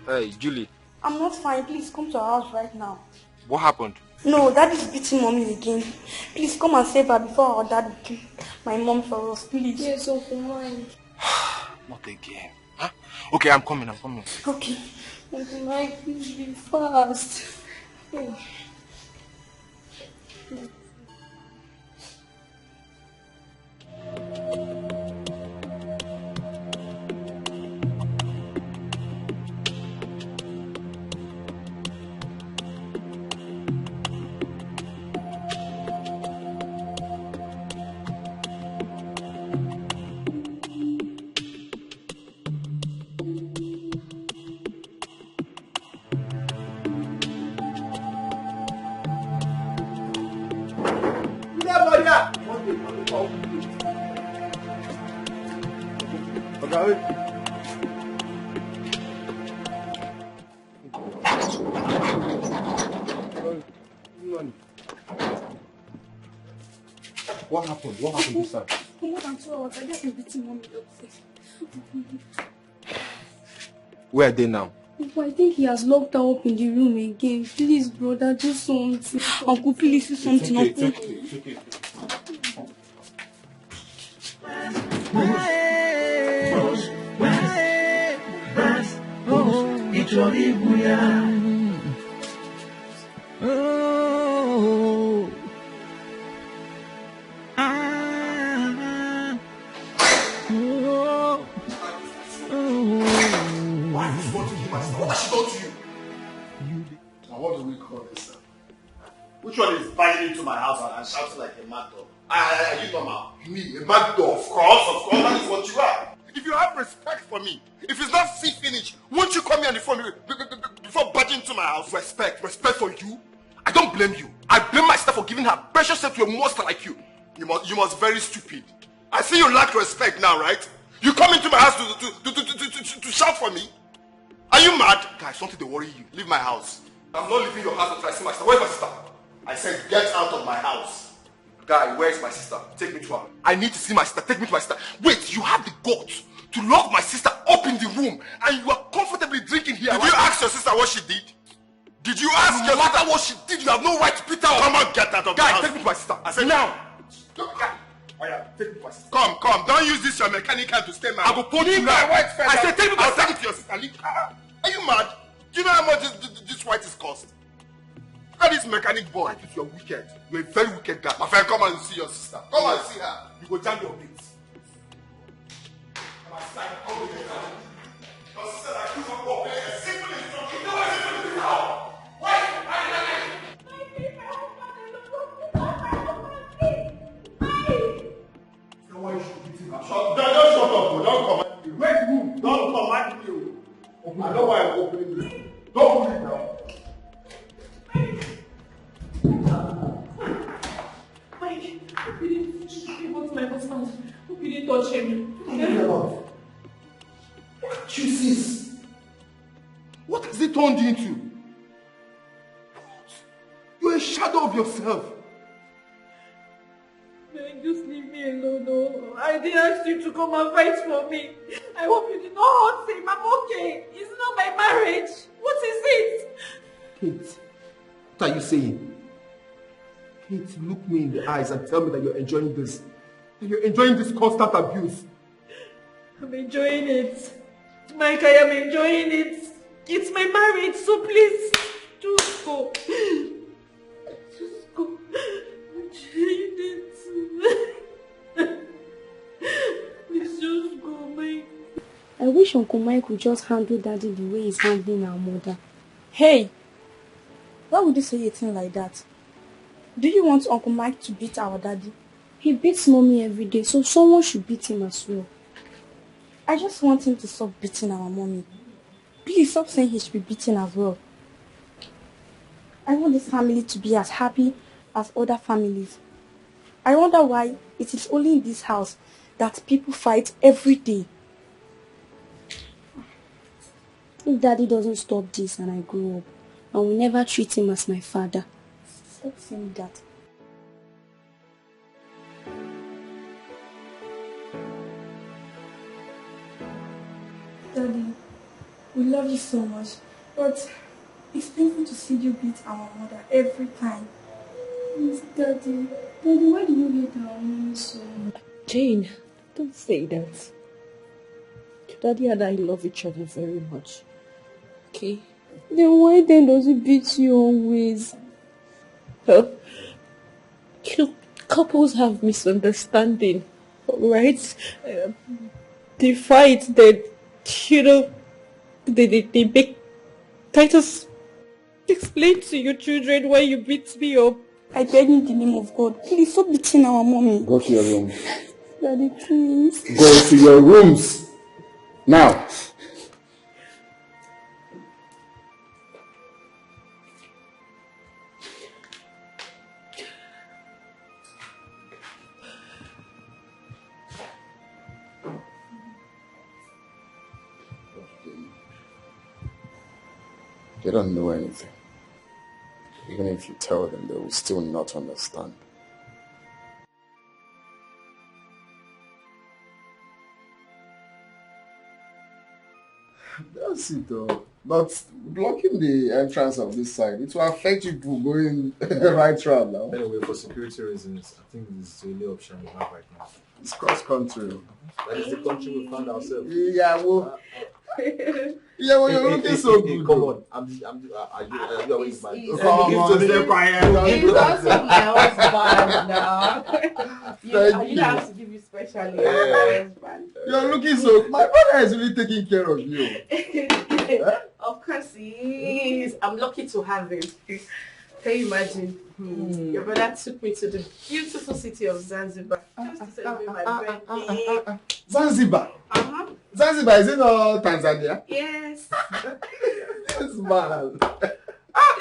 Hey, Julie. I'm not fine. Please come to our house right now. What happened? No, dad is beating mommy again. Please come and save her before our dad will kill my mom for us, please. Yes, Uncle Mike. Not again. Huh? Okay, I'm coming. Okay. Uncle Mike, please be fast. Oh. What happened? What happened this time? For more than 2 hours, I just been beating mommy up. Where are they now? Uncle, I think he has locked her up in the room again. Please, brother, do something. Uncle, please do something. It's Uncle. okay. It's okay. What do we call this? Which one is barging into my house and shouting like a mad dog? Are you normal? Me, a mad dog? Of course, that is what you are. If you have respect for me, if it's not see finish, won't you call me on the phone before barging into my house? Respect for you? I don't blame you. I blame my sister for giving her precious self to a monster like you. You must very stupid. I see you lack respect now, right? You come into my house to shout for me? Are you mad? Guys, something to worry you. Leave my house. I'm not leaving your house until I see my sister. Where's my sister? I said get out of my house. Guy, where's my sister? Take me to her. I need to see my sister. Take me to my sister. Wait, you have the guts to lock my sister up in the room and you are comfortably drinking here. Did you ask your sister what she did? Did you ask your sister what she did? You have no right to beat her up. Come on, get out of my house. Guy, take me to my sister. I said now. Take me to my sister. Come. Don't use this your mechanical to stay mad. I will put you now. I said take me to my sister. Take it to your sister. Are you mad? Do you know how much this white is cost? Look at this mechanic boy. You're wicked. You're a very wicked guy. My friend, come and see your sister. Come and see her. You go jam your mates. My sister, come with your sister that you want to obey a simple instruction. You know what simple is now? Why? Why you should beat him up? Don't shut up. Don't command me. Wait, who? Don't command me. I know why I'm opening this. Don't open it now. Mike, hope you didn't want my husband. Hope you didn't touch him. What juices? What has it turned into? You're a shadow of yourself. Man, just leave me alone. No. I didn't ask you to come and fight for me. I hope you did not hurt him. I'm okay. It's not my marriage. What is it? Kate, what are you saying? Kate, look me in the eyes and tell me that you're enjoying this. That you're enjoying this constant abuse. I'm enjoying it. Mike, I am enjoying it. It's my marriage, so please, just go. Just go. I'm enjoying it. Please just go, Mike. I wish Uncle Mike would just handle Daddy the way he's handling our mother. Hey, why would you say a thing like that? Do you want Uncle Mike to beat our daddy? He beats Mommy every day, so someone should beat him as well. I just want him to stop beating our mommy. Please stop saying he should be beaten as well. I want this family to be as happy as other families. I wonder why it is only in this house that people fight every day. If Daddy doesn't stop this and I grow up, I will never treat him as my father. Stop saying that. Daddy, we love you so much, but it's painful to see you beat our mother every time. Yes, Daddy. Daddy, why do you hate our mommy so much? Jane, don't say that. Daddy and I love each other very much. Okay? Then why then does he beat you always? Couples have misunderstanding, right? They fight, they make Titus explain to your children why you beat me up. I beg in the name of God, please stop beating our mommy. Go to your room. Daddy, please. Go to your rooms. Now. They don't know anything. Even if you tell them, they will still not understand. That's it though. But blocking the entrance of this side, it will affect people going the right route now. Anyway, for security reasons, I think this is the only option we have right now. It's cross country. That is the country we found ourselves. Yeah, well. Yeah, well, you're looking so good. Come on, are you always my come on, stay quiet. He's also my husband now. You don't have to give you special husband. You're looking so. My brother is really taking care of you. Of course he is. I'm lucky to have him. Can you imagine? Your brother took me to the beautiful city of Zanzibar just to celebrate my birthday. Zanzibar? Zanzibar, is it not Tanzania? Yes. Yes, man.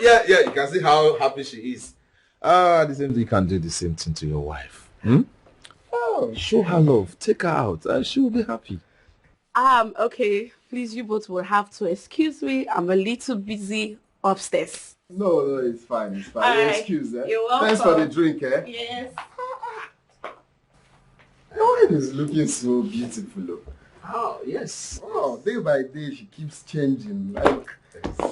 Yeah, you can see how happy she is. The same thing, you can do the same thing to your wife. Oh, show her love, take her out, and she will be happy. Okay. Please, you both will have to excuse me. I'm a little busy upstairs. No, it's fine. It's fine. You're excused, eh? You're welcome. Thanks for the drink, eh? Yes. Your wife is looking so beautiful, look. Oh, yes. Oh, day by day, she keeps changing. Like,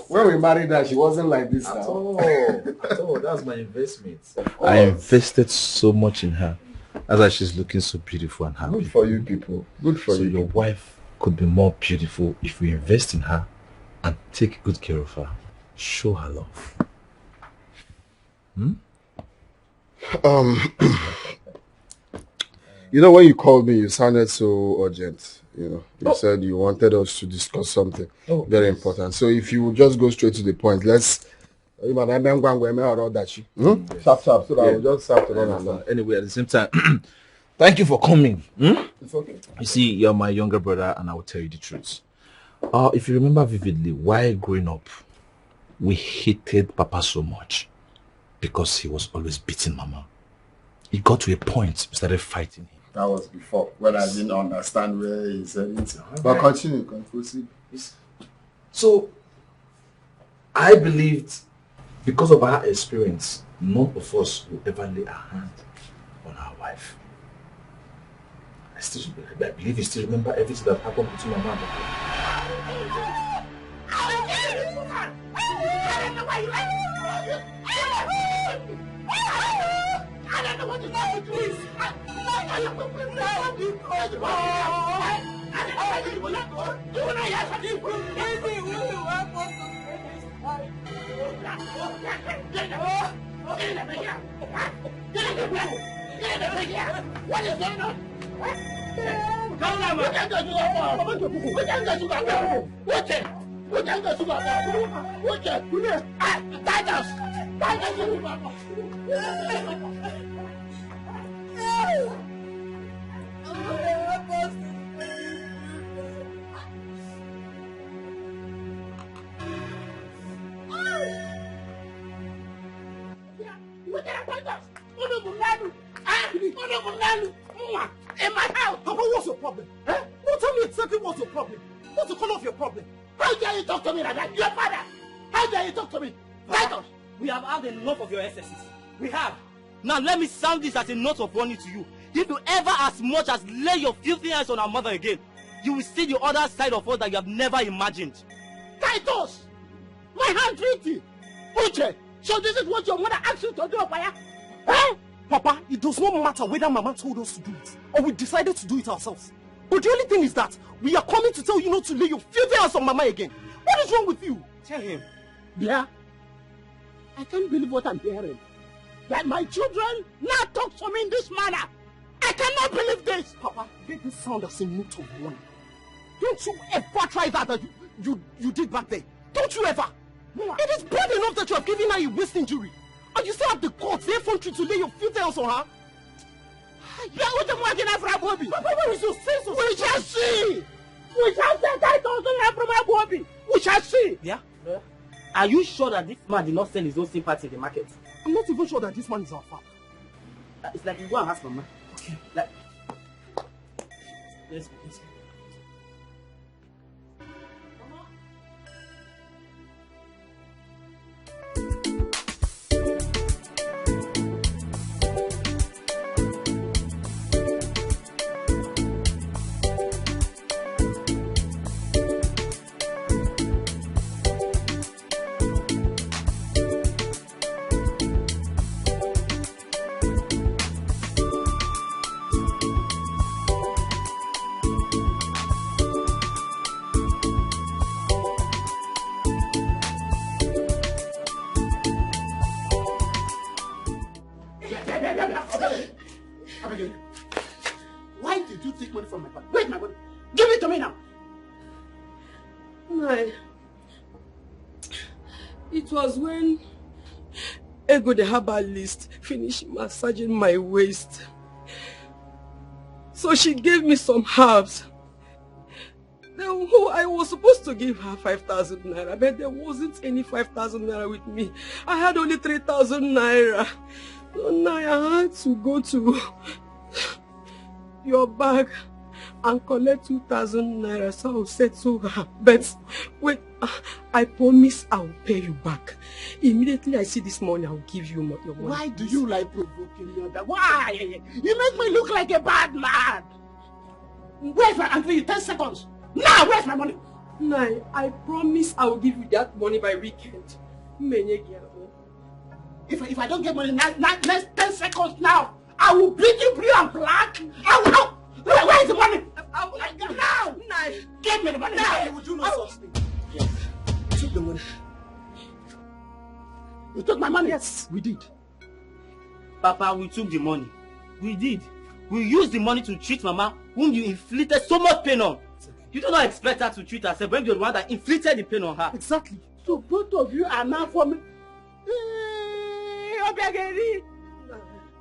when we married her, she wasn't like this At now. all. That's my investment. I invested so much in her. That's why she's looking so beautiful and happy. Good for you people. Good for you. So your wife could be more beautiful if we invest in her and take good care of her. Show her love. You know, when you called me, you sounded so urgent. You said you wanted us to discuss something very important. So if you would just go straight to the point, let's. Sharp, so that I will just have to run along. Anyway, at the same time, thank you for coming. It's okay. You see, you're my younger brother, and I will tell you the truth. If you remember vividly, while growing up, we hated Papa so much because he was always beating Mama. It got to a point we started fighting him. That was before, when I didn't understand where he's heading to. But continue, proceed. So, I believed, because of our experience, none of us will ever lay our hand on our wife. I believe you still remember everything that happened between Mama and Papa. I don't know what to do, please. What is going on? In my house! Papa, what's your problem? Eh? No, tell me exactly what's your problem. What's the color of your problem? How dare you talk to me like that? Your father! How dare you talk to me? Titus! We have had enough of your excesses. We have. Now let me sound this as a note of warning to you. If you ever as much as lay your filthy hands on our mother again, you will see the other side of us that you have never imagined. Titus! My hand treaty! Uche! So this is what your mother asked you to do, Opaya? Eh? Papa, it does not matter whether Mama told us to do it or we decided to do it ourselves. But the only thing is that we are coming to tell you not to lay your filthy hands on Mama again. What is wrong with you? Tell him. Yeah? I can't believe what I'm hearing. That my children now talk to me in this manner. I cannot believe this. Papa, let this sound as a note of warning. Don't you ever try that you did back then. Don't you ever. It is bad enough that you have given her a waist injury. And you still have the guts, the effrontery to lay your filthy hands on her? Papa, what is your sense of... We shall see! We shall see Titus from Abuabi! We shall see! Yeah? Are you sure that this man did not sell his own sympathy in the market? I'm not even sure that this man is our father. It's like you go and ask Mama. Okay. Like... Let's go. It was when Ego the herbalist finished massaging my waist. So she gave me some herbs. Then I was supposed to give her 5,000 naira, but there wasn't any 5,000 naira with me. I had only 3,000 naira. So now I had to go to your bag and collect 2,000 naira, so I'll settle her. But wait, I promise I'll pay you back. Immediately I see this money, I'll give you your money. Why do you like provoking me? Why? You make me look like a bad man. Where's my until 10 seconds? Now, where's my money? Nai, I promise I will give you that money by weekend. If I don't get money next 10 seconds now, I will beat you blue and black. Where is the money? Now! Nai, give me the money now! You will do no such thing. Yes. You took the money. You took my money? Yes, we did. Papa, we took the money. We did. We used the money to treat Mama, whom you inflicted so much pain on. You do not expect her to treat herself when you're the one that inflicted the pain on her. Exactly. So both of you are now for me.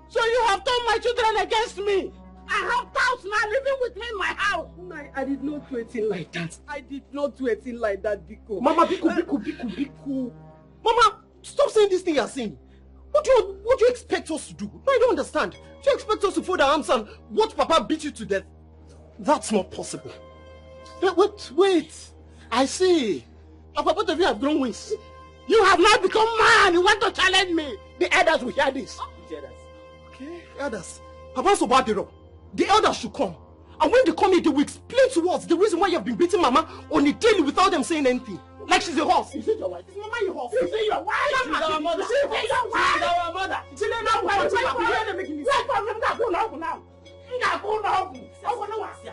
So you have turned my children against me. I have doubts now living with me in my house. I did not do anything like that. I did not do anything like that, Biko. Mama, Biko. Mama, stop saying this thing you're saying. What do you expect us to do? No, I don't understand. Do you expect us to fold our arms and watch Papa beat you to death? That's not possible. Wait. I see. Papa, both of you have grown wings. You have now become man. You want to challenge me. The elders will hear this. Okay, elders. Papa's about the elders should come. And when they come here, they will explain to us the reason why you have been beating Mama on a daily without them saying anything. Like she's a horse. Is it your wife? Is Mama your horse? Is it your wife? She's our mother. Is it your wife? She's our mother. She's our mother.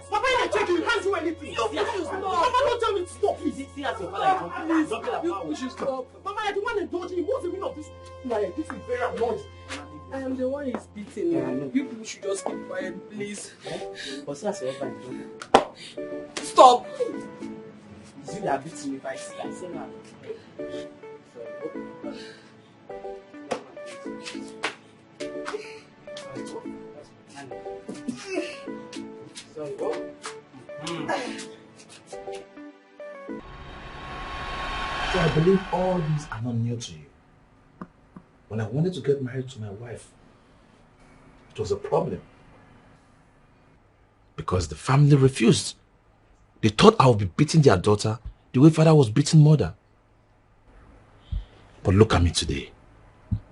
Papa, you check, you can't do anything. Mama, don't tell me to stop. Please, see as your father is You should stop. Mama, you're the one indulging in. What's the meaning of this? This is very annoying. I am the one he's beating. You people should just keep quiet, please. But see as your father is stop! Is you that beating me if I say that? Sorry, So I believe all these are not new to you. When I wanted to get married to my wife, it was a problem. Because the family refused. They thought I would be beating their daughter the way father was beating mother. But look at me today.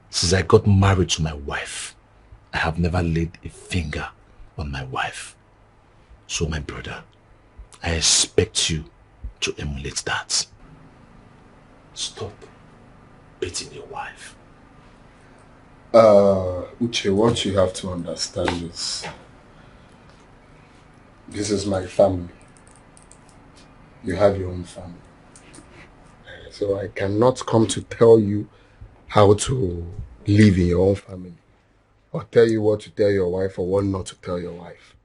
Since I got married to my wife, I have never laid a finger on my wife. So my brother, I expect you to emulate that. Stop beating your wife. Uche, what you have to understand is, this is my family. You have your own family. So I cannot come to tell you how to live in your own family, or tell you what to tell your wife or what not to tell your wife.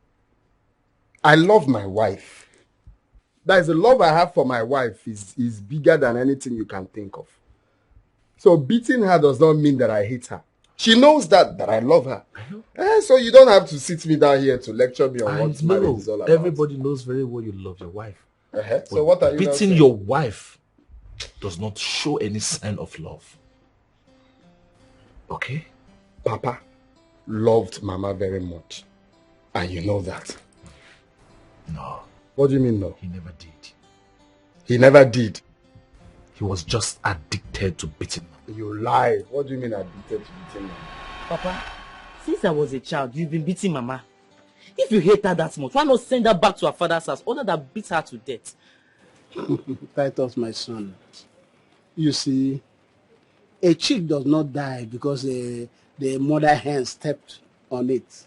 I love my wife. That is, the love I have for my wife is bigger than anything you can think of. So beating her does not mean that I hate her. She knows that I love her. So you don't have to sit me down here to lecture me on what marriage is all about. Everybody knows very well you love your wife. So what are you beating your wife does not show any sign of love. Okay? Papa loved Mama very much. And you know that. No. What do you mean no? He never did. He never did? He was just addicted to beating Mama. You lie. What do you mean addicted to beating Mama? Papa, since I was a child, you've been beating Mama. If you hate her that much, why not send her back to her father's house, other than beat her to death? Titus, my son. You see, a chick does not die because the mother hen stepped on it.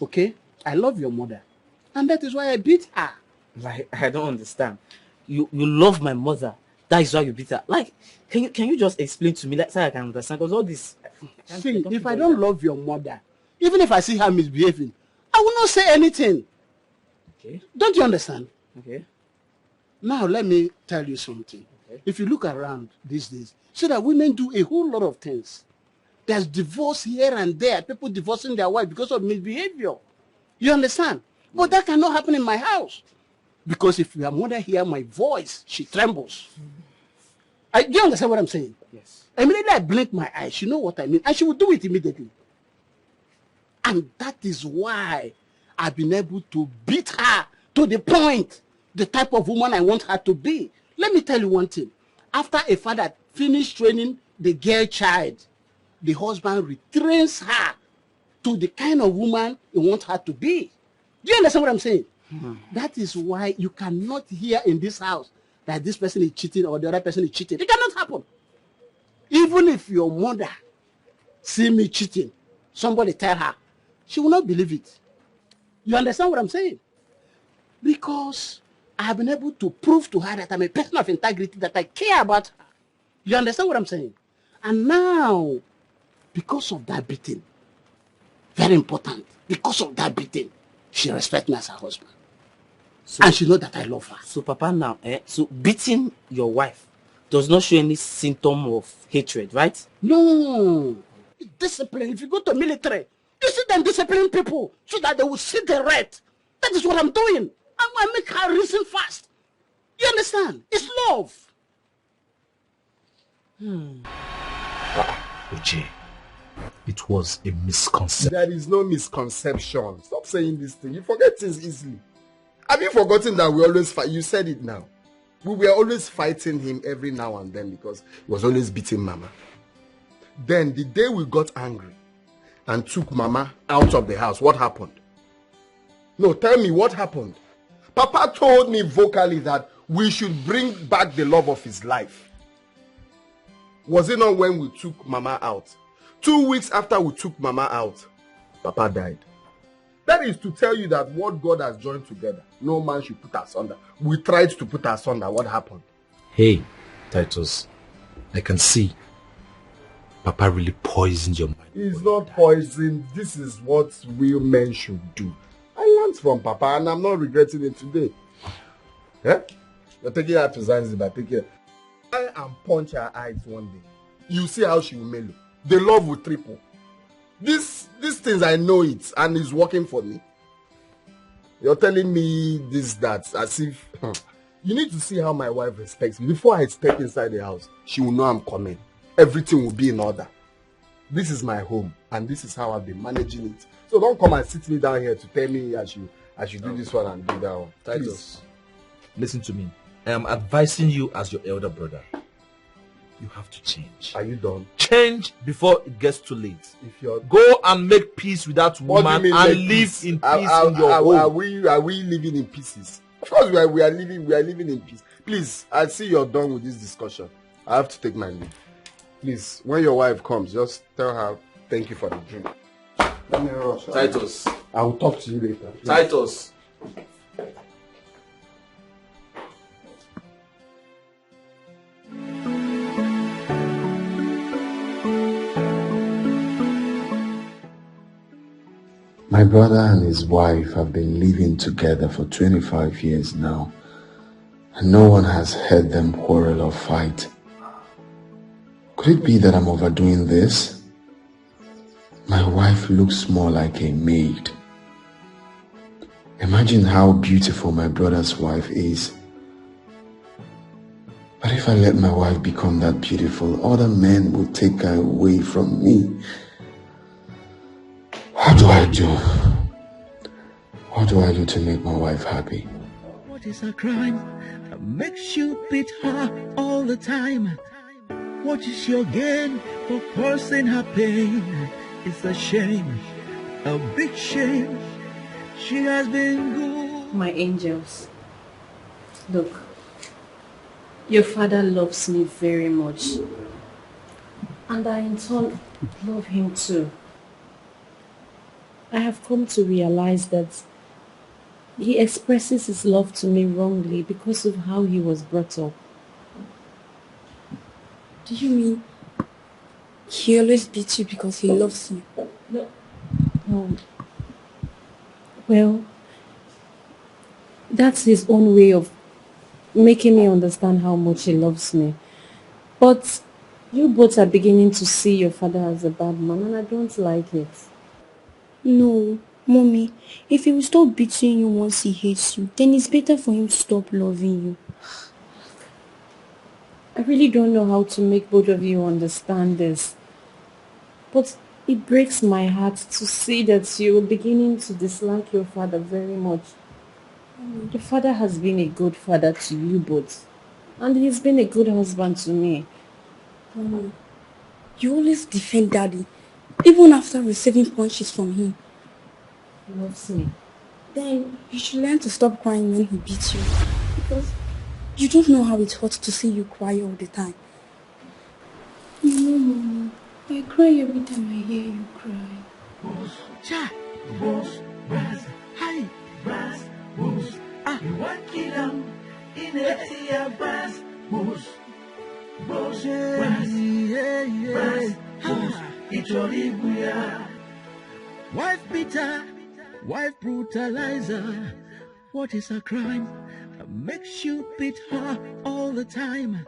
Okay? I love your mother. And that is why I beat her. Like, I don't understand. You love my mother. That is why you beat her. Like, can you just explain to me so I can understand? Because all this... See, if I don't love your mother, even if I see her misbehaving, I will not say anything. Okay. Don't you understand? Okay. Now let me tell you something. If you look around these days, see that women do a whole lot of things. There's divorce here and there. People divorcing their wife because of misbehavior. You understand? But that cannot happen in my house. Because if your mother hear my voice, she trembles. Do you understand what I'm saying? Yes. Immediately I blink my eyes. She know what I mean. And she will do it immediately. And that is why I've been able to beat her to the point, the type of woman I want her to be. Let me tell you one thing. After a father finished training the girl child, the husband retrains her to the kind of woman he wants her to be. Do you understand what I'm saying? That is why you cannot hear in this house that this person is cheating or the other person is cheating. It cannot happen. Even if your mother see me cheating, somebody tell her, she will not believe it. You understand what I'm saying? Because I have been able to prove to her that I'm a person of integrity, that I care about her. You understand what I'm saying? And now, because of that beating, very important, because of that beating, she respects me as her husband. So, and she knows that I love her. So, Papa, now, so beating your wife does not show any symptom of hatred, right? No. Discipline. If you go to military, you see them disciplining people so that they will see the right. That is what I'm doing. I make her reason fast. You understand? It's love. Uche, it was a misconception. There is no misconception. Stop saying this thing. You forget things easily. Have you forgotten that we always fight? You said it now. We were always fighting him every now and then because he was always beating Mama. Then the day we got angry and took Mama out of the house, what happened? No, tell me what happened. Papa told me vocally that we should bring back the love of his life. Was it not when we took Mama out? 2 weeks after we took Mama out, Papa died. That is to tell you that what God has joined together, no man should put asunder. We tried to put asunder. What happened? Hey, Titus, I can see Papa really poisoned your mind. It's not poison. This is what real men should do. I learned from Papa and I'm not regretting it today. Yeah? You're taking her to Zanzibar. Take care. Try and punch her eyes one day. You see how she will mellow. The love will triple. These things, I know it, and it's working for me. You're telling me this, that, as if... You need to see how my wife respects me. Before I step inside the house, she will know I'm coming. Everything will be in order. This is my home, and this is how I've been managing it. So don't come and sit me down here to tell me I should do this one and do that one. Titus, listen to me. I am advising you as your elder brother. You have to change. Are you done? Change before it gets too late. If you're go and make peace with that woman and live in peace in your home. Are we living in pieces? Of course we are living in peace. Please, I see you're done with this discussion. I have to take my leave. Please, when your wife comes, just tell her thank you for the drink. Let me rush. Titus. I will talk to you later. Please. Titus. My brother and his wife have been living together for 25 years now, and no one has heard them quarrel or fight. Could it be that I'm overdoing this? My wife looks more like a maid. Imagine how beautiful my brother's wife is. But if I let my wife become that beautiful, other men will take her away from me. What do I do? What do I do to make my wife happy? What is a crime that makes you beat her all the time? What is your gain for causing her pain? It's a shame, a big shame. She has been good. My angels, look, your father loves me very much, and I in turn love him too. I have come to realize that he expresses his love to me wrongly because of how he was brought up. Do you mean he always beats you because he loves you? No. Well, that's his own way of making me understand how much he loves me. But you both are beginning to see your father as a bad man, and I don't like it. No, mommy, if he will stop beating you once he hates you, then it's better for him to stop loving you. I really don't know how to make both of you understand this. But it breaks my heart to see that you're beginning to dislike your father very much. Your father has been a good father to you both. And he's been a good husband to me. Mommy, you always defend Daddy, even after receiving punches from him. He loves me. Then you should learn to stop crying when he beats you. Because you don't know how it hurts to see you cry all the time. You know, Mommy, I cry every time I hear you cry. Cha, boss, brass, hi, brass, boss. You want kill him in a tea, brass, boss, boss, brass, brass, boss. It's your libuya. Wife beater, wife brutalizer. What is a crime that makes you beat her all the time?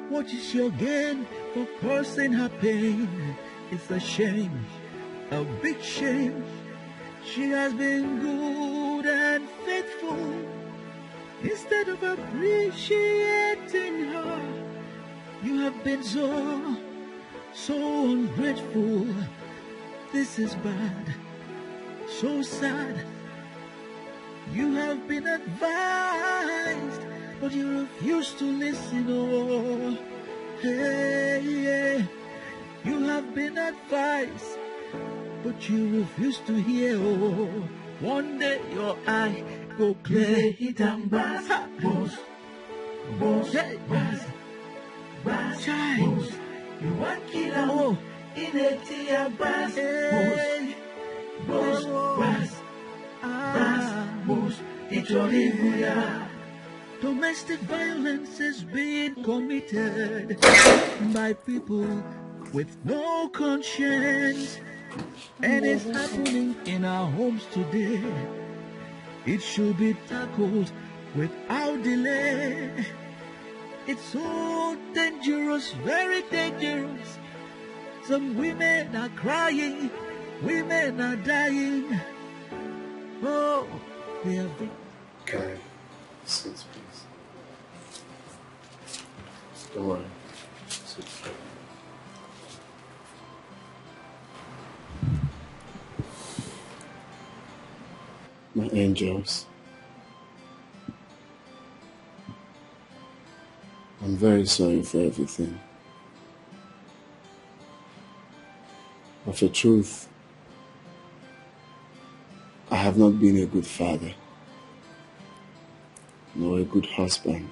What is your gain for causing her pain? It's a shame, a big shame. She has been good and faithful. Instead of appreciating her, you have been so ungrateful. This is bad, so sad. You have been advised, but you refuse to listen. Oh, hey, you have been advised, but you refuse to hear. Oh, one day your eye go clear. Hit and brass, boss, boss, brass, brass, boss. You want killer? Oh, in a tear, brass, boss, boss, brass. Domestic violence is being committed by people with no conscience, and it's happening in our homes today. It should be tackled without delay. It's so dangerous, very dangerous. Some women are crying, women are dying. Oh, we have been. Okay, sit, please. Don't worry. Sit. My angels, I'm very sorry for everything. But for truth, I have not been a good father, nor a good husband.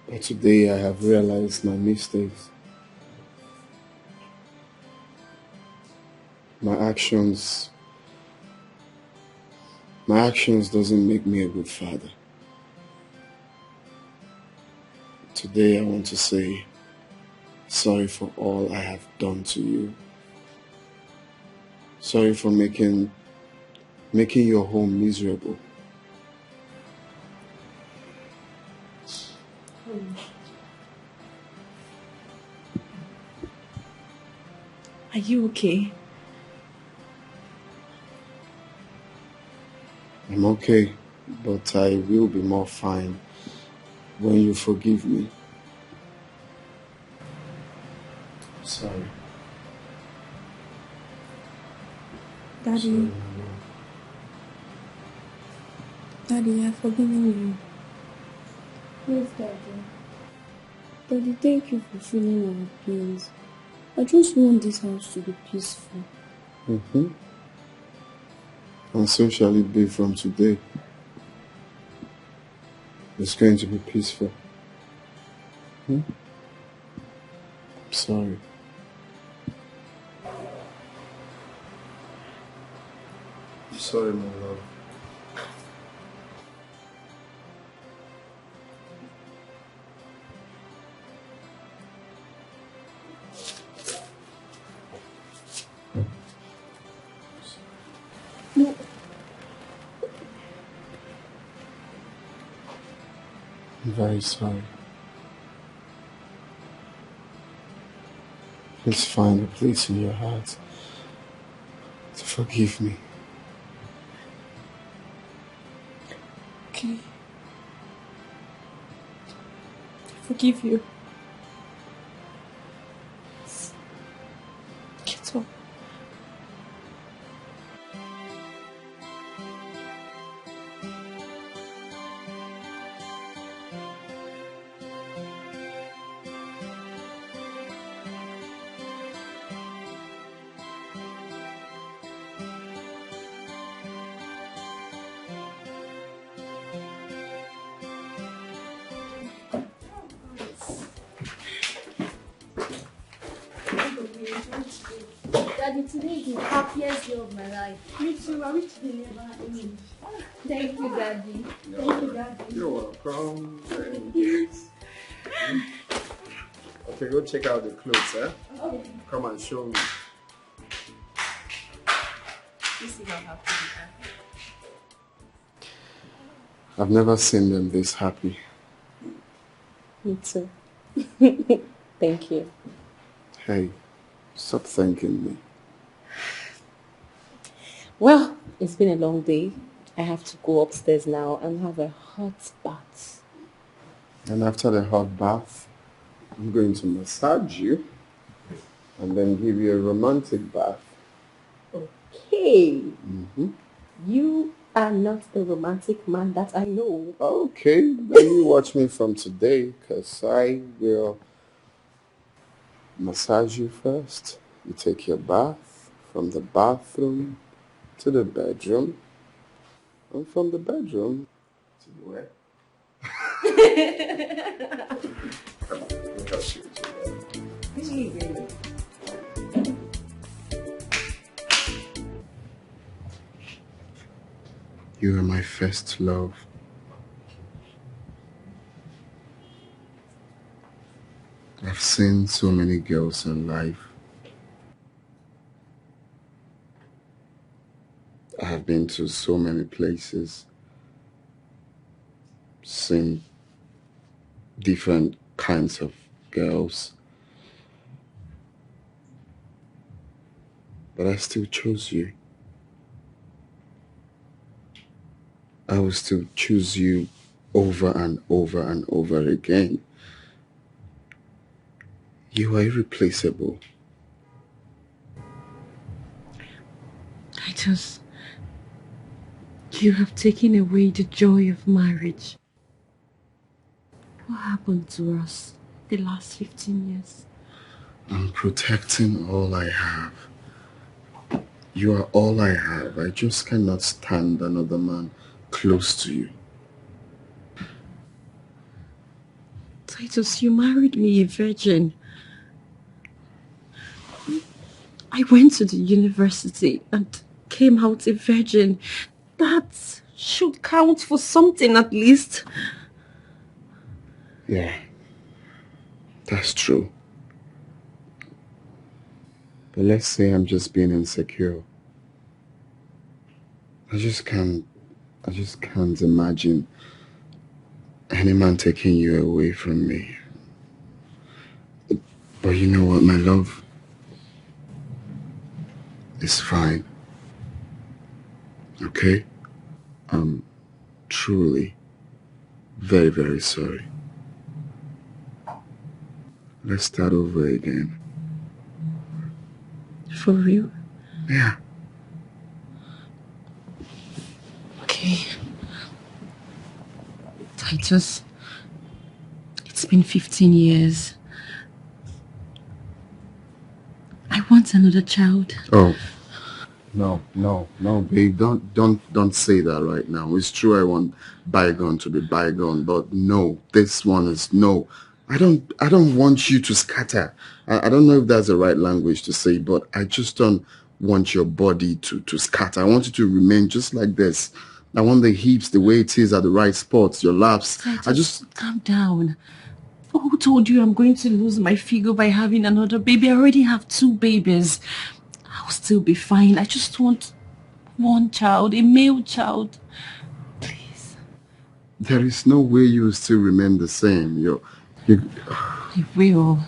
But today I have realized my mistakes. My actions doesn't make me a good father. Today I want to say sorry for all I have done to you. Sorry for making your home miserable. Are you okay? I'm okay, but I will be more fine when you forgive me. Sorry. Daddy. Sorry, Daddy, I've forgiven you. Yes, Daddy. Daddy, thank you for feeling our pains. I just want this house to be peaceful. Mm-hmm. And so shall it be from today. It's going to be peaceful. I'm sorry. I'm sorry, my love. No. I'm very sorry. Please find a place in your heart to forgive me. Okay. I forgive you. Get up. Daddy, today is the happiest day of my life. Me too. I wish they never end. Thank you, Daddy. Thank you, Daddy. You're welcome. Okay, go check out the clothes, eh? Okay. Come and show me. You see how happy they are. I've never seen them this happy. Me too. Thank you. Hey, stop thanking me. Well, it's been a long day. I have to go upstairs now and have a hot bath. And after the hot bath, I'm going to massage you and then give you a romantic bath. Okay. Mm-hmm. You are not a romantic man that I know. Okay, then you watch me from today, because I will massage you first. You take your bath from the bathroom to the bedroom, and from the bedroom to the where? Come on, let me help you. You are my first love. I've seen so many girls in life. I have been to so many places, seen different kinds of girls, but I still chose you. I will still choose you over and over and over again. You are irreplaceable. Titus, you have taken away the joy of marriage. What happened to us the last 15 years? I'm protecting all I have. You are all I have. I just cannot stand another man close to you. Titus, you married me a virgin. I went to the university and came out a virgin. That should count for something at least. Yeah, that's true. But let's say I'm just being insecure. I just can't imagine any man taking you away from me. But you know what, my love? It's fine. Okay? I'm truly very, very sorry. Let's start over again. For real? Yeah. Okay. Titus, it's been 15 years. I want another child. Oh. No, babe. Don't say that right now. It's true I want bygone to be bygone, but no, this one is no. I don't want you to scatter. I don't know if that's the right language to say, but I just don't want your body to scatter. I want you to remain just like this. I want the hips the way it is at the right spots, your laps. Titus, calm down. Who told you I'm going to lose my figure by having another baby? I already have 2 babies. I'll still be fine. I just want one child, a male child. Please. There is no way you will still remain the same. You... I will.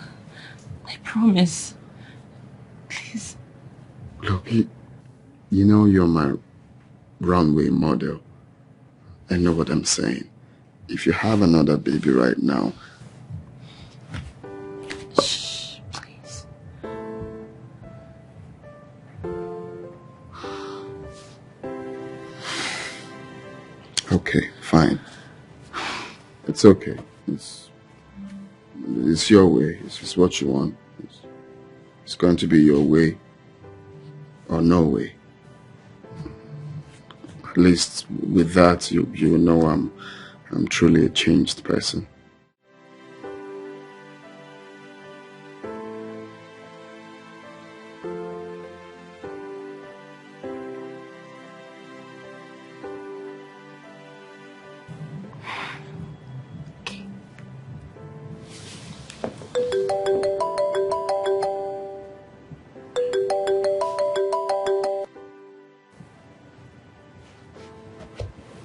I promise. Please. Look, you know you're my runway model. I know what I'm saying. If you have another baby right now... Shh, please. Okay, fine. It's okay. It's your way. It's what you want. It's going to be your way or no way. At least with that, you will know I'm truly a changed person.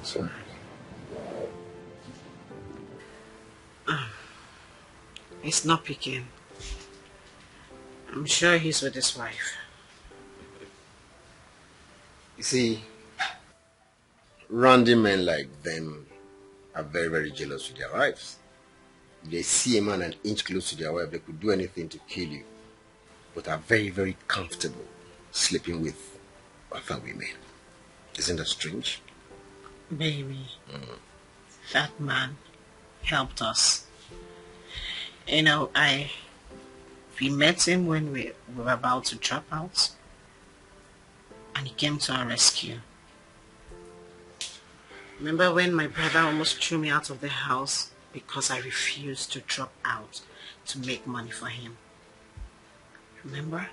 Sorry. He's not picking. I'm sure he's with his wife. You see, randy men like them are very, very jealous with their wives. If they see a man an inch close to their wife, they could do anything to kill you, but are very, very comfortable sleeping with other women. Isn't that strange? Baby, that man helped us. You know, we met him when we were about to drop out, and he came to our rescue. Remember when my brother almost threw me out of the house because I refused to drop out to make money for him? Remember?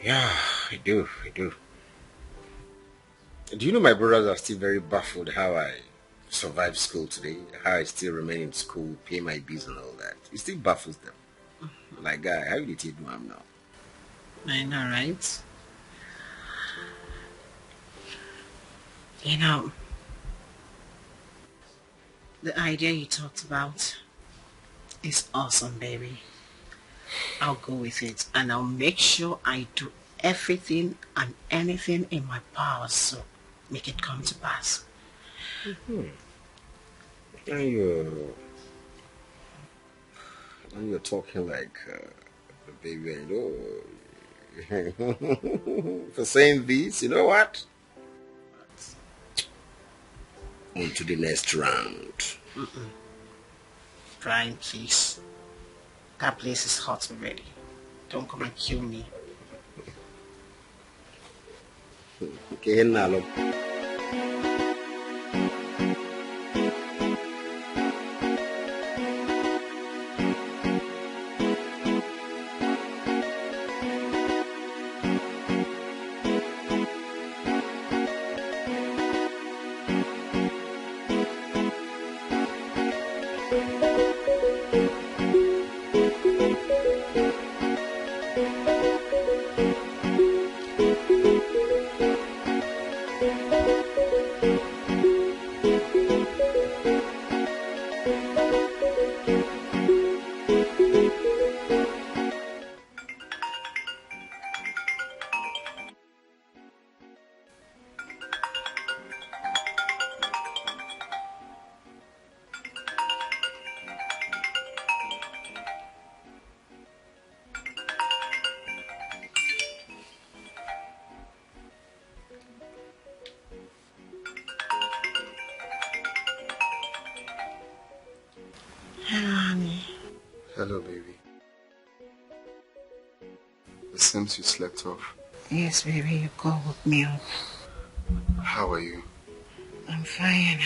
Yeah, I do. Do you know my brothers are still very baffled how I survived school today? How I still remain in school, pay my bills and all that. It still baffles them. Like, guy, how did you do I'm now? I know, right? You know, the idea you talked about is awesome, baby. I'll go with it, and I'll make sure I do everything and anything in my power so make it come to pass. Now you're talking like a baby, I know. For saying this, you know what? On to the next round. Brian, please. That place is hot already. Don't come and kill me. Okay, now look. Hello, baby. It seems you slept off. Yes, baby, you call woke me up. How are you? I'm fine.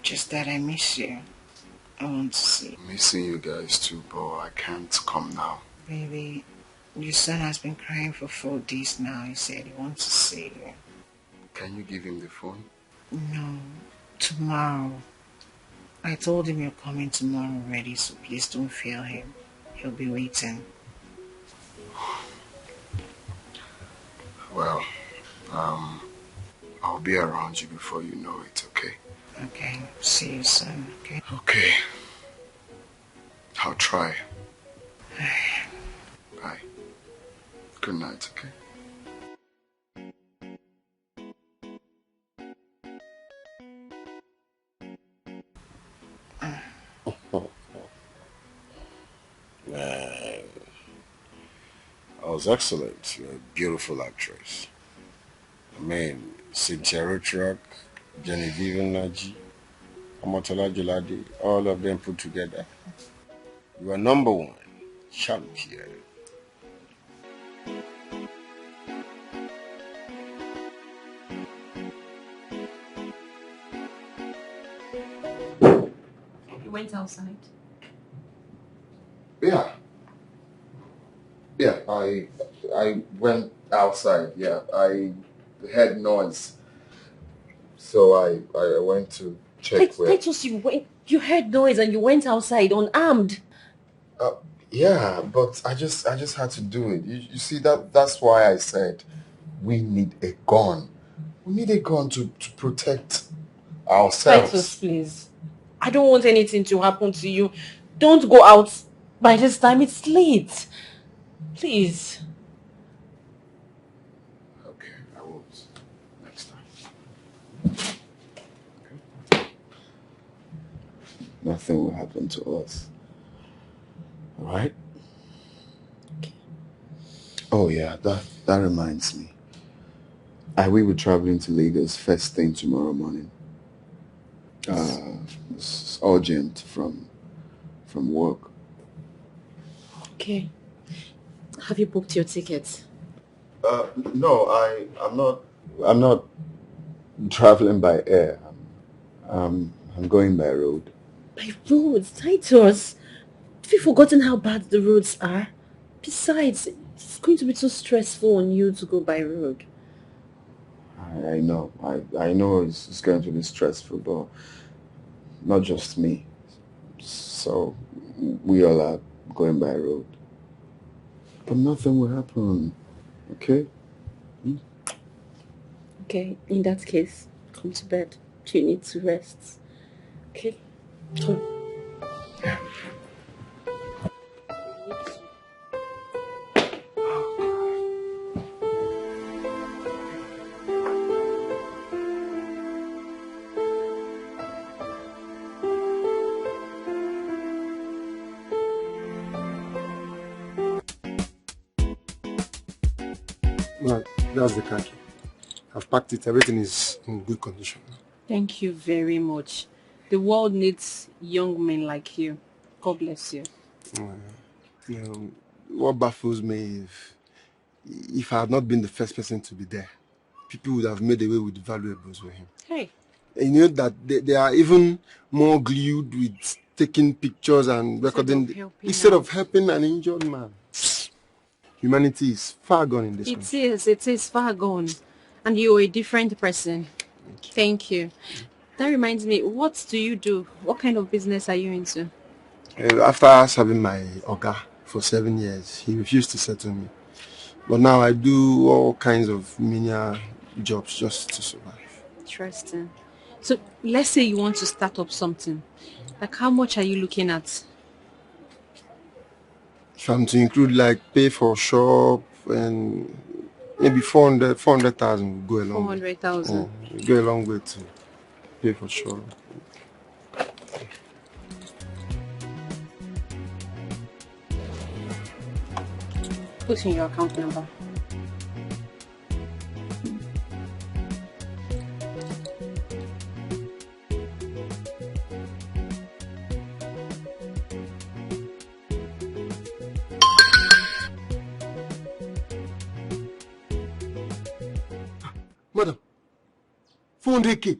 Just that I miss you. I want to see you. Missing you guys too, but I can't come now. Baby, your son has been crying for 4 days now. He said he wants to see you. Can you give him the phone? No, tomorrow. I told him you're coming tomorrow already, so please don't fail him. He'll be waiting. Well, I'll be around you before you know it, okay? Okay, see you soon, okay? Okay. I'll try. Bye. Good night, okay? Man, that was excellent. You're a beautiful actress. I mean, Cynthia Rothrock, Genevieve Naji, Amotola Jolade, all of them put together. You are number one champion. You went outside? Yeah. Yeah, I went outside. Yeah, I heard noise. So I went to check where... Titus, you heard noise and you went outside unarmed. Yeah, but I just had to do it. You see, that's why I said we need a gun. We need a gun to protect ourselves. Titus, please. I don't want anything to happen to you. Don't go out. By this time, it's late. Please. Okay, I won't. Next time. Okay. Nothing will happen to us. All right? Okay. Oh yeah, that reminds me. We will be traveling to Lagos first thing tomorrow morning. It's urgent from work. Okay. Have you booked your tickets? No, I'm not traveling by air. I'm going by road. By roads, Titus. Have you forgotten how bad the roads are? Besides, it's going to be too stressful on you to go by road. I know. I know it's going to be stressful, but not just me. So we all are going by road. But nothing will happen, okay? Okay, in that case, come to bed. You need to rest. Okay? Come. Well, that's the car key. I've packed it. Everything is in good condition. Thank you very much. The world needs young men like you. God bless you. You know, what baffles me if I had not been the first person to be there, people would have made away with valuables with him. Hey. And you know that they are even more glued with taking pictures and recording instead of helping an injured man. Humanity is far gone in this country. It is far gone. And you're a different person. Thank you. That reminds me, what do you do? What kind of business are you into? After serving my Oga for 7 years, he refused to settle me. But now I do all kinds of menial jobs just to survive. Interesting. So let's say you want to start up something. Like how much are you looking at? If I'm to include like pay for shop and maybe 400,000 will go a long way. 400,000. Go a long way to pay for shop. Put in your account number. Madam, 400K.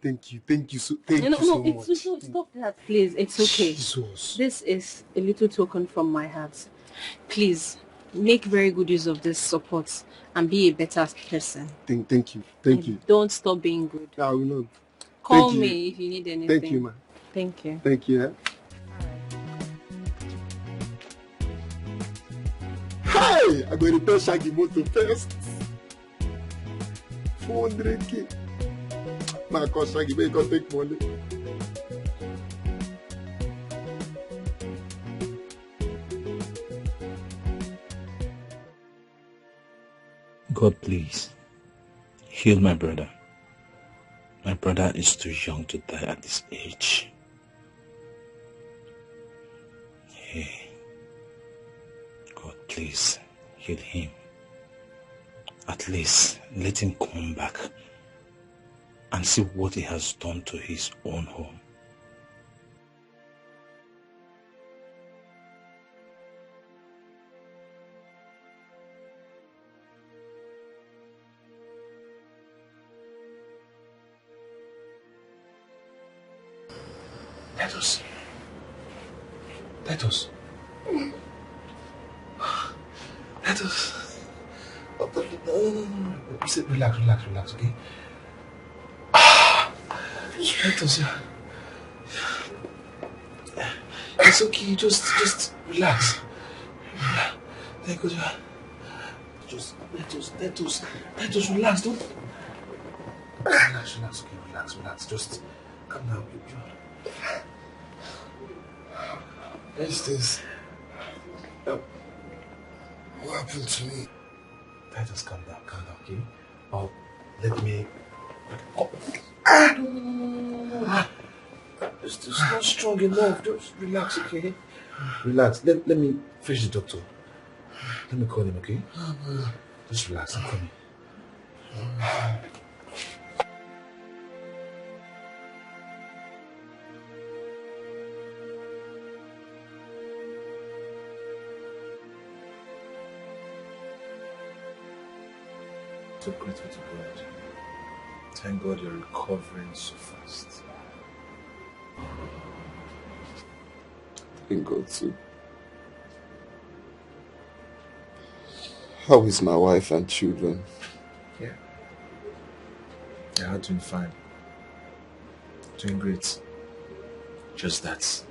Thank you so much. Stop that, please. It's okay. Jesus. This is a little token from my heart. Please, make very good use of this support and be a better person. Thank you. Don't stop being good. I will not. Call me if you need anything. Thank you, man. Thank you. Thank you. Hey, I'm going to tell Shaggy Moto first. 400k. My cost, I give you can take money. God, please, heal my brother. My brother is too young to die at this age. Hey, God, please, heal him. At least let him come back and see what he has done to his own home. Titus. Titus. Titus. Relax, okay? Titus, it's okay, just relax. Thank God. Titus, relax, don't. Relax, okay, relax. Just calm down. What's this? What happened to me? Titus, calm down, okay? Oh, let me... No. It's not strong enough. Just relax, okay? Relax. Let me fetch the doctor. Let me call him, okay? Just relax and call me. So grateful to God. Thank God you're recovering so fast. Thank God too. How is my wife and children? Yeah. They are doing fine. Doing great. Just that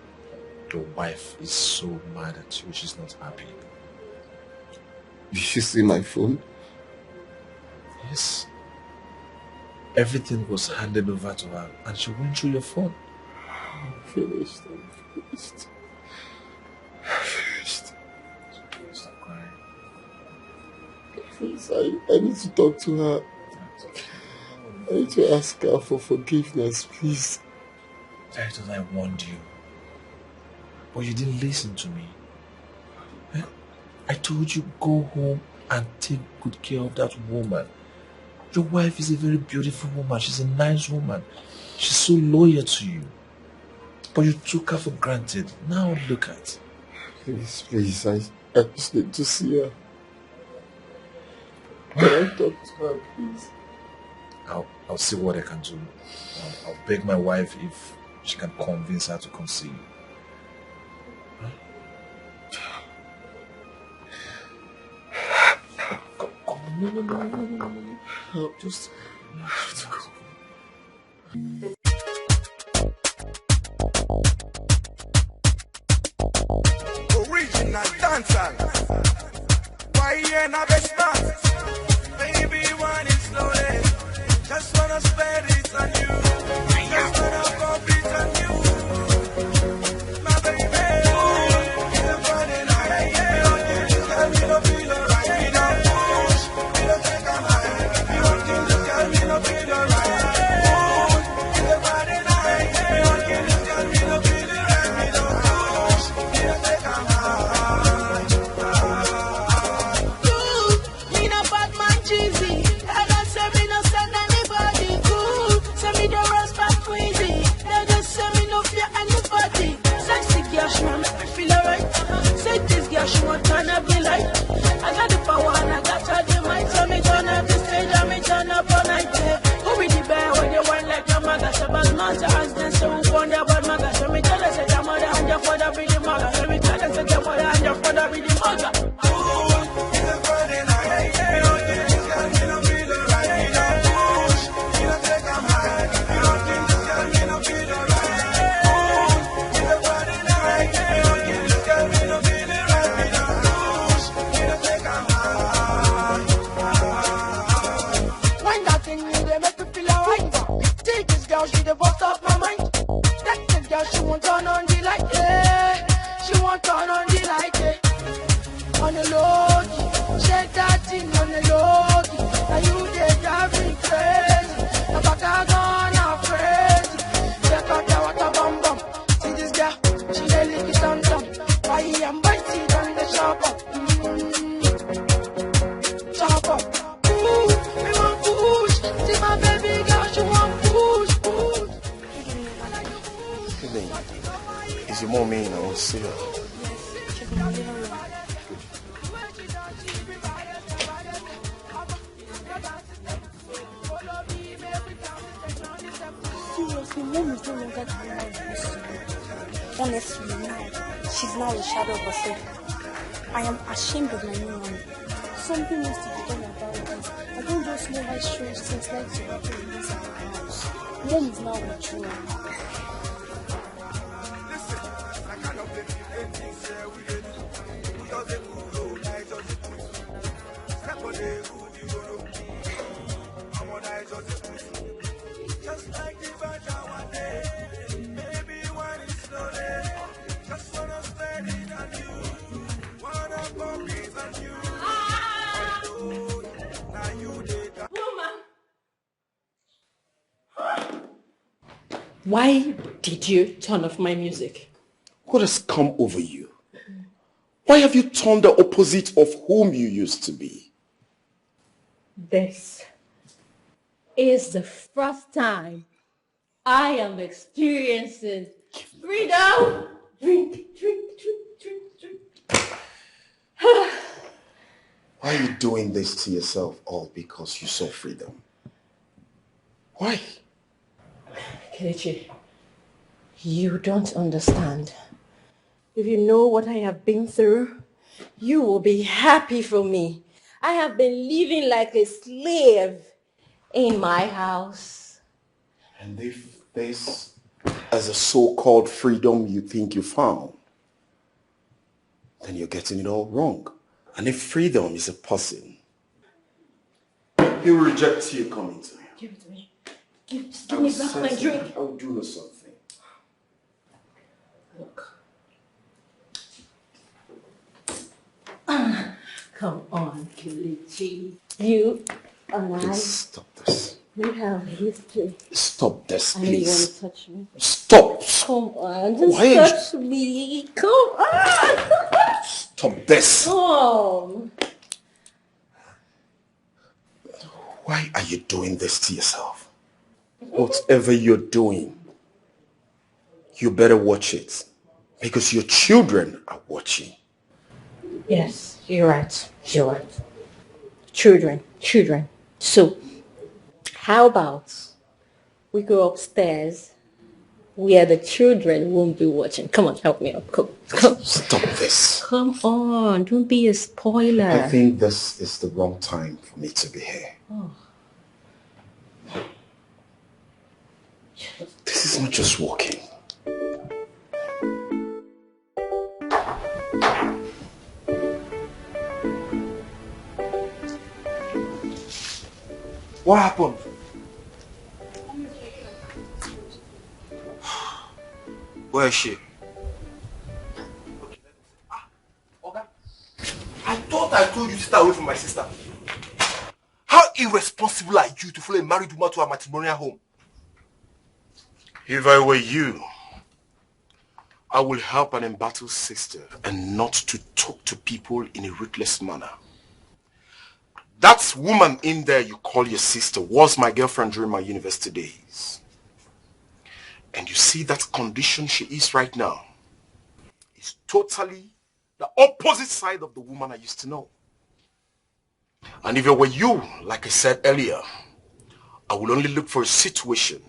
your wife is so mad at you, she's not happy. Did she see my phone? Yes. Everything was handed over to her and she went through your phone. I'm finished. Stop crying. Please, I need to talk to her. I need to ask her for forgiveness, please. Titus, I warned you. But you didn't listen to me. I told you go home and take good care of that woman. Your wife is a very beautiful woman. She's a nice woman. She's so loyal to you. But you took her for granted. Now look at. Please, I just need to see her. Can I talk to her, please? I'll see what I can do. I'll beg my wife if she can convince her to come see you. No. Just... Original dancer. Why you not best man? Baby, want it slowly. Just wanna spend it on you. Just wanna compete on you. My baby, you're running high. You got me no feel alright. You don't push, you don't take a high. You want to just got me no feel alright. You're running high. You want to just got me no feel alright. You don't push, you don't take a high. Me no bad man cheesy. I don't say me no send anybody cool. Say me the respect crazy. They just say me no fear anybody. Sexy girl, she want make me feel alright. Say this girl, she want turn up the light. I got the power and I got all the might. So me turn up the stage and me turn up all night. Who be the they make me feel alright. Take this girl, she the bust up my mind. That the girl, she won't turn on the light, yeah. She won't turn on the light, yeah. On the low, shake that thing on the low. Now you they drive me crazy. The back I gone now crazy. Check out that water bum bum. See this girl, she dey lick it on top. Why I'm biting on the shop up. Chop up. Ooh, me want push. See my baby girl, she want push, push. Is your mom in? I want to see her. Seriously, mom is no longer the woman I used to be. Honestly, now, she's now a shadow of herself. I am ashamed of my new mommy. Something needs to be done about this. I don't just know why strange things like to happen in this house. Mom is now withdrawn. Why did you turn off my music? What has come over you? Why have you turned the opposite of whom you used to be? This is the first time I am experiencing freedom. Drink. Why are you doing this to yourself all because you saw freedom? Why? Kelechi, you don't understand. If you know what I have been through, you will be happy for me. I have been living like a slave in my house. And if this is a so-called freedom you think you found, then you're getting it all wrong. And if freedom is a person, he will reject you coming to him. Give it to me. Just give me back my drink. I'll do something. Look. Come on, Kelechi. You and I. Please stop this. We have history. Stop this, I know you want please. to touch me. Stop. Come on, just Why? touch me. Come on. Stop this. Come. Why are you doing this to yourself? Whatever you're doing, you better watch it. Because your children are watching. Yes, you're right. You're right. Children. So, how about we go upstairs where the children won't be watching? Come on, help me up. Come. Stop this. Come on, don't be a spoiler. I think this is the wrong time for me to be here. Oh. This is not just walking. What happened? Where is she? Okay. I thought I told you to stay away from my sister. How irresponsible are you to follow a married woman to her matrimonial home? If I were you, I will help an embattled sister and not to talk to people in a ruthless manner. That woman in there you call your sister was my girlfriend during my university days. And you see that condition she is right now is totally the opposite side of the woman I used to know. And if it were you, like I said earlier, I will only look for a situation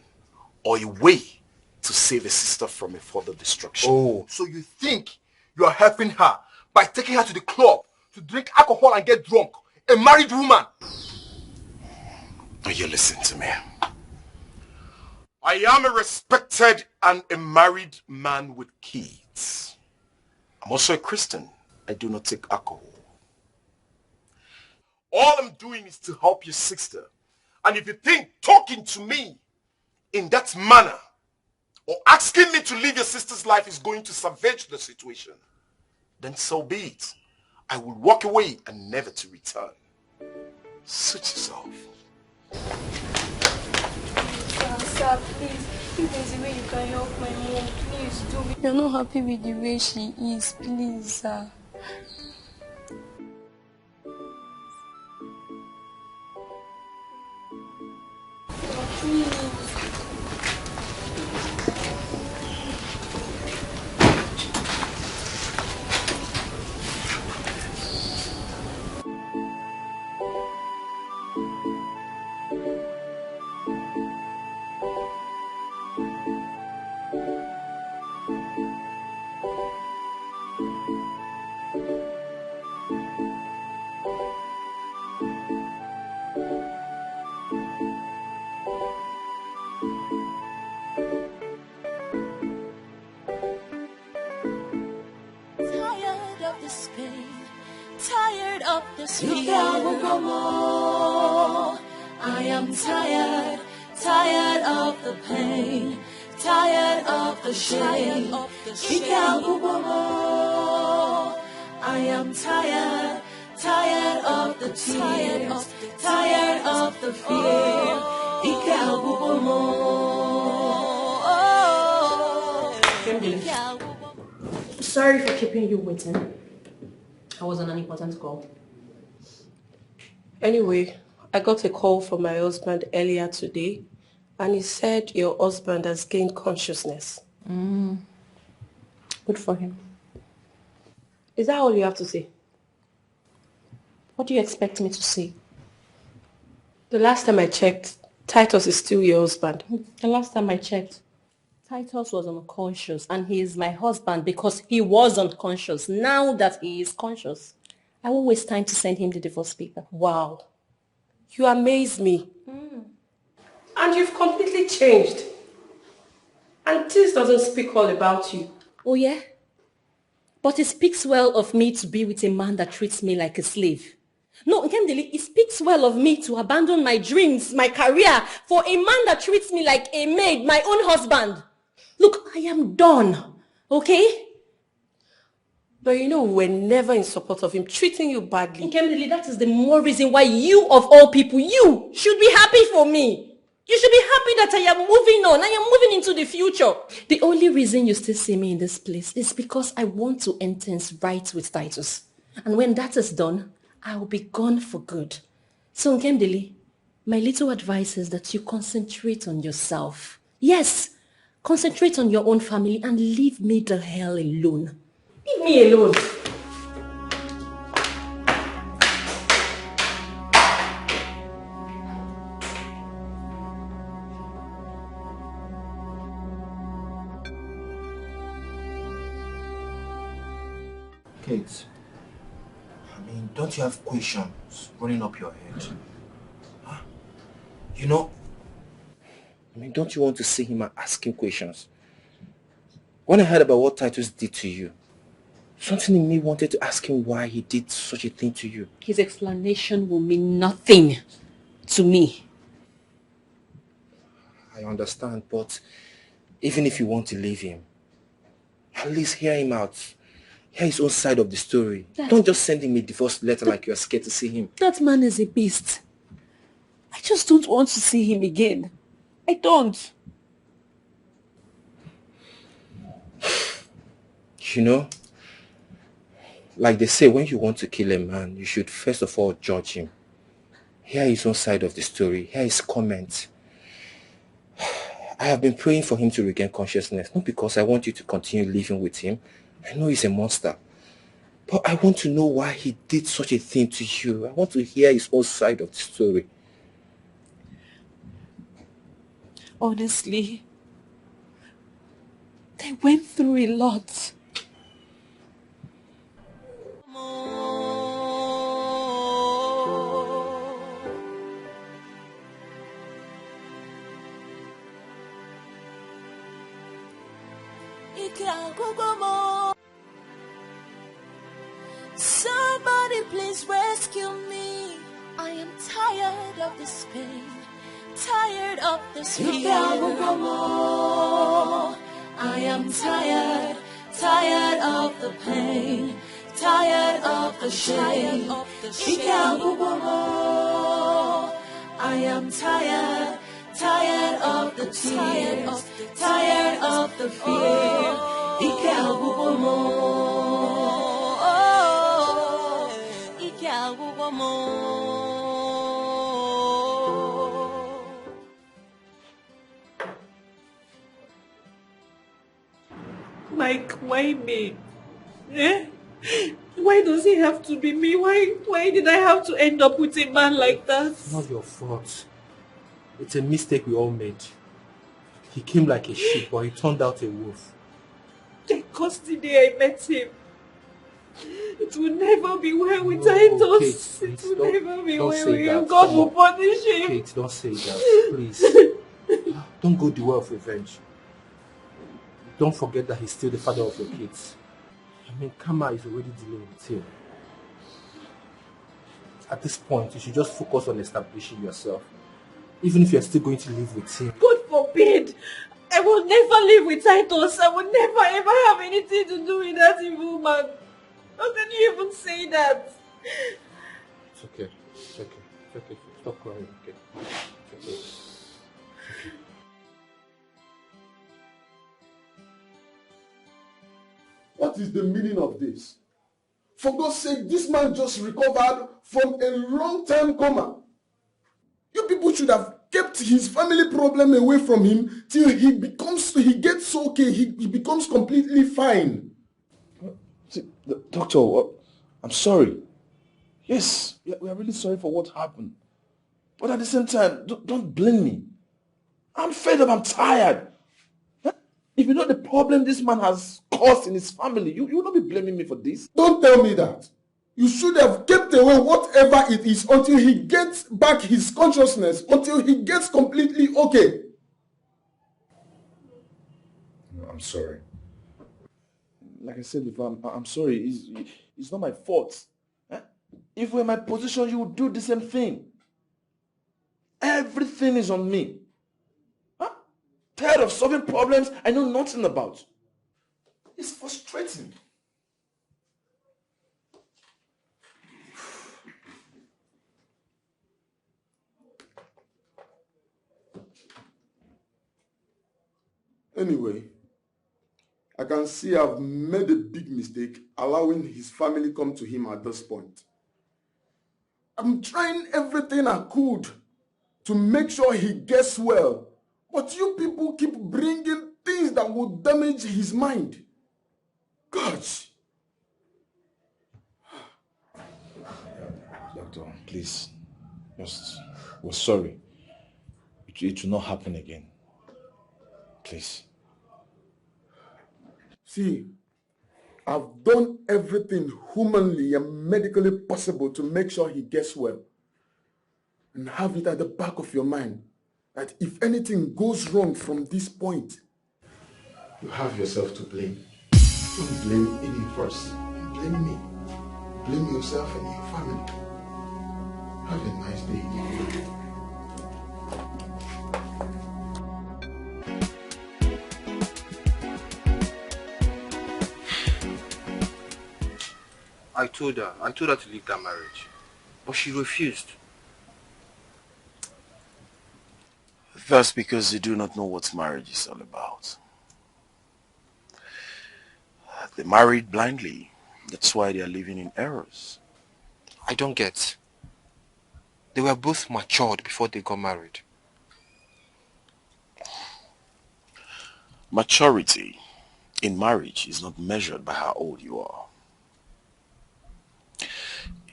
or a way to save a sister from a further destruction. Oh, so you think you are helping her by taking her to the club to drink alcohol and get drunk? A married woman. Now you listen to me. I am a respected and a married man with kids. I'm also a Christian. I do not take alcohol. All I'm doing is to help your sister And if you think talking to me in that manner or asking me to leave your sister's life is going to salvage the situation, then so be it. I will walk away and never to return. Suit yourself. Sir, please. If there's a way you can help my mom, please do it. You're not happy with the way she is, please, sir. Please. Tired of this pain, tired of this fear. I am tired, tired of the pain, tired of the shame. I am tired, tired of the tears, tired of the fear. Sorry for keeping you waiting. I was on an important call. Anyway, I got a call from my husband earlier today, and he said your husband has gained consciousness. Good for him. Is that all you have to say? What do you expect me to say? The last time I checked, Titus is still your husband. The last time I checked, Titus was unconscious, and he is my husband because he was unconscious. Now that he is conscious, I won't waste time to send him the divorce paper. Wow. You amaze me. And you've completely changed. And this doesn't speak all about you. Oh yeah? But it speaks well of me to be with a man that treats me like a slave. No, Nkemdele, it speaks well of me to abandon my dreams, my career, for a man that treats me like a maid, my own husband. Look, I am done, okay? But you know, we're never in support of him treating you badly. Nkemdele, that is the more reason why you, of all people, you should be happy for me. You should be happy that I am moving on. I am moving into the future. The only reason you still see me in this place is because I want to end things right with Titus. And when that is done, I will be gone for good. So Nkemdele, my little advice is that you concentrate on yourself. Yes, concentrate on your own family and leave me the hell alone. Leave me alone. Kate, I mean, don't you have questions running up your head? Huh? You know, I mean, don't you want to see him asking questions? When I heard about what Titus did to you, something in me wanted to ask him why he did such a thing to you. His explanation will mean nothing to me. I understand, but even if you want to leave him, at least hear him out. Hear his own side of the story. Don't just send him a divorce letter like you're scared to see him. That man is a beast. I just don't want to see him again. I don't. You know, like they say, when you want to kill a man, you should first of all judge him. Hear his own side of the story. Hear his comments. I have been praying for him to regain consciousness, not because I want you to continue living with him. I know he's a monster. But I want to know why he did such a thing to you. I want to hear his own side of the story. Honestly, they went through a lot. Somebody please rescue me. I am tired of this pain, tired of this fear. I am tired, tired of the pain, tired of the shame. I am tired, tired of the tears, tired of the fear. Mike, why me? Eh? Why does it have to be me? Why did I have to end up with a man like that? It's not your fault. It's a mistake we all made. He came like a sheep, but he turned out a wolf. I cursed the day I met him. It will never be well with Titus. Kate, it will never be well with say him. that. God will punish him. Kate, don't say that, please. Don't go the way of revenge. Don't forget that he's still the father of your kids. I mean, karma is already dealing with him. At this point, you should just focus on establishing yourself. Even if you're still going to live with him. God forbid! I will never live with Titus. I will never ever have anything to do with that evil man. How can you even say that? It's okay. It's okay. It's okay. Stop crying, okay? It's okay. What is the meaning of this? For God's sake, this man just recovered from a long-time coma. You people should have kept his family problem away from him till he gets okay, he becomes completely fine. See, doctor, I'm sorry. Yes, we are really sorry for what happened. But at the same time, don't blame me. I'm fed up, I'm tired. If you know the problem this man has caused in his family, you will not be blaming me for this. Don't tell me that. You should have kept away whatever it is until he gets back his consciousness, until he gets completely okay. No, I'm sorry. Like I said before, I'm sorry. It's not my fault. If you were in my position, you would do the same thing. Everything is on me. Tired of solving problems I know nothing about. It's frustrating. Anyway, I can see I've made a big mistake allowing his family come to him at this point. I'm trying everything I could to make sure he gets well. But you people keep bringing things that will damage his mind. Gosh. Doctor, please. We're sorry. It will not happen again. Please. See, I've done everything humanly and medically possible to make sure he gets well. And have it at the back of your mind that if anything goes wrong from this point, you have yourself to blame. Don't blame Ini first. Blame me. Blame yourself and your family. Have a nice day. I told her to leave that marriage, but she refused. That's because you do not know what marriage is all about. They married blindly. That's why they are living in errors. I don't get. They were both matured before they got married. Maturity in marriage is not measured by how old you are.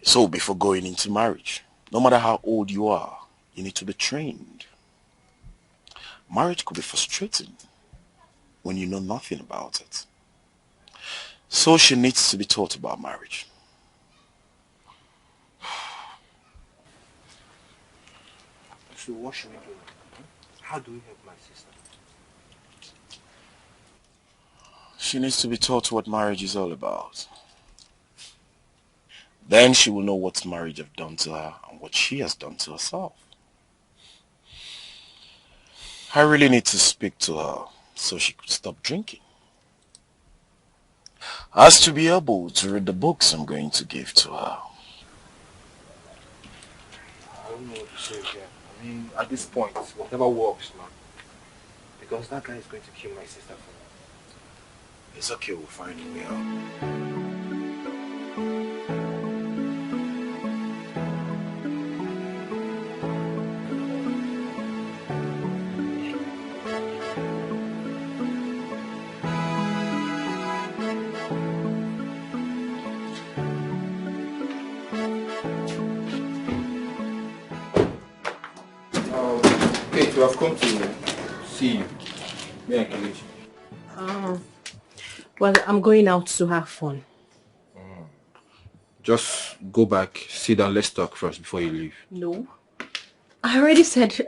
So before going into marriage, no matter how old you are, you need to be trained. Marriage could be frustrating when you know nothing about it. So she needs to be taught about marriage. So what should we do? How do we help my sister? She needs to be taught what marriage is all about. Then she will know what marriage has done to her and what she has done to herself. I really need to speak to her so she could stop drinking. Has to be able to read the books I'm going to give to her. I don't know what to say again. I mean, at this point, whatever works, man. Because that guy is going to kill my sister for me. It's okay, we'll find a way out. So I've come to see you. May I encourage you? Well, I'm going out to have fun. Just go back, sit down, let's talk first before you leave. No. I already said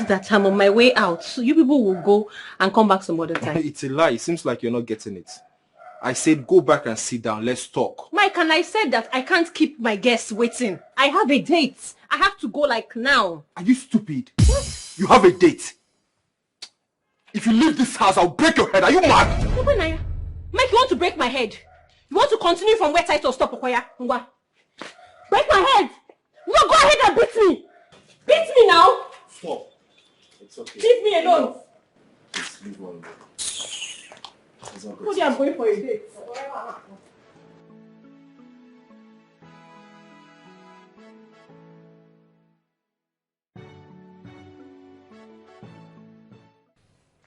that I'm on my way out. So you people will go and come back some other time. It's a lie. It seems like you're not getting it. I said go back and sit down, let's talk. Mike, and I said that I can't keep my guests waiting. I have a date. I have to go like now. Are you stupid? You have a date. If you leave this house, I'll break your head. Are you mad? No, Mike, you want to break my head? You want to continue from where Titus stopped, Okoya? Break my head! No, go ahead and beat me! Beat me now! Stop. It's okay. Leave me alone. Just leave one. Hold I'm going for a date.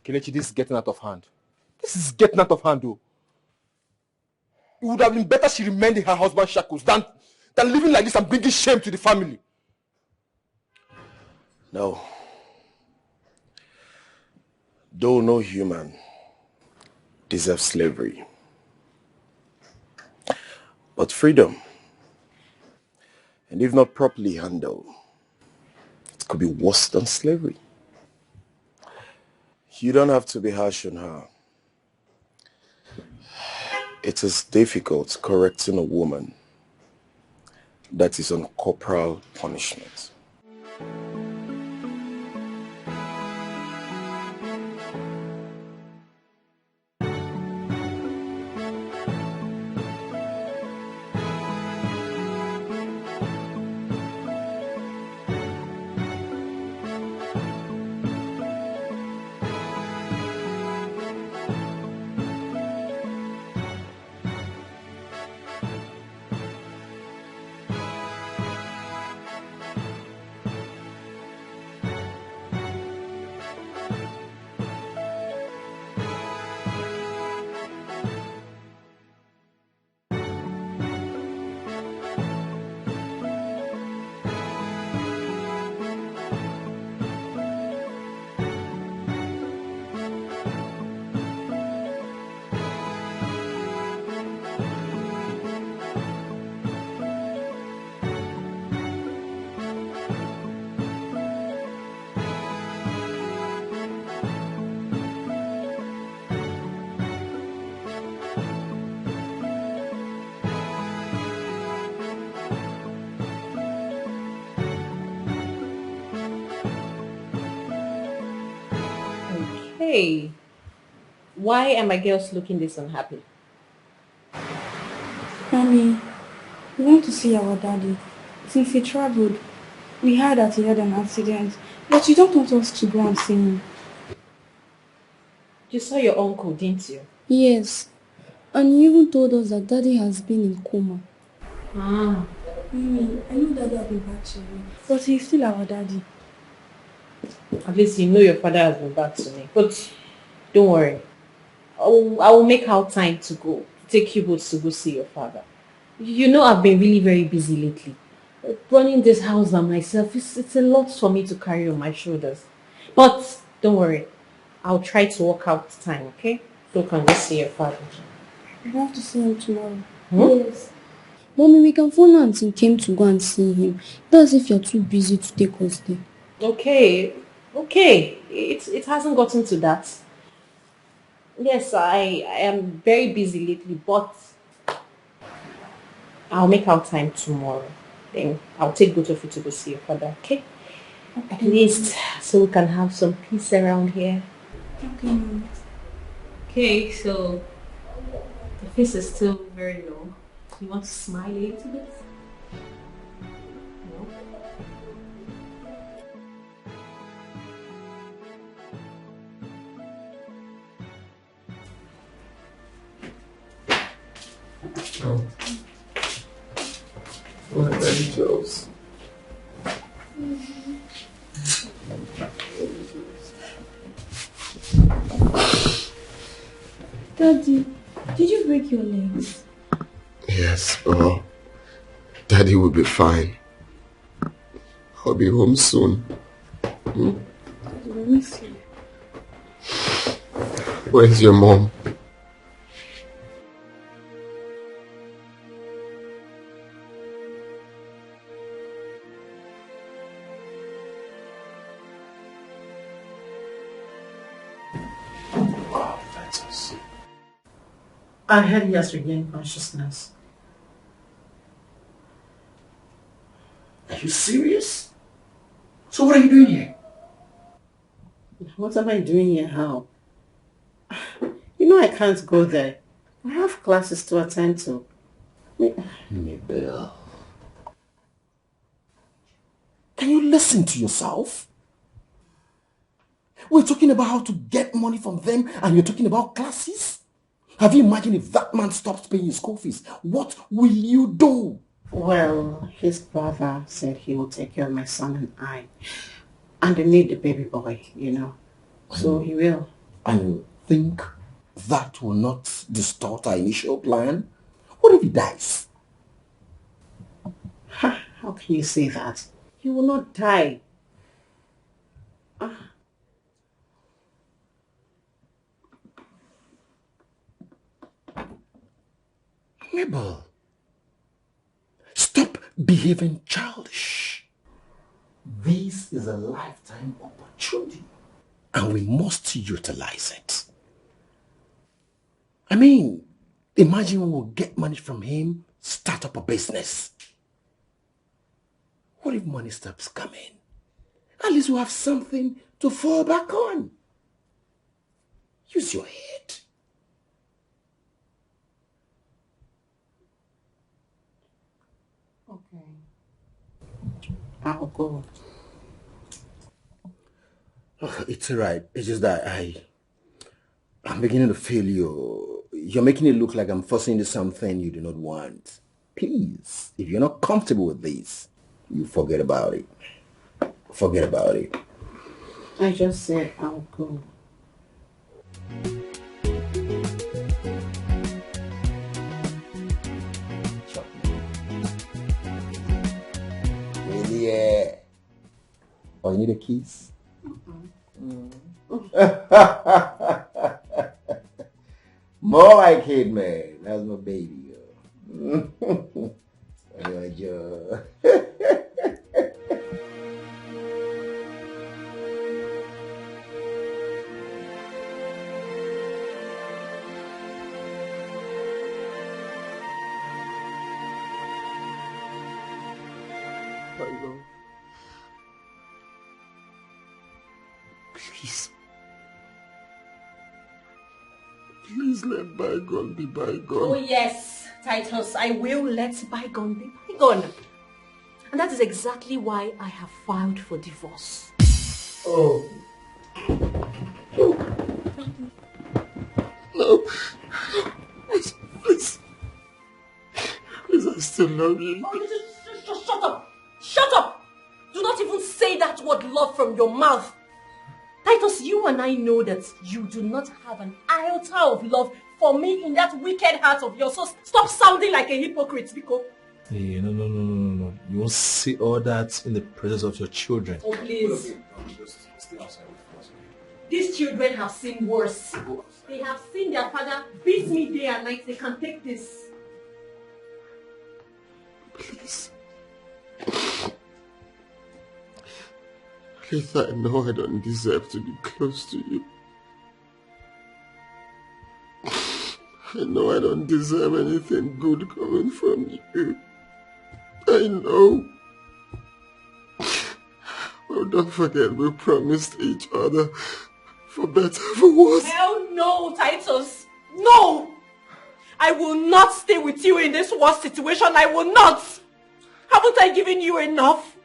Kelechi, this is getting out of hand. This is getting out of hand, though. It would have been better she remained in her husband's shackles than living like this and bringing shame to the family. No. Though no human deserves slavery, but freedom, and if not properly handled, it could be worse than slavery. You don't have to be harsh on her. It is difficult correcting a woman that is on corporal punishment. Hey, why are my girls looking this unhappy? Mommy, we want to see our daddy. Since he traveled, we heard that he had an accident, but you don't want us to go and see him. You saw your uncle, didn't you? Yes, and you even told us that daddy has been in coma. Mommy, I know daddy will be back to you, but he's still our daddy. At least you know your father has been back to me. But don't worry. I will make out time to go. Take you both to go see your father. You know I've been really very busy lately. Running this house by myself, it's a lot for me to carry on my shoulders. But don't worry. I'll try to work out time, okay? So you can go see your father. We have to see him tomorrow. Yes. Mommy, we can phone Auntie Kim to go and see him. That's if you're too busy to take us there. Okay. It hasn't gotten to that. Yes, I am very busy lately, but I'll make out time tomorrow. Then I'll take both of you to go see your father, okay? At least so we can have some peace around here. Okay, Mom. Okay, so the face is still very low. You want to smile a little bit? No? Oh. My angels. Daddy, did you break your legs? Yes, but Daddy will be fine. I'll be home soon. Hmm? Daddy, I miss you. Where's your mom? Oh, Titus. I heard he has regained consciousness. Are you serious? So what are you doing here? What am I doing here? How? You know I can't go there. I have classes to attend to. Mabel. Can you listen to yourself? We're talking about how to get money from them and you're talking about classes? Have you imagined if that man stops paying his school fees? What will you do? Well, his brother said he will take care of my son and I. And they need the baby boy, you know. So he will. And you think that will not distort our initial plan? What if he dies? How can you say that? He will not die. Mabel, stop behaving childish. This is a lifetime opportunity and we must utilize it. I mean, imagine we'll get money from him, start up a business. What if money stops coming? At least we'll have something to fall back on. Use your head. Okay. I'll go. Oh, it's alright. It's just that I'm beginning to feel you. You're making it look like I'm forcing you something you do not want. Please, if you're not comfortable with this, you forget about it. Forget about it. I just said I'll go. Yeah. Oh, you need a kiss? More like it, man. That's my baby, girl. Joe. My love. Please. Please let bygone be bygone. Oh yes, Titus, I will let bygone be bygone. And that is exactly why I have filed for divorce. Oh. No. Please. Please. Please, I still love you. Oh, just shut up. Shut up. Do not even say that word love from your mouth. Titus, you and I know that you do not have an iota of love for me in that wicked heart of yours. So stop sounding like a hypocrite, Biko. Hey, no. You won't say all that in the presence of your children. Oh, please. Stay outside with us. These children have seen worse. They have seen their father beat me day and night. They can take this. Please. Please, I know I don't deserve to be close to you. I know I don't deserve anything good coming from you. I know. But Oh, don't forget, we promised each other for better, for worse. Hell no, Titus. No! I will not stay with you in this worst situation. I will not. Haven't I given you enough?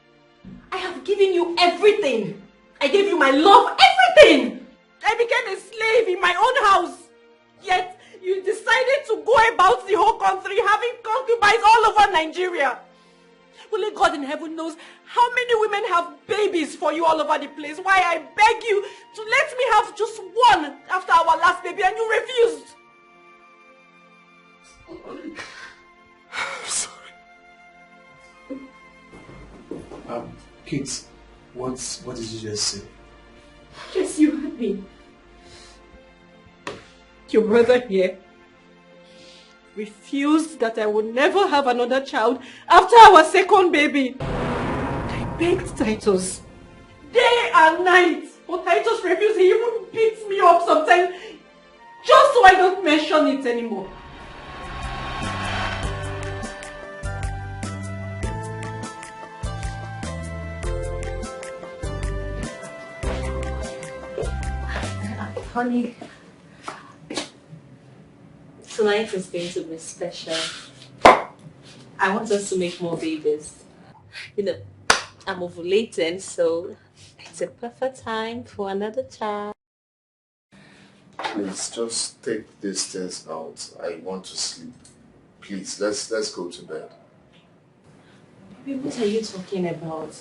I have given you everything. I gave you my love, everything. I became a slave in my own house. Yet, you decided to go about the whole country having concubines all over Nigeria. Only God in heaven knows how many women have babies for you all over the place. Why I beg you to let me have just one after our last baby and you refused. I'm sorry. Kate, what did you just say? Yes, you heard me. Your brother here refused that I would never have another child after our second baby. I begged Titus day and night, but Titus refused. He even beats me up sometimes just so I don't mention it anymore. Honey, tonight is going to be special. I want us to make more babies. You know, I'm ovulating, so it's a perfect time for another child. Please, just take this test out. I want to sleep. Please, let's go to bed. Baby, what are you talking about?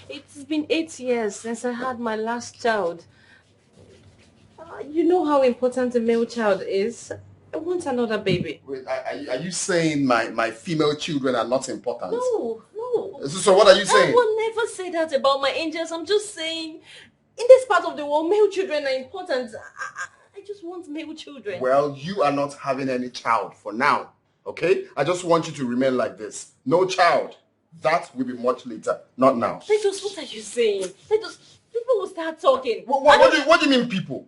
It's been 8 years since I had my last child. You know how important a male child is. I want another baby. Wait, are you saying my female children are not important? No. So what are you saying? I will never say that about my angels. I'm just saying, in this part of the world, male children are important. I just want male children. Well, you are not having any child for now, okay? I just want you to remain like this. No child. That will be much later, not now. Titus, what are you saying? Titus, people will start talking. What do you mean people?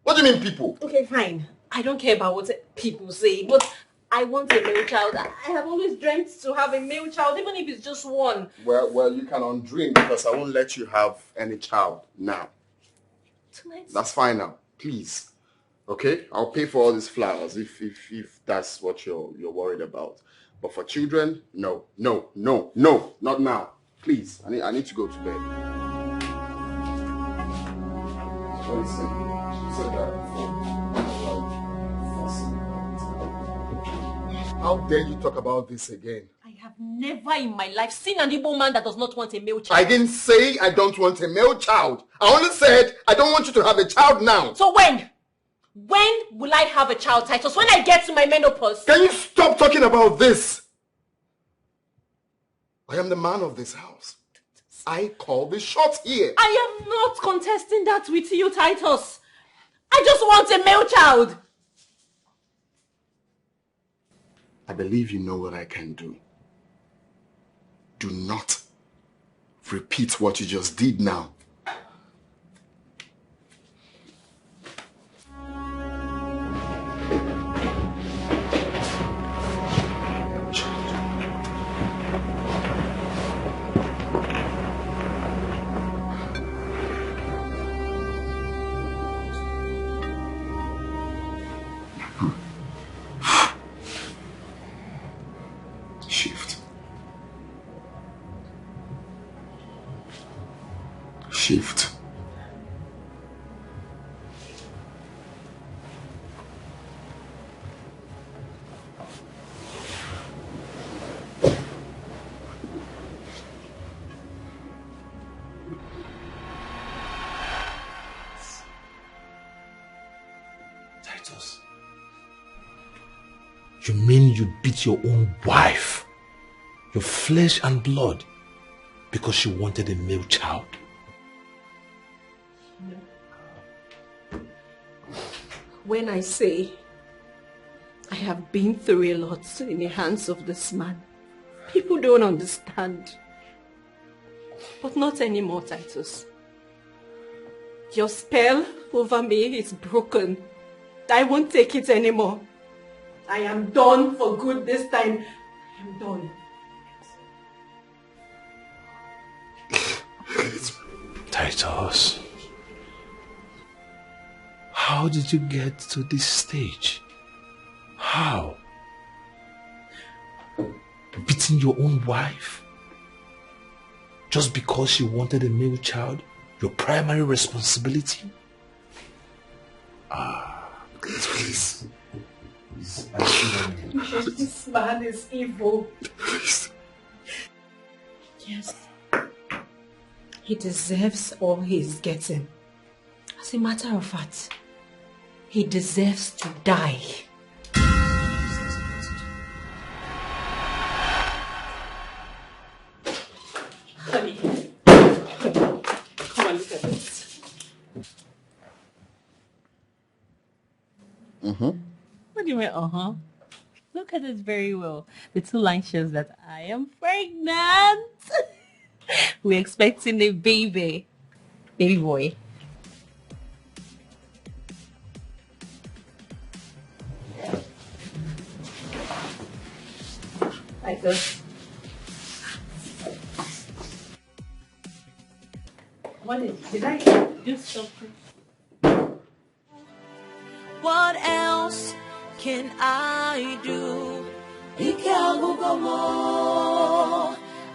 What do you mean people? Okay, fine. I don't care about what people say, but I want a male child. I have always dreamt to have a male child, even if it's just one. Well, you can undream because I won't let you have any child now. Tonight? That's fine now. Please. Okay? I'll pay for all these flowers if that's what you're worried about. But for children, no, not now. Please. I need to go to bed. What is it? You said that before. How dare you talk about this again? I have never in my life seen an Igbo man that does not want a male child. I didn't say I don't want a male child. I only said I don't want you to have a child now. So when? When will I have a child, Titus? When I get to my menopause? Can you stop talking about this? I am the man of this house. I call the shots here. I am not contesting that with you, Titus. I just want a male child. I believe you know what I can do. Do not repeat what you just did now. Shift. Titus, you mean you beat your own wife, your flesh and blood, because she wanted a male child? When I say I have been through a lot in the hands of this man, people don't understand. But not anymore, Titus. Your spell over me is broken. I won't take it anymore. I am done for good this time. I am done. Titus, how did you get to this stage? How? Beating your own wife? Just because she wanted a male child? Your primary responsibility? Please. This man is evil. Please. Yes. He deserves all he's getting. As a matter of fact, he deserves to die. Honey, come and look at this. What do you mean, Look at it very well. The two lines shows that I am pregnant. We're expecting a baby. Baby boy. Titus. What did I do something? What else can I do?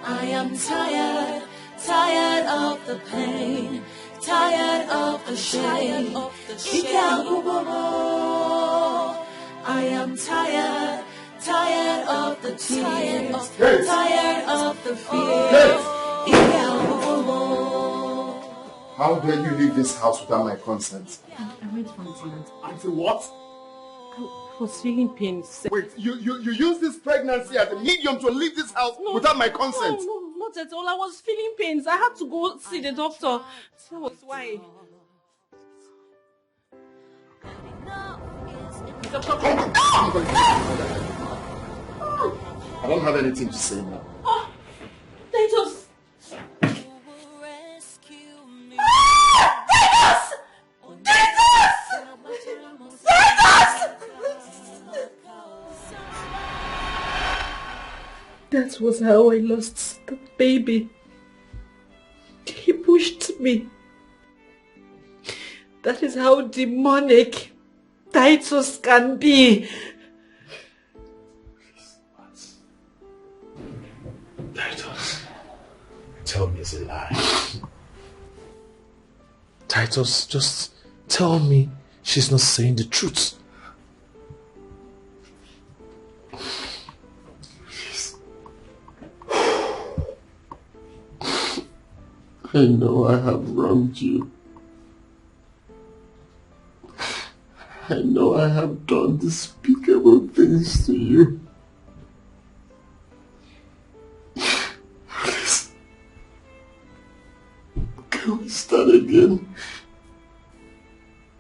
I am tired, tired of the pain, tired of the shame. I am tired, tired of the tears, tired of the fear. How dare you leave this house without my consent? I went for an tenant. Until what? I was feeling pains. Wait, you use this pregnancy as a medium to leave this house without my consent? No, not at all. I was feeling pains. I had to go see the doctor. That was why. I don't have anything to say now. Titus! That was how I lost the baby. He pushed me. That is how demonic Titus can be. Titus, tell me it's a lie. Titus, just tell me she's not saying the truth. I know I have wronged you. I know I have done despicable things to you. Please, can we start again?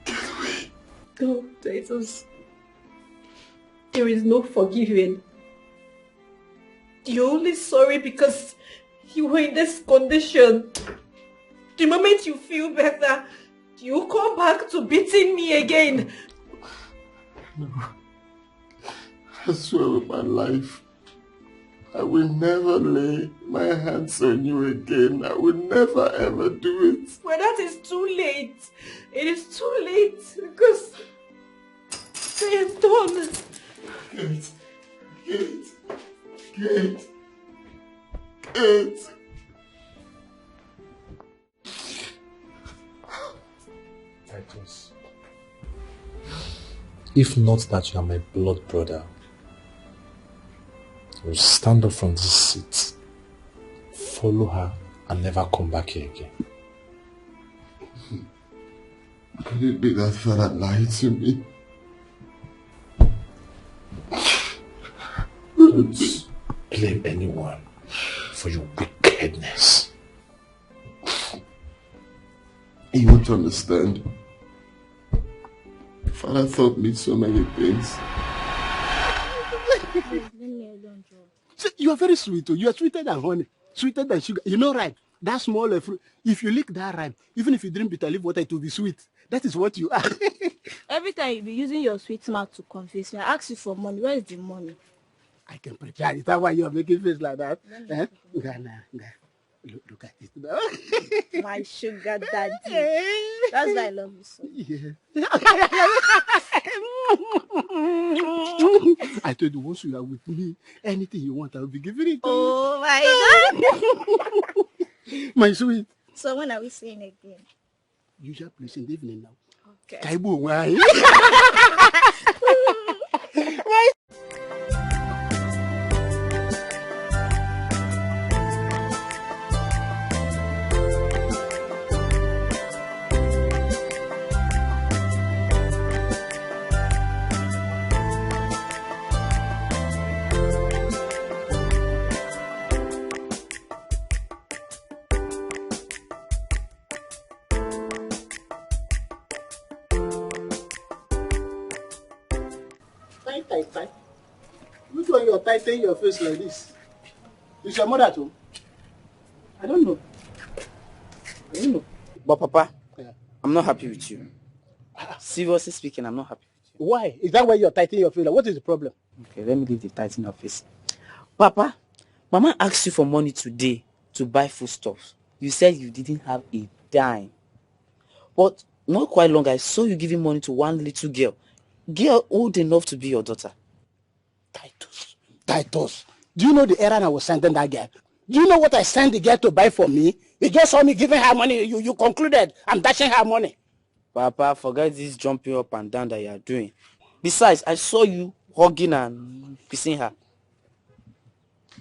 Can we? No, Titus. There is no forgiving. You're only sorry because you were in this condition. The moment you feel better, you come back to beating me again. No. I swear with my life, I will never lay my hands on you again. I will never ever do it. Well, that is too late. It is too late because I am done. Kate. Titus, if not that you are my blood brother, I will stand up from this seat, follow her, and never come back here again. Could it be that father lied to me? Don't blame anyone for your wickedness. You won't understand. Father taught me so many things. You are very sweet. You are sweeter than honey, sweeter than sugar. You know, right? That small fruit. If you lick that ripe, even if you drink bitter leaf water, it will be sweet. That is what you are. Every time you be using your sweet mouth to confess me, I ask you for money. Where is the money? I can prepare it. That's why you are making face like that. Look at it. My sugar daddy. That's why I love you so. Yeah. I told you once you are with me, anything you want, I'll be giving it to you. Oh my God. My sweet. So when are we seeing again? Usual place in the evening now. Okay. Kaibu, why? Tie. Which one you're tightening your face like this? Is your mother too? I don't know. But Papa, I'm not happy with you. Seriously speaking, I'm not happy with you. Why? Is that why you're tightening your face? What is the problem? Okay, let me leave the tightening of face. Papa, Mama asked you for money today to buy foodstuffs. You said you didn't have a dime. But not quite long, I saw you giving money to one little girl old enough to be your daughter. Titus, do you know the errand I was sending that girl? Do you know what I sent the girl to buy for me? You just saw me giving her money. You concluded I'm dashing her money. Papa, forget this jumping up and down that you are doing. Besides, I saw you hugging and kissing her.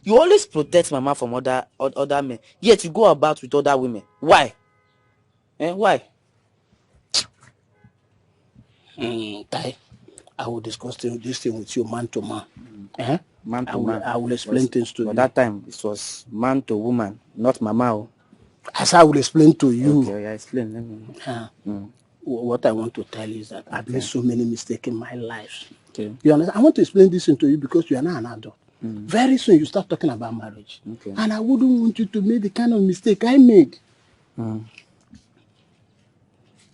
You always protect Mama from other men, yet you go about with other women. Why? Why? Tai, I will discuss this thing with you man to man. Man to man. I will explain things to you. But that time, it was man to woman, not Mama. As I will explain to you. Okay, explain. Let me. What I want to tell you is that I've made so many mistakes in my life. Okay. You understand? I want to explain this to you because you are not an adult. Very soon you start talking about marriage. Okay. And I wouldn't want you to make the kind of mistake I made. You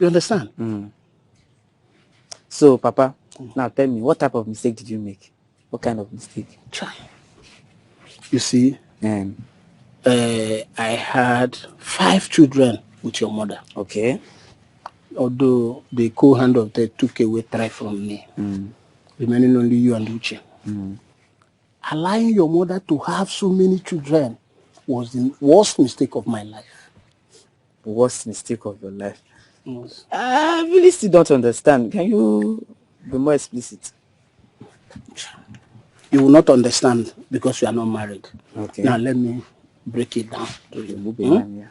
understand? So, Papa, now tell me, what type of mistake did you make? What kind of mistake? Try. You see, I had 5 children with your mother. Okay. Although the co-hand of them took away 3 from me. Remaining only you and Uche. Allowing your mother to have so many children was the worst mistake of my life. Worst mistake of your life? Yes. I really still don't understand. Can you be more explicit? You will not understand because you are not married. Okay. Now let me break it down to you.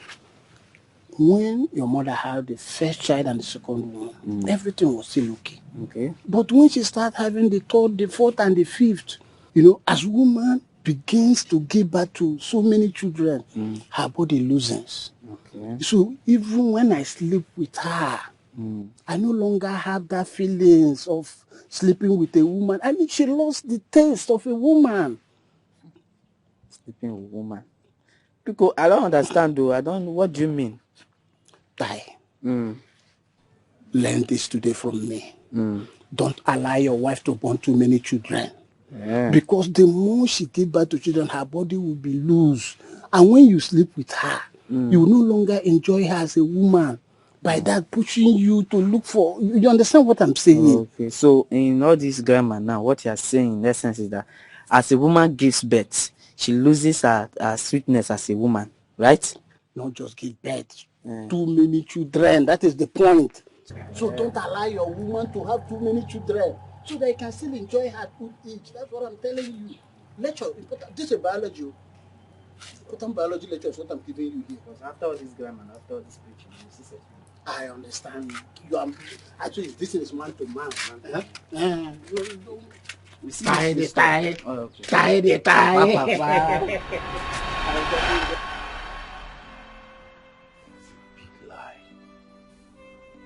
When your mother had the first child and the second one, everything was still okay. Okay. But when she started having the 3rd, the 4th, and the 5th, as woman begins to give birth to so many children, her body loosens. Okay. So even when I sleep with her, I no longer have that feelings of sleeping with a woman. I mean, she lost the taste of a woman. Sleeping with a woman. Because I don't understand though. What do you mean? Die. Learn this today from me. Don't allow your wife to born too many children. Because the more she gives birth to children, her body will be loose. And when you sleep with her, you will no longer enjoy her as a woman. By that, pushing you to look for... You understand what I'm saying? Okay, so in all this grammar now, what you are saying in essence is that as a woman gives birth, she loses her sweetness as a woman, right? Not just give birth. Too many children. That is the point. So don't allow your woman to have too many children so that you can still enjoy her good age. That's what I'm telling you. Lecture, important. This is biology. Important biology lecture is what I'm giving you here. Because after all this grammar, after all this preaching, you see something. I understand. You are actually this is man to man. Tie the tie. Tie the tie.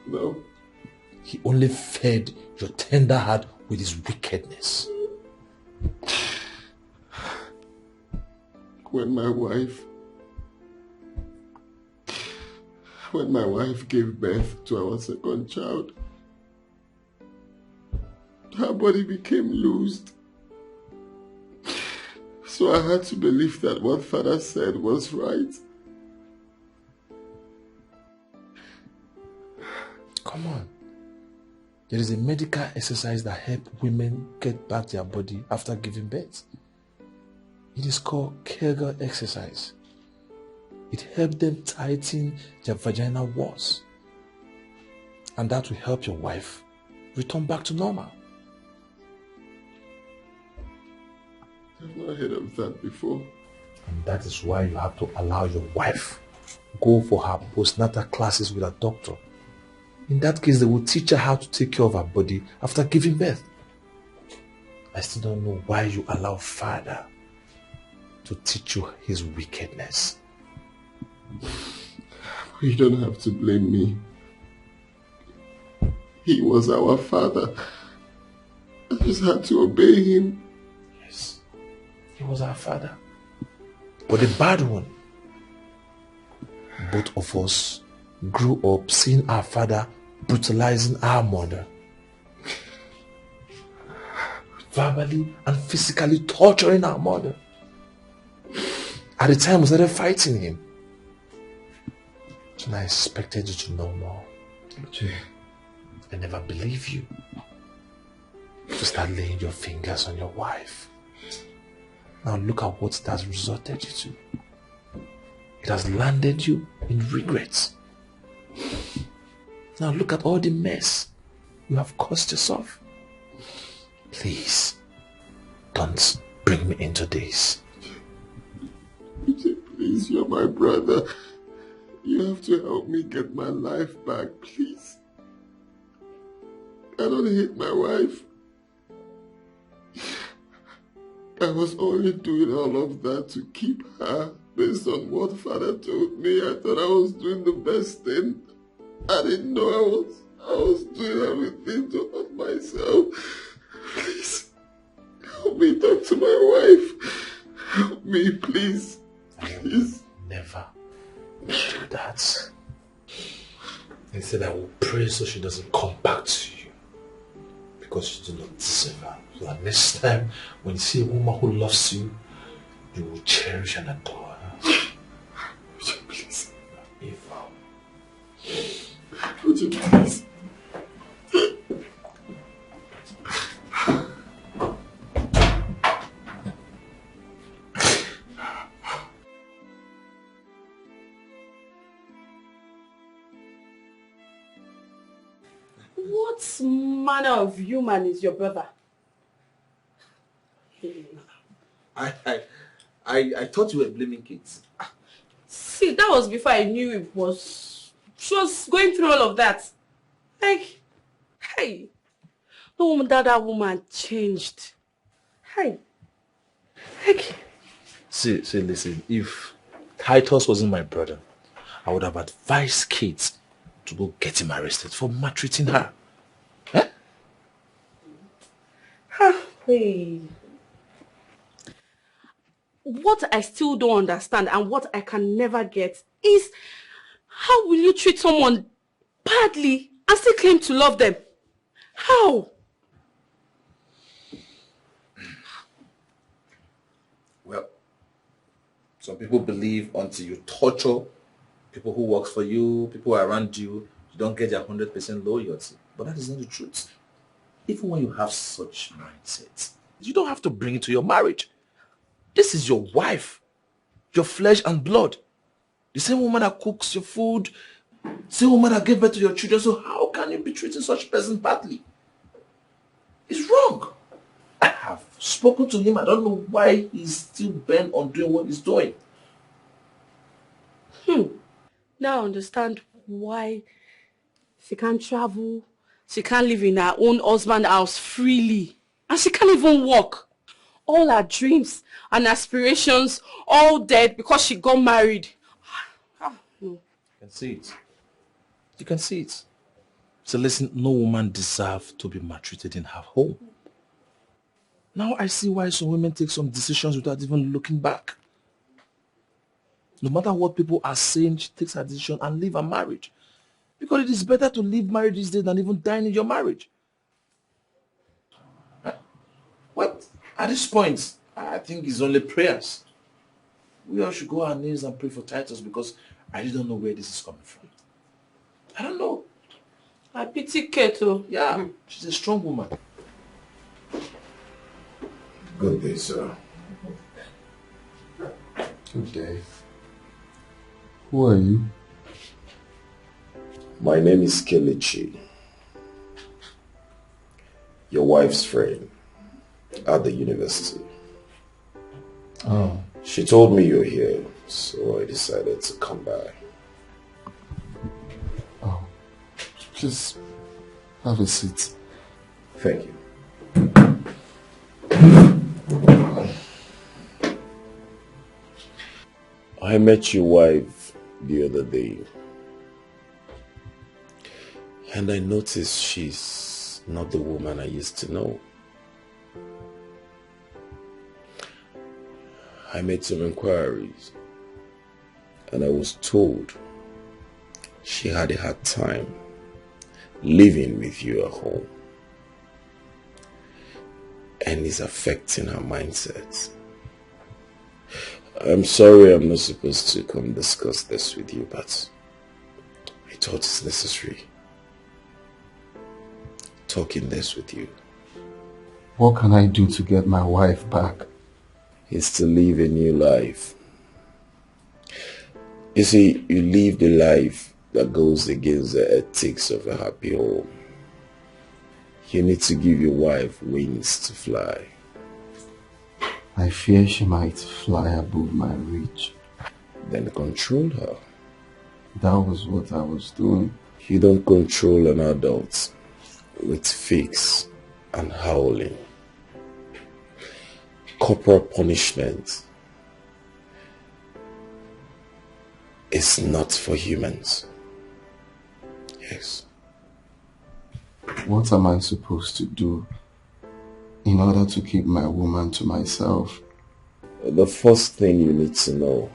No. He only fed your tender heart with his wickedness. When my wife gave birth to our second child, her body became loosed. So I had to believe that what father said was right. There is a medical exercise that helps women get back their body after giving birth. It is called Kegel exercise. It helps them tighten their vaginal walls. And that will help your wife return back to normal. I've not heard of that before. And that is why you have to allow your wife go for her postnatal classes with a doctor. In that case, they will teach her how to take care of her body after giving birth. I still don't know why you allow Father to teach you his wickedness. You don't have to blame me. He was our father. I just had to obey him. Yes, he was our father. But the bad one, both of us grew up seeing our father brutalizing our mother, verbally and physically torturing our mother. At the time, we started fighting him. So I expected you to know more. I never believed you to start laying your fingers on your wife. Now look at what that has resulted you to. It has landed you in regrets. Now look at all the mess you have caused yourself. Please, don't bring me into this. Please, you're my brother. You have to help me get my life back, please. I don't hate my wife. I was only doing all of that to keep her based on what Father told me. I thought I was doing the best thing. I didn't know I was doing everything to hurt myself. Please, help me talk to my wife. Help me, please. Please. Never do that. Instead, I will pray so she doesn't come back to you. Because you do not deserve her. So that next time, when you see a woman who loves you, you will cherish and adore her. Please. Evil. Would you please? What manner of human is your brother? I thought you were blaming kids. See, that was before I knew she was going through all of that. Like, hey, no wonder that woman changed. Hey. Like, See, listen, if Titus wasn't my brother, I would have advised Kate to go get him arrested for maltreating her. hey. What I still don't understand and what I can never get is how will you treat someone badly and still claim to love them? How? Well, some people believe until you torture people who work for you, people around you, you don't get their 100% loyalty. But that is not the truth. Even when you have such mindsets, you don't have to bring it to your marriage. This is your wife, your flesh and blood. The same woman that cooks your food, the same woman that gave birth to your children. So how can you be treating such a person badly? It's wrong. I have spoken to him. I don't know why he's still bent on doing what he's doing. Now I understand why she can't travel, she can't live in her own husband's house freely, and she can't even walk. All her dreams and aspirations all dead because she got married. You can see it. You can see it. So listen, no woman deserves to be maltreated in her home. Now I see why some women take some decisions without even looking back. No matter what people are saying, she takes her decision and leave her marriage. Because it is better to leave marriage these days than even dying in your marriage. What? At this point, I think it's only prayers. We all should go on our knees and pray for Titus because I really don't know where this is coming from. I don't know. I pity Keto. Yeah, she's a strong woman. Good day, sir. Good day. Who are you? My name is Kelechi. Your wife's friend at the university. Oh. She told me you're here, so I decided to come by. Oh. Please, have a seat. Thank you. I met your wife the other day, and I noticed she's not the woman I used to know. I made some inquiries, and I was told she had a hard time living with you at home, and it's affecting her mindset. I'm sorry I'm not supposed to come discuss this with you, but I thought it's necessary talking this with you. What can I do to get my wife back? It's to live a new life. You see, you live the life that goes against the ethics of a happy home. You need to give your wife wings to fly. I fear she might fly above my reach. Then control her. That was what I was doing. You don't control an adult with fix and howling. Corporal punishment is not for humans. Yes. What am I supposed to do in order to keep my woman to myself? The first thing you need to know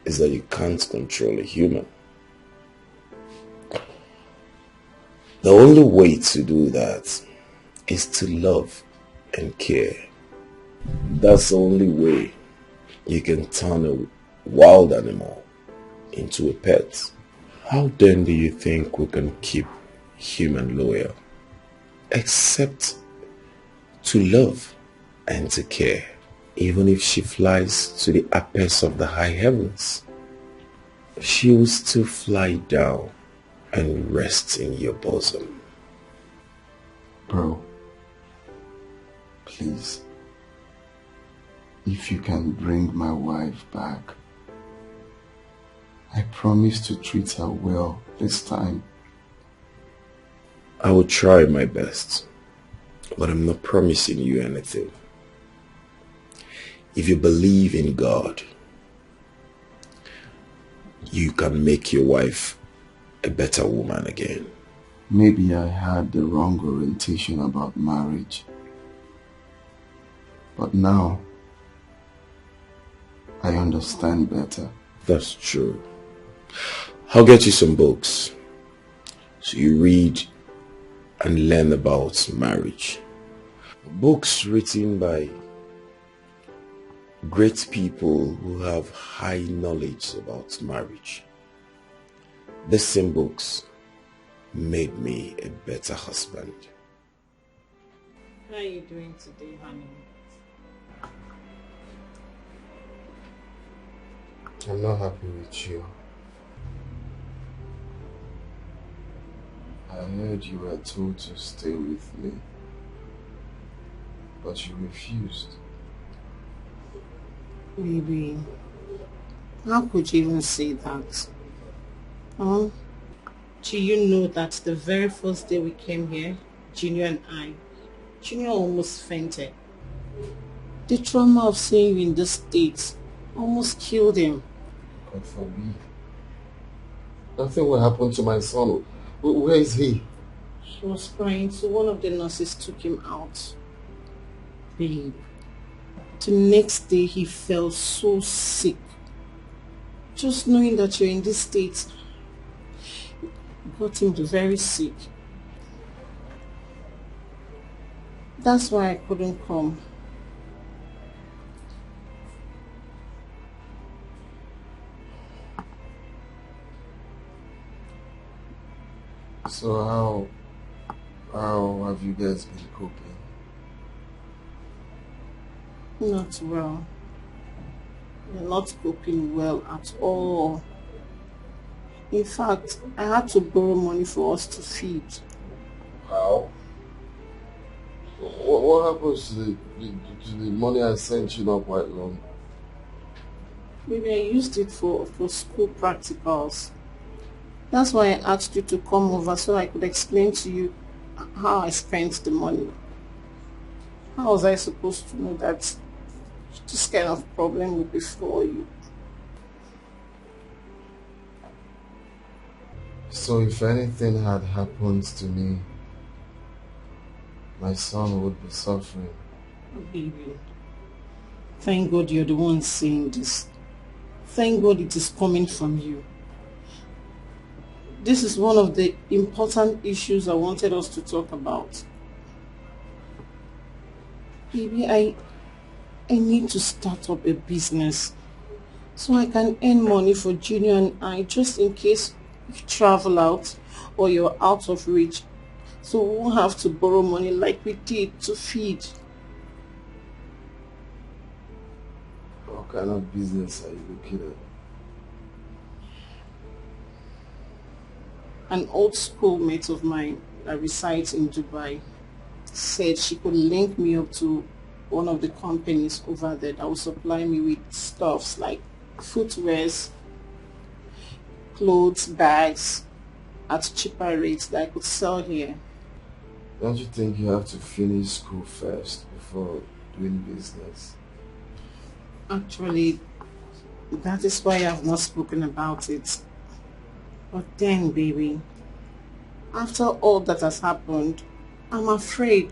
is that you can't control a human. The only way to do that is to love and care. That's the only way you can turn a wild animal into a pet. How then do you think we can keep human loyal? Except to love and to care, even if she flies to the apex of the high heavens. She will still fly down and rest in your bosom. Bro, please, if you can bring my wife back, I promise to treat her well this time. I will try my best, but I'm not promising you anything. If you believe in God, you can make your wife a better woman again. Maybe I had the wrong orientation about marriage. But now, I understand better. That's true. I'll get you some books so you read and learn about marriage. Books written by great people who have high knowledge about marriage. These same books made me a better husband. How are you doing today, honey? I'm not happy with you. I heard you were told to stay with me, but you refused. Baby, how could you even say that? Huh? Do you know that the very first day we came here, Junior almost fainted. The trauma of seeing you in this state almost killed him. God forbid. Nothing will happen to my son. Where is he? He was crying, so one of the nurses took him out. Babe, the next day he felt so sick. Just knowing that you're in this state got him very sick. That's why I couldn't come. So how have you guys been coping? Not well. We're not coping well at all. In fact, I had to borrow money for us to feed. How? What happens to the money I sent you not quite long? Maybe I used it for school practicals. That's why I asked you to come over so I could explain to you how I spent the money. How was I supposed to know that this kind of problem would be for you? So if anything had happened to me, my son would be suffering. Oh, baby. Thank God you're the one saying this. Thank God it is coming from you. This is one of the important issues I wanted us to talk about. Baby, I need to start up a business so I can earn money for Junior and I, just in case you travel out or you're out of reach. So we won't have to borrow money like we did to feed. What kind of business are you looking at? An old schoolmate of mine that resides in Dubai said she could link me up to one of the companies over there that will supply me with stuffs like footwears, clothes, bags at cheaper rates that I could sell here. Don't you think you have to finish school first before doing business? Actually, that is why I have not spoken about it. But then, baby, after all that has happened, I'm afraid.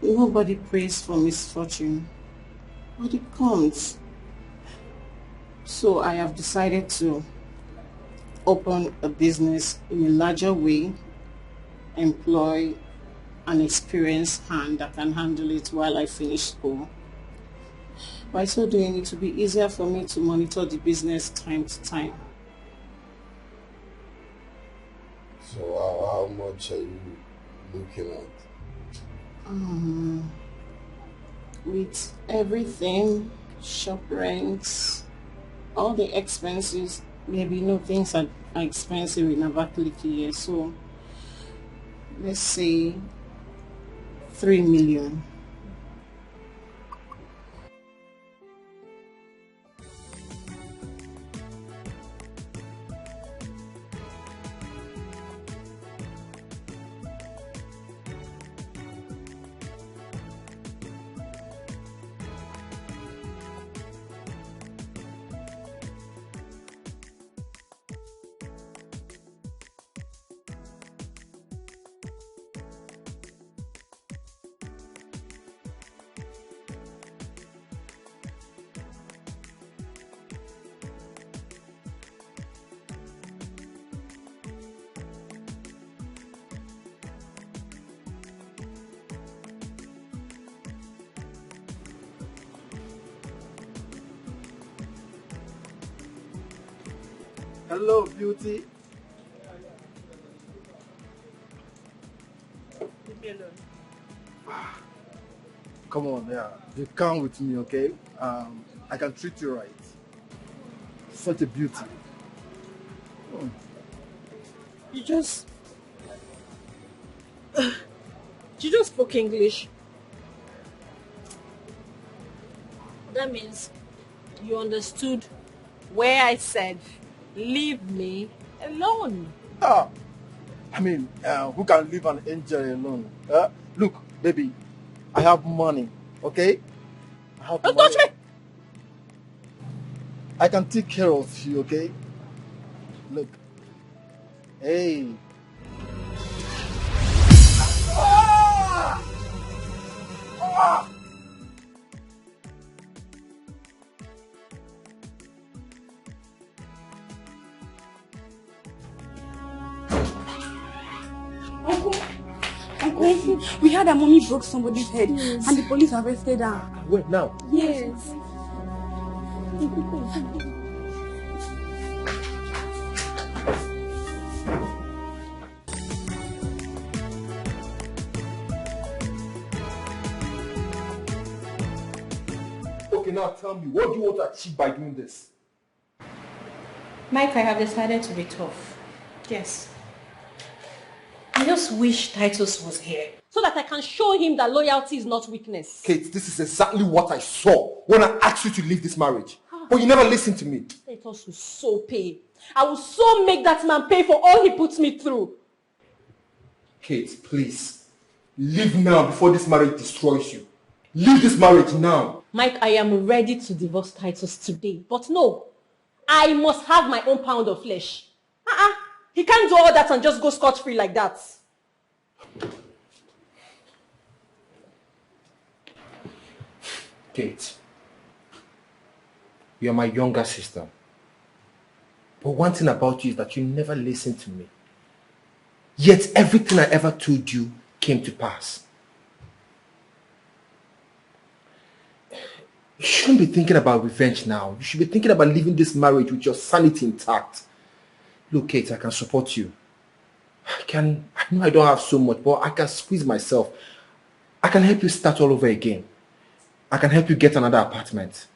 Nobody prays for misfortune, but it comes. So I have decided to open a business in a larger way, employ an experienced hand that can handle it while I finish school. By so doing, it will be easier for me to monitor the business time to time. So how much are you looking at? With everything, shop rents, all the expenses, maybe things are expensive in Abakaliki here, so let's say 3 million. Hello, beauty. Come on, yeah. You come with me, okay? I can treat you right. Such a beauty. Oh. You just spoke English. That means you understood where I said, leave me alone. Ah, I mean, who can leave an angel alone? Look, baby, I have money, okay? Don't touch me! I can take care of you, okay? Look. Hey. Ah! Ah! Uncle, we heard that mommy broke somebody's head and the police arrested her. Wait, now? Yes. Okay, now tell me, what do you want to achieve by doing this? Mike, I have decided to be tough. Yes. I just wish Titus was here so that I can show him that loyalty is not weakness. Kate, this is exactly what I saw when I asked you to leave this marriage. But you never listened to me. Titus will so pay. I will so make that man pay for all he puts me through. Kate, please. Leave now before this marriage destroys you. Leave this marriage now. Mike, I am ready to divorce Titus today. But no, I must have my own pound of flesh. He can't do all that and just go scot-free like that. Kate, you are my younger sister. But one thing about you is that you never listened to me. Yet everything I ever told you came to pass. You shouldn't be thinking about revenge now. You should be thinking about leaving this marriage with your sanity intact. Look, Kate, I can support you. I know I don't have so much, but I can squeeze myself. I can help you start all over again. I can help you get another apartment.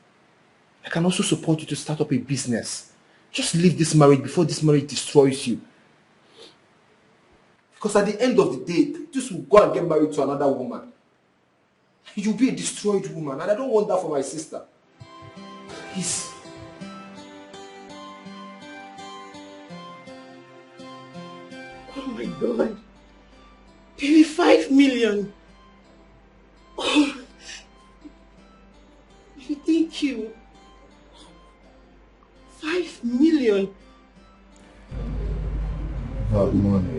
I can also support you to start up a business. Just leave this marriage before this marriage destroys you. Because at the end of the day, Titus will go and get married to another woman. You'll be a destroyed woman, and I don't want that for my sister. Please. Oh my God. Baby, 5 million. Oh. Thank you. 5 million. That money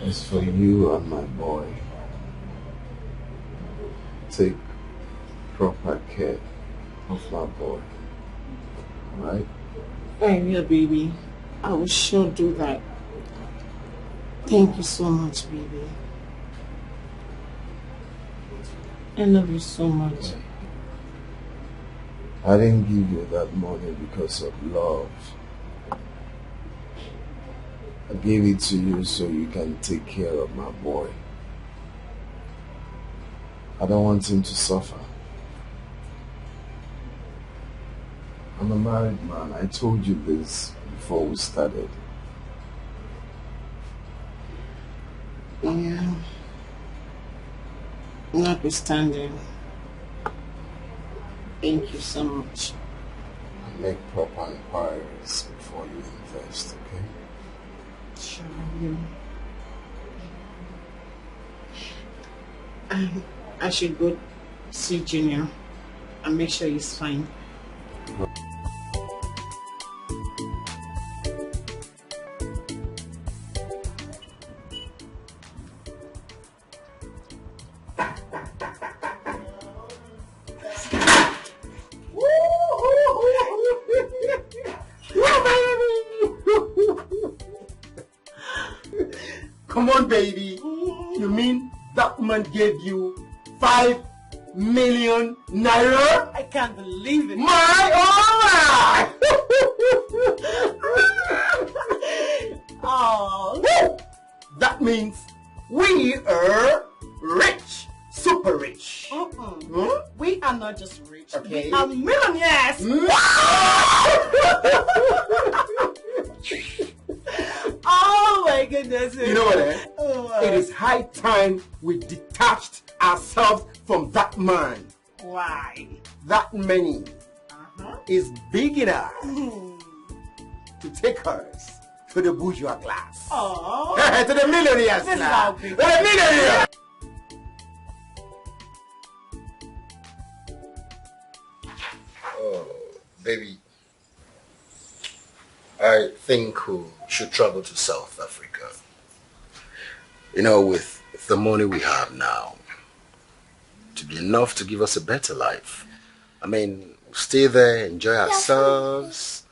is for you and my boy. Take proper care of my boy. Right? I will, baby. I will sure do that. Thank you so much, baby. I love you so much. I didn't give you that money because of love. I gave it to you so you can take care of my boy. I don't want him to suffer. I'm a married man. I told you this before we started. Yeah. Notwithstanding, thank you so much. Make proper inquiries before you invest, okay? Sure, I should go see Junior and make sure he's fine. Come on, baby. You mean that woman gave you 5 million naira? I can't believe it. My alright! Oh, that means we are rich, super rich. We are not just rich. Okay. We are millionaires. Oh my goodness. You know what, eh? Oh, it is high time we detached ourselves from that man. Why? That money is big enough to take us to the bourgeois class. Oh. To the millionaires This is class. how To big. the millionaires. Oh, baby. I think we should travel to South Africa. You know, with the money we have now, to be enough to give us a better life. I mean, stay there, enjoy ourselves,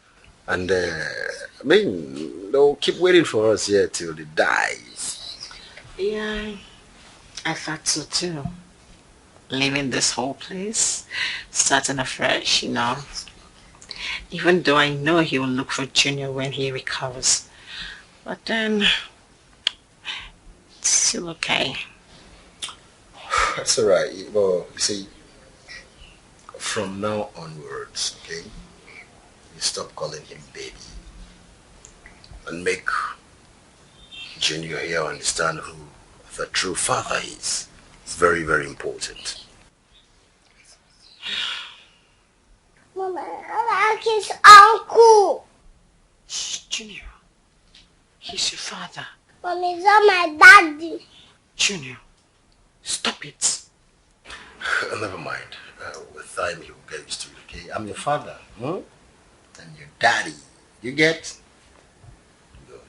and I mean, they'll keep waiting for us here till they die. Yeah, I thought so too. Leaving this whole place, starting afresh, you know. Even though I know he will look for Junior when he recovers. But then, it's still okay. That's all right. Well, you see, from now onwards, okay, you stop calling him baby and make Junior here understand who the true father is. It's very, very important. Mama, I like his uncle. Shh, Junior. He's your father. Mommy, he's not my daddy. Junior, stop it. Never mind. With time, he will get used to it, okay? I'm your father, huh? And your daddy. You get? Good.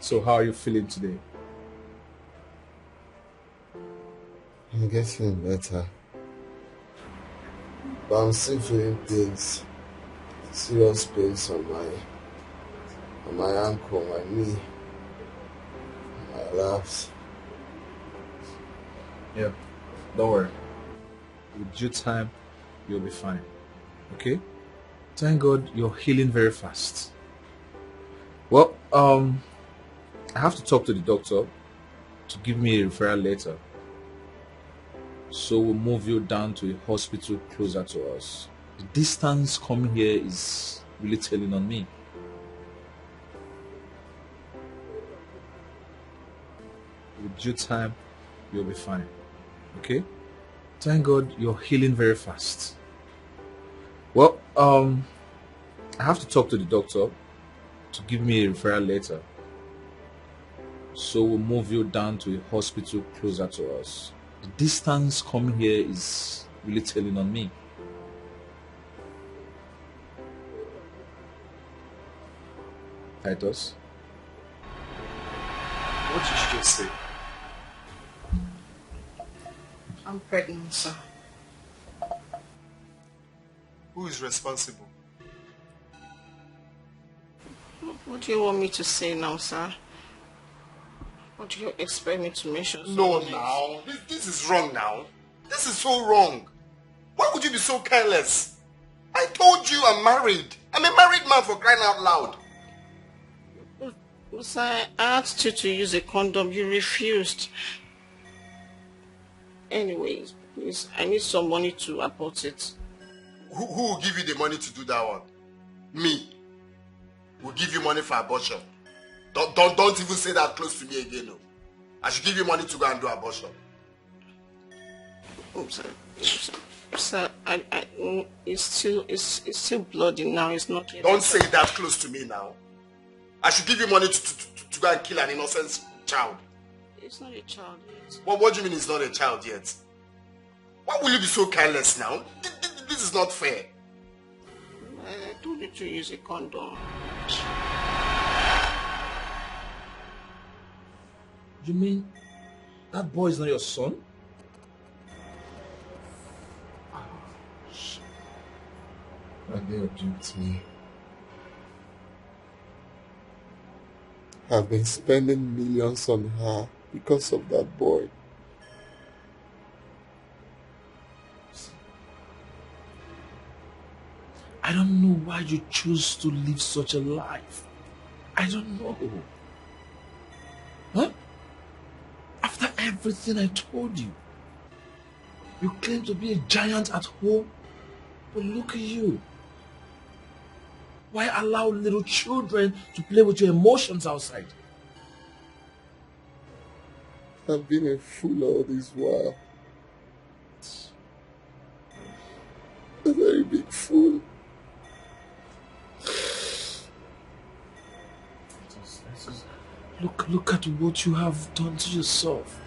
So how are you feeling today? I'm getting better. But I'm still feeling pains. Serious pains on my ankle, my knee, my laps. Yeah, don't worry. With due time, you'll be fine. Okay? Thank God you're healing very fast. Well, I have to talk to the doctor to give me a referral letter. So we'll move you down to a hospital closer to us. The distance coming here is really telling on me. With due time, you'll be fine. Okay? Thank God you're healing very fast. Well, I have to talk to the doctor to give me a referral letter. So we'll move you down to a hospital closer to us. The distance coming here is really telling on me. Titus? What did you just say? I'm pregnant, sir. Who is responsible? What do you want me to say now, sir? What do you expect me to mention? No, now. This is wrong now. This is so wrong. Why would you be so careless? I told you I'm married. I'm a married man, for crying out loud. Sir, I asked you to use a condom. You refused. Anyways, please, I need some money to abort it. Who will give you the money to do that one? Me. Will give you money for abortion. Don't even say that close to me again. No. I should give you money to go and do abortion. Oh, sir, it's still bloody now. It's not yet. Don't say that close to me now. I should give you money to go and kill an innocent child. It's not a child yet. Well, what do you mean it's not a child yet? Why will you be so careless now? This is not fair. I told you to use a condom. You mean that boy is not your son? And they abused me. I've been spending millions on her because of that boy. I don't know why you choose to live such a life. I don't know. Huh? After everything I told you, you claim to be a giant at home, but look at you. Why allow little children to play with your emotions outside? I've been a fool all this while. A very big fool. Look at what you have done to yourself.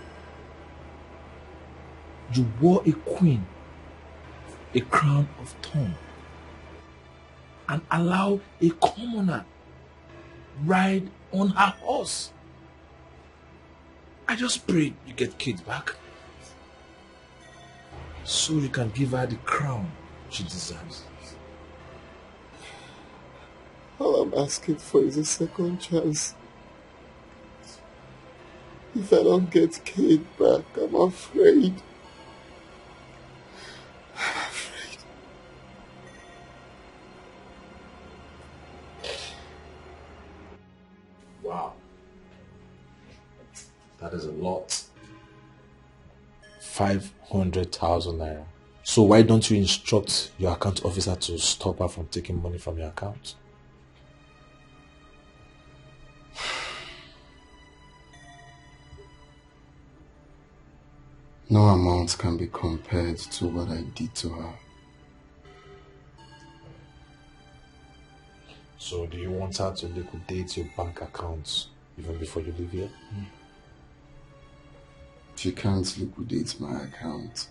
You wore a queen, a crown of thorns, and allow a commoner ride on her horse. I just pray you get Kate back, so you can give her the crown she deserves. All I'm asking for is a second chance. If I don't get Kate back, I'm afraid. Wow. That is a lot. 500,000 naira. So why don't you instruct your account officer to stop her from taking money from your account? No amount can be compared to what I did to her. So do you want her to liquidate your bank accounts even before you leave here? She can't liquidate my account.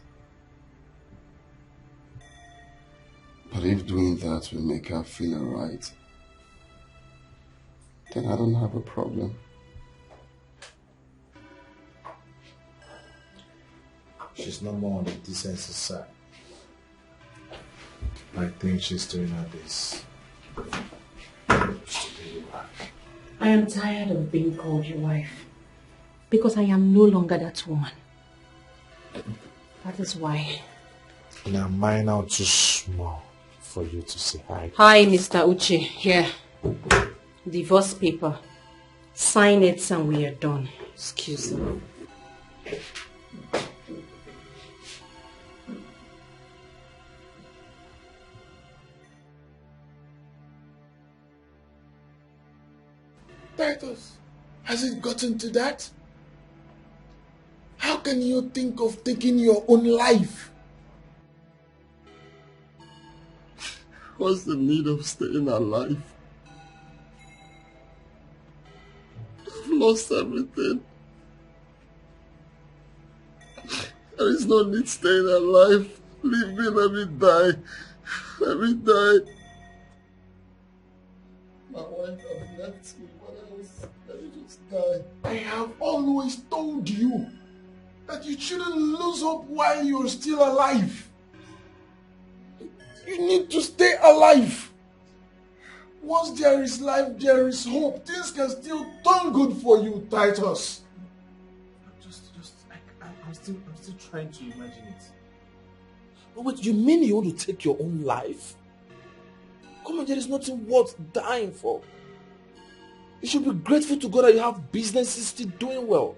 But if doing that will make her feel alright, then I don't have a problem. She's no more on the decency side. I think she's doing her best. I am tired of being called your wife. Because I am no longer that woman. That is why. Now mine are too small for you to say hi. Hi, Mr. Uche. Here. Divorce paper. Sign it and we are done. Excuse me. Titus, has it gotten to that? How can you think of taking your own life? What's the need of staying alive? I've lost everything. There is no need staying alive. Leave me, let me die. Let me die. My wife has left me. What else? Let me just die. I have always told you that you shouldn't lose hope while you're still alive. You need to stay alive. Once there is life, there is hope. Things can still turn good for you, Titus. I'm still trying to imagine it. But wait, you mean you want to take your own life? Come on, there is nothing worth dying for. You should be grateful to God that you have businesses still doing well.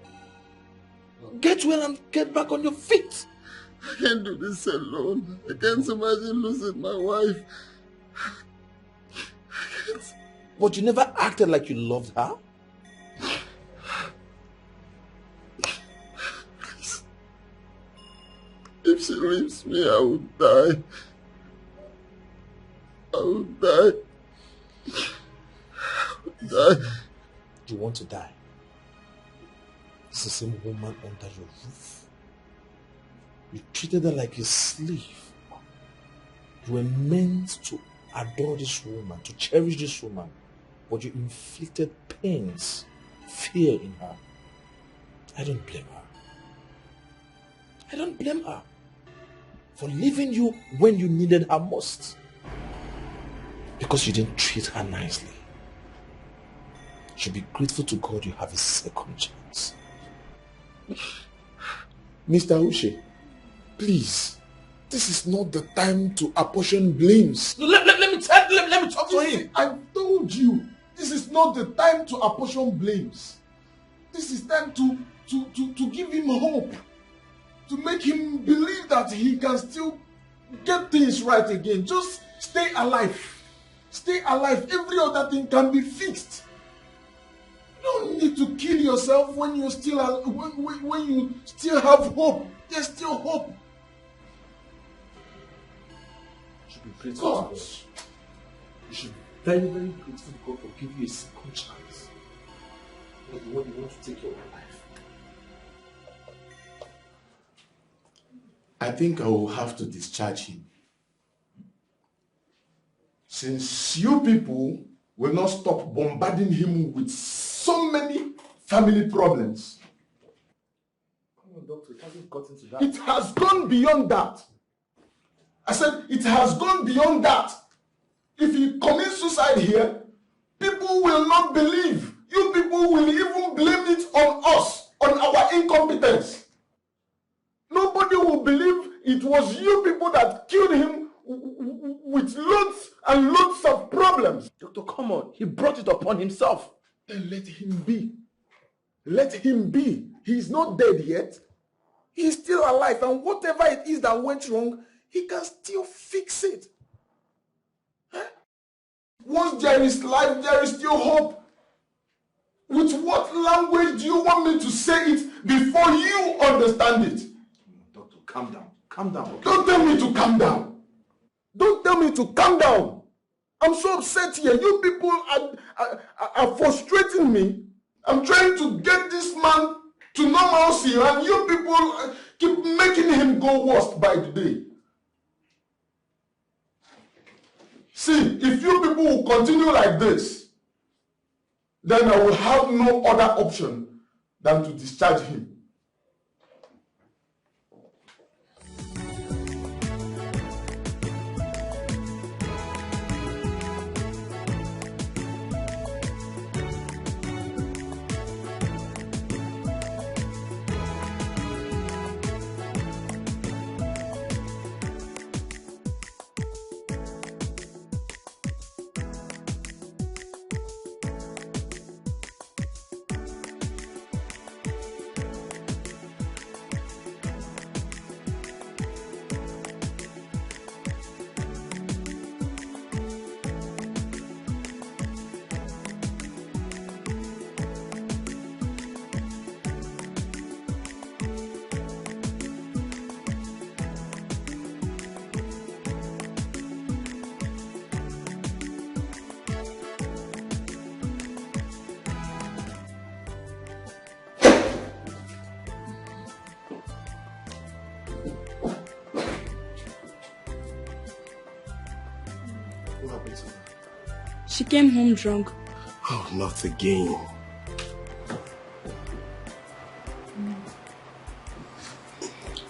No. get well and get back on your feet. I can't do this alone. I can't imagine losing my wife. But you never acted like you loved her. If she leaves me, I will die. I will die. I will die. You want to die? It's the same woman under your roof. You treated her like a slave. You were meant to adore this woman, to cherish this woman, but you inflicted pains, fear in her. I don't blame her. I don't blame her for leaving you when you needed her most. Because you didn't treat her nicely. You should be grateful to God you have a second chance. Mr. Uche, please, this is not the time to apportion blames. No, let me talk to him. I told you, this is not the time to apportion blames. This is time to give him hope. To make him believe that he can still get things right again. Just stay alive. Stay alive. Every other thing can be fixed. You don't need to kill yourself when you still when you still have hope. There's still hope. You should be grateful to God. You should be very, very grateful to God for giving you a second chance. When you want to take your own life. I think I will have to discharge him. Since you people will not stop bombarding him with so many family problems. Come on, doctor, it hasn't gotten to that. It has gone beyond that. I said it has gone beyond that. If he commits suicide here, people will not believe. You people will even blame it on us, on our incompetence. Nobody will believe it was you people that killed him with loads and loads of problems. Doctor, come on. He brought it upon himself. Then let him be. Let him be. He's not dead yet. He's still alive. And whatever it is that went wrong, he can still fix it. Huh? Once there is life, there is still hope. With what language do you want me to say it before you understand it? Doctor, calm down. Calm down. Okay? Don't tell me to calm down. Don't tell me to calm down. I'm so upset here. You people are frustrating me. I'm trying to get this man to normalcy, and you people keep making him go worse by the day. See, if you people will continue like this, then I will have no other option than to discharge him. She came home drunk. Oh, not again.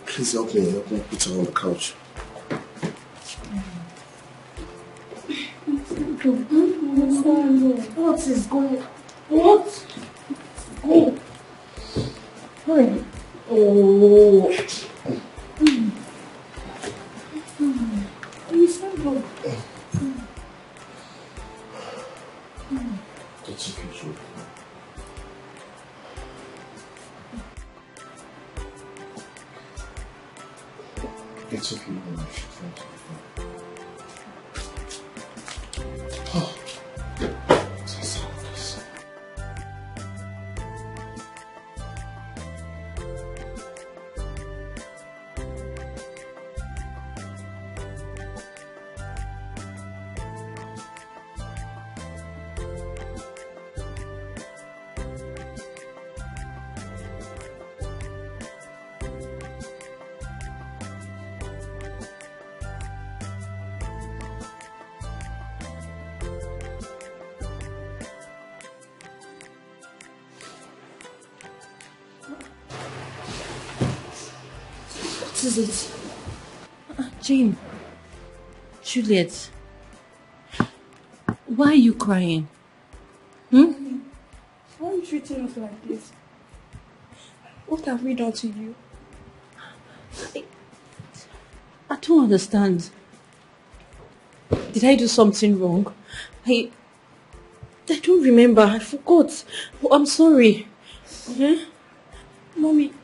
Please help me put her on the couch. What is going on? What? Oh. Hurry. Oh. You sound good. That's okay, sure. It's okay. What is it? Jane. Juliet. Why are you crying? Why are you treating us like this? What have we done to you? I don't understand. Did I do something wrong? I don't remember. I forgot. Oh, I'm sorry. Mommy,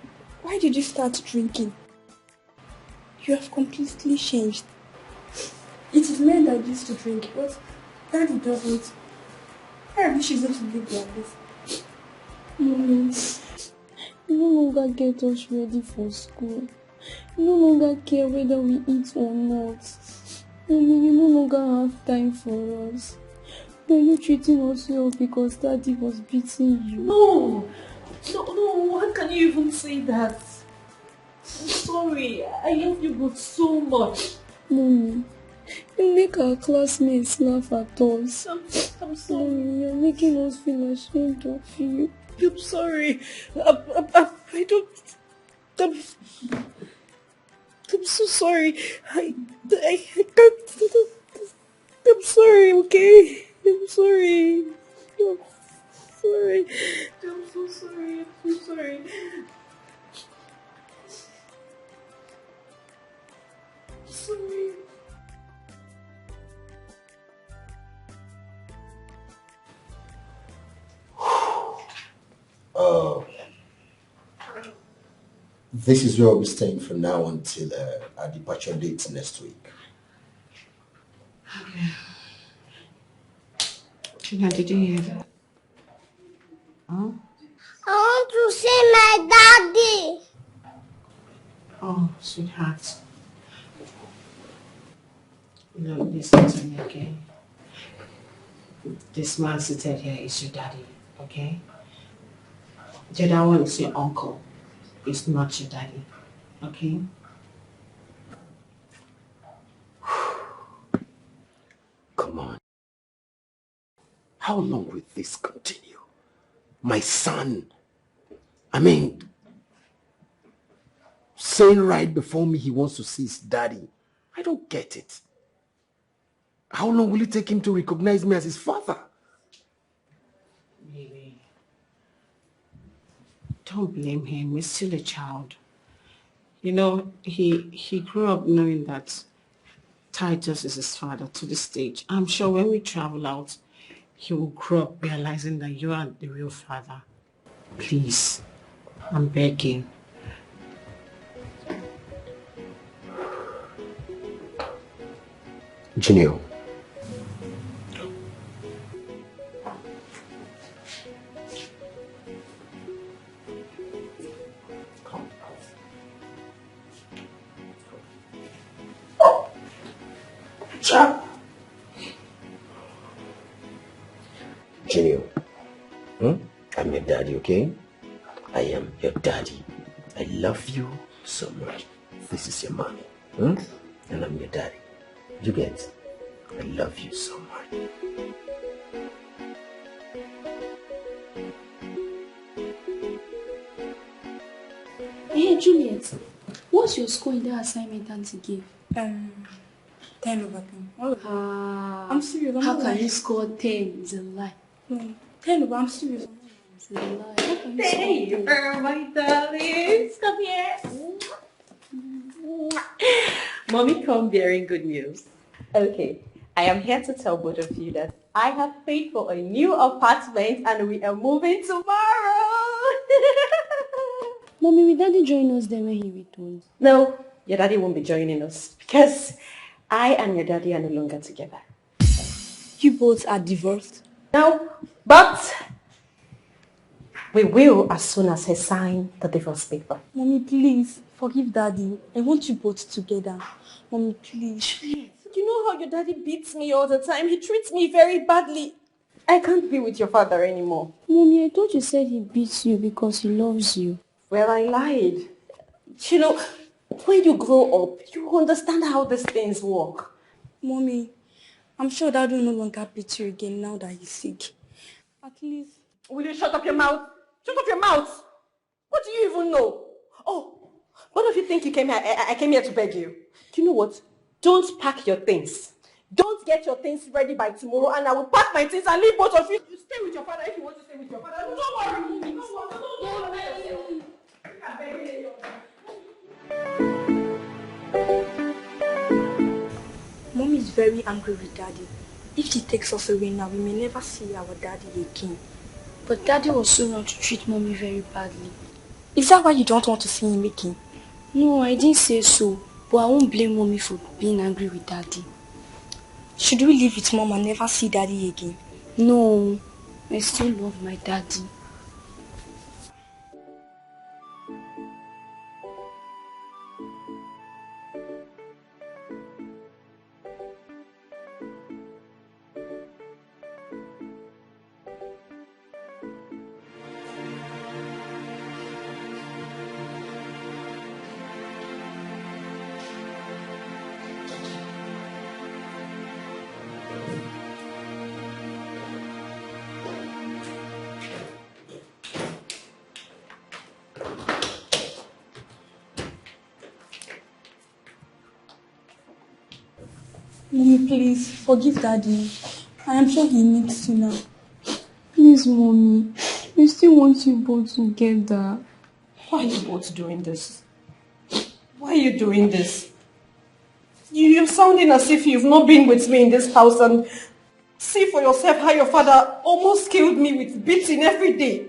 why did you start drinking? You have completely changed. It is men that used to drink, but Daddy doesn't. I wish he's going to live like this. Mommy, you no longer get us ready for school. You no longer care whether we eat or not. Mommy, you no longer have time for us. Were you treating us well because Daddy was beating you? No, how can you even say that? I'm sorry, I love you both so much. Mommy, you make our classmates laugh at us. I'm sorry. Mommy, you're making us feel ashamed of you. I'm sorry. I don't... I'm so sorry. I can't... I'm sorry, okay? I'm sorry. I'm sorry. I'm so sorry. I'm so sorry. Sorry. This is where we'll be staying from now until our departure date next week. Okay. Tina, did you hear that? Huh? I want to see my daddy. Oh, sweetheart. No, listen to me, okay? This man seated here is your daddy, okay? The other one is your uncle. It's not your daddy, okay? Come on. How long will this continue? My son. I mean, saying right before me he wants to see his daddy. I don't get it. How long will it take him to recognize me as his father? Baby, don't blame him. He's still a child. You know, he grew up knowing that Titus is his father to this stage. I'm sure when we travel out, he will grow up realizing that you are the real father. Please, I'm begging. Junior. Junior, I'm your daddy, okay? I am your daddy. I love you so much. This is your mommy, and I'm your daddy. You get? I love you so much. Hey, Juliet, what's your score in that assignment Auntie gave? 10 over 10. I'm serious. How can you score 10? It's a lie. No, 10 over, I'm serious. It's a lie. How can you Hey, score 10? my darlings, come here. Mommy come bearing good news. Okay, I am here to tell both of you that I have paid for a new apartment and we are moving tomorrow. Mommy, will Daddy join us then when he returns? No, your daddy won't be joining us because I and your daddy are no longer together. You both are divorced? No, but we will as soon as he signs the divorce paper. Mommy, please, forgive Daddy. I want you both together. Mommy, please. You know how your daddy beats me all the time. He treats me very badly. I can't be with your father anymore. Mommy, I thought you said he beats you because he loves you. Well, I lied. You know, when you grow up, you understand how these things work. Mommy, I'm sure Dad will no longer beat you again now that he's sick. At least... Will you shut up your mouth? Shut up your mouth! What do you even know? Oh, what if you think you came here? I came here to beg you. Do you know what? Don't pack your things. Don't get your things ready by tomorrow and I will pack my things and leave both of you. You stay with your father if you want to stay with your father. Don't worry. Don't worry. I'm begging you. Mommy is very angry with Daddy. If she takes us away now, we may never see our Daddy again. But Daddy was so wrong to treat Mommy very badly. Is that why you don't want to see him again? No, I didn't say so. But I won't blame Mommy for being angry with Daddy. Should we live with Mom and never see Daddy again? No, I still love my Daddy. Mommy, please, forgive Daddy. I am sure he needs to now. Please, Mommy. I still want you both together. Why are you both doing this? Why are you doing this? You're sounding as if you've not been with me in this house and see for yourself how your father almost killed me with beating every day.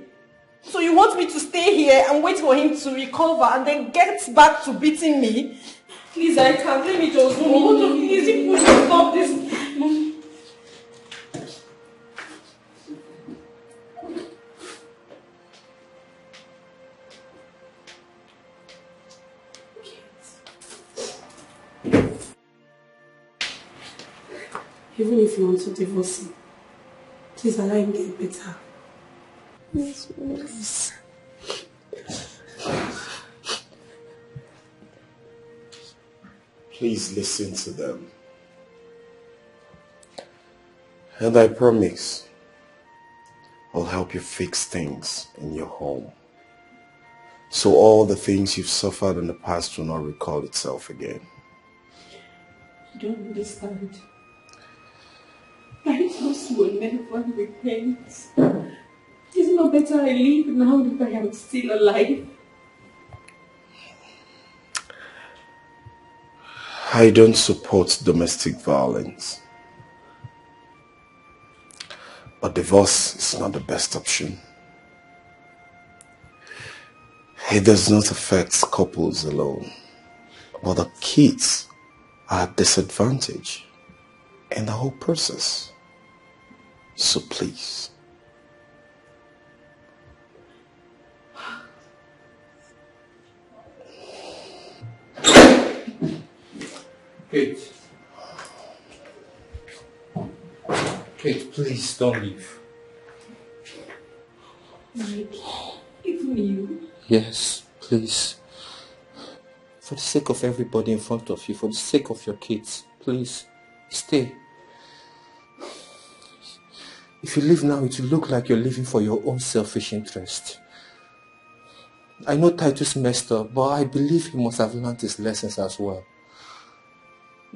So you want me to stay here and wait for him to recover and then get back to beating me? Please, I can't. Let me just go. Both of you, please stop this. Mom. Even if you want to divorce him, please allow him get better. Yes, please. Please listen to them. And I promise I'll help you fix things in your home. So all the things you've suffered in the past will not recall itself again. You don't understand. Titus will never repent. It's not better I leave now that I am still alive. I don't support domestic violence. But divorce is not the best option. It does not affect couples alone, but the kids are at disadvantage in the whole process. So please. Kate. Kate, please don't leave. Mike, even you. Yes, please. For the sake of everybody in front of you, for the sake of your kids, please, stay. If you leave now, it will look like you're living for your own selfish interest. I know Titus messed up, but I believe he must have learned his lessons as well.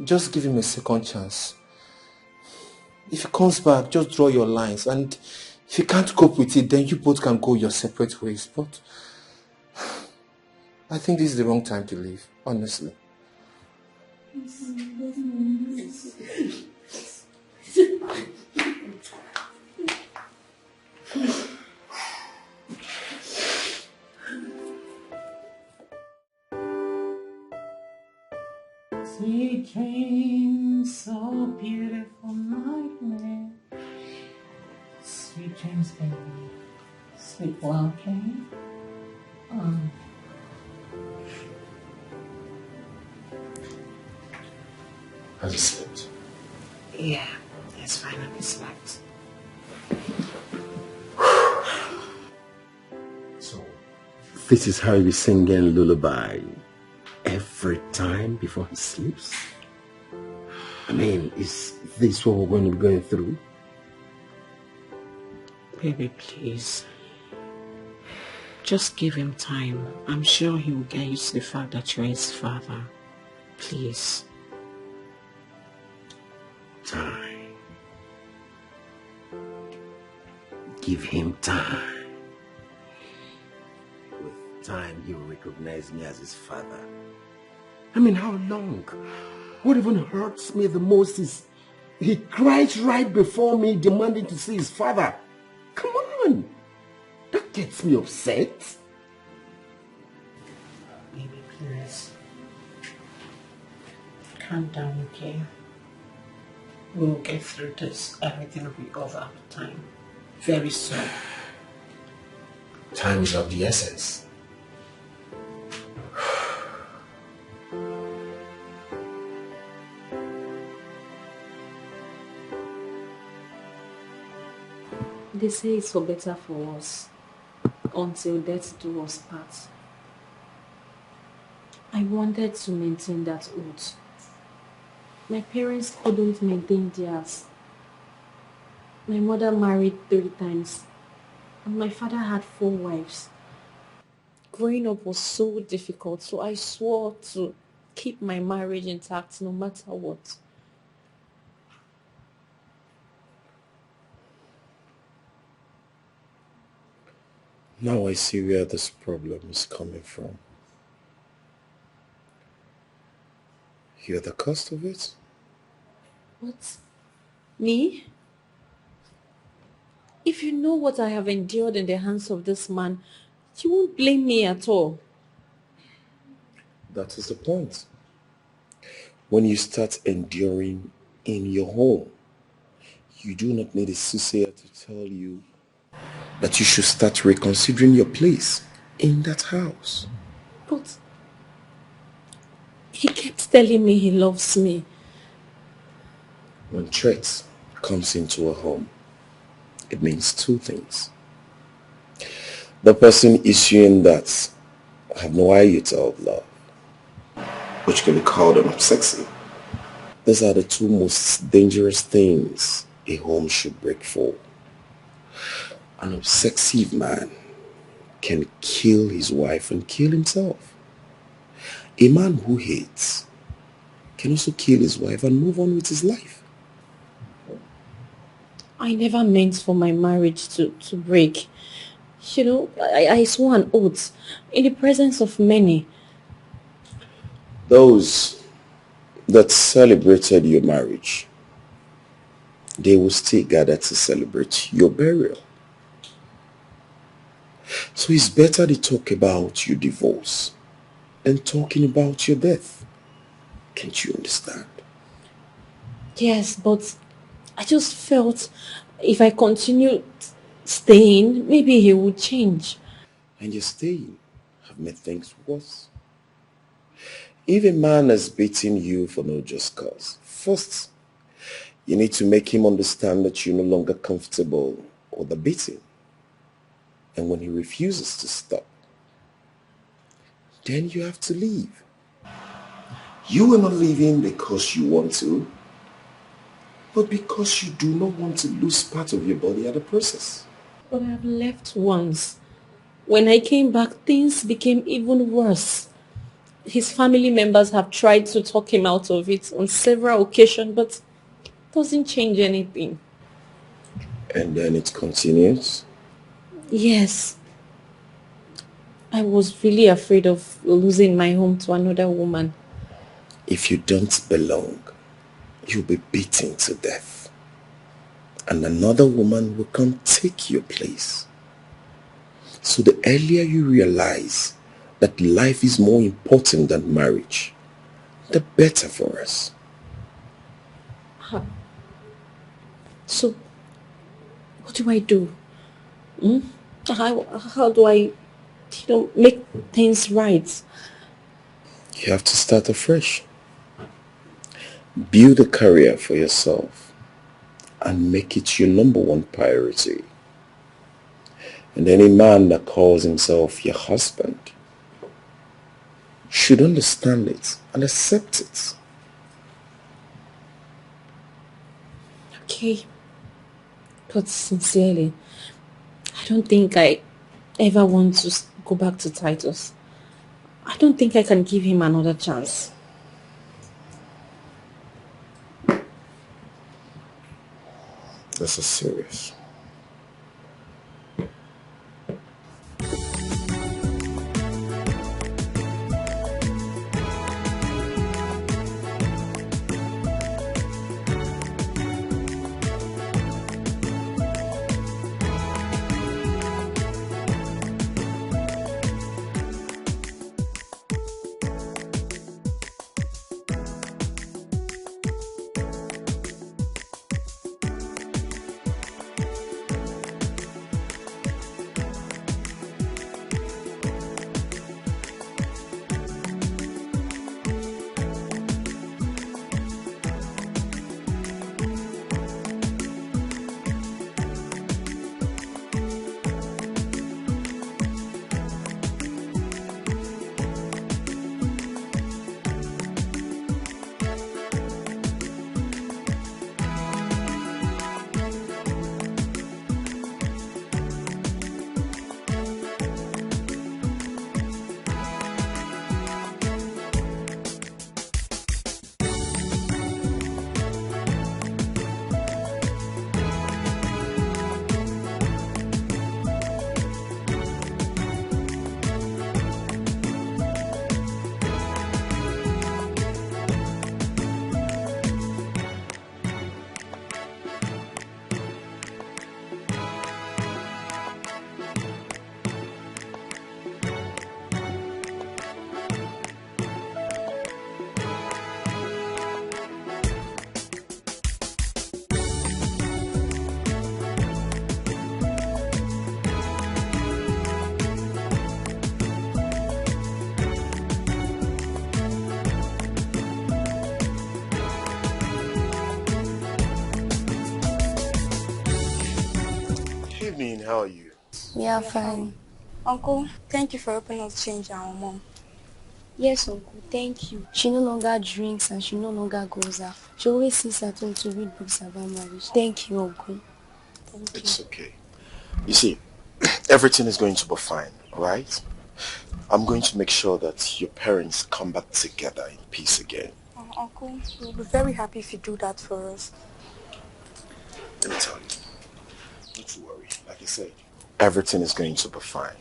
Just give him a second chance. If he comes back, just draw your lines, and if you can't cope with it, then you both can go your separate ways. But I think this is the wrong time to leave, honestly. Sweet dreams, so beautiful nightmare. Sweet dreams, baby. Sleep well, okay? Has he slept? Yeah, it's finally slept. So, this is how he be singing lullaby every time before he sleeps? I mean, is this what we're going to be going through? Baby, please. Just give him time. I'm sure he will get used to the fact that you're his father. Please. Time. Give him time. With time, he will recognize me as his father. I mean, how long? What even hurts me the most is he cries right before me demanding to see his father. Come on! That gets me upset. Baby, please. Calm down, okay? We'll get through this. Everything will be over with time. Very soon. Time is of the essence. They say it's for better for us, until death do us part. I wanted to maintain that oath. My parents couldn't maintain theirs. My mother married 3 times, and my father had 4 wives. Growing up was so difficult, so I swore to keep my marriage intact no matter what. Now I see where this problem is coming from. You're the cause of it? What? Me? If you know what I have endured in the hands of this man, you won't blame me at all. That is the point. When you start enduring in your home, you do not need a soothsayer to tell you that you should start reconsidering your place in that house. But he kept telling me he loves me. When threat comes into a home, it means 2 things. The person issuing that have no iota of love, which can be called sexy. These are the 2 most dangerous things a home should break for. An obsessive man can kill his wife and kill himself. A man who hates can also kill his wife and move on with his life. I never meant for my marriage to break. You know, I swore an oath in the presence of many. Those that celebrated your marriage, they will still gather to celebrate your burial. So it's better to talk about your divorce than talking about your death. Can't you understand? Yes, but I just felt if I continued staying, maybe he would change. And your staying have made things worse. If a man has beaten you for no just cause, first, you need to make him understand that you're no longer comfortable with the beating. And when he refuses to stop, then you have to leave. You are not leaving because you want to, but because you do not want to lose part of your body at the process. But I've left once. When I came back, things became even worse. His family members have tried to talk him out of it on several occasions, but it doesn't change anything. And then it continues? Yes. I was really afraid of losing my home to another woman. If you don't belong, you'll be beaten to death. And another woman will come take your place. So the earlier you realize that life is more important than marriage, the better for us. So, what do I do? How do I, make things right? You have to start afresh. Build a career for yourself and make it your number one priority. And any man that calls himself your husband should understand it and accept it. Okay. But sincerely, I don't think I ever want to go back to Titus. I don't think I can give him another chance. This is serious. Evening, how are you? We are fine. Uncle, thank you for helping us change our mom. Yes, Uncle, thank you. She no longer drinks and she no longer goes out. She always sits at home to read books about marriage. Thank you, Uncle. Thank It's okay. You see, everything is going to be fine, alright? I'm going to make sure that your parents come back together in peace again. Uncle, we'll be very happy if you do that for us. Let me tell you, not to worry. Like I said, everything is going to be fine,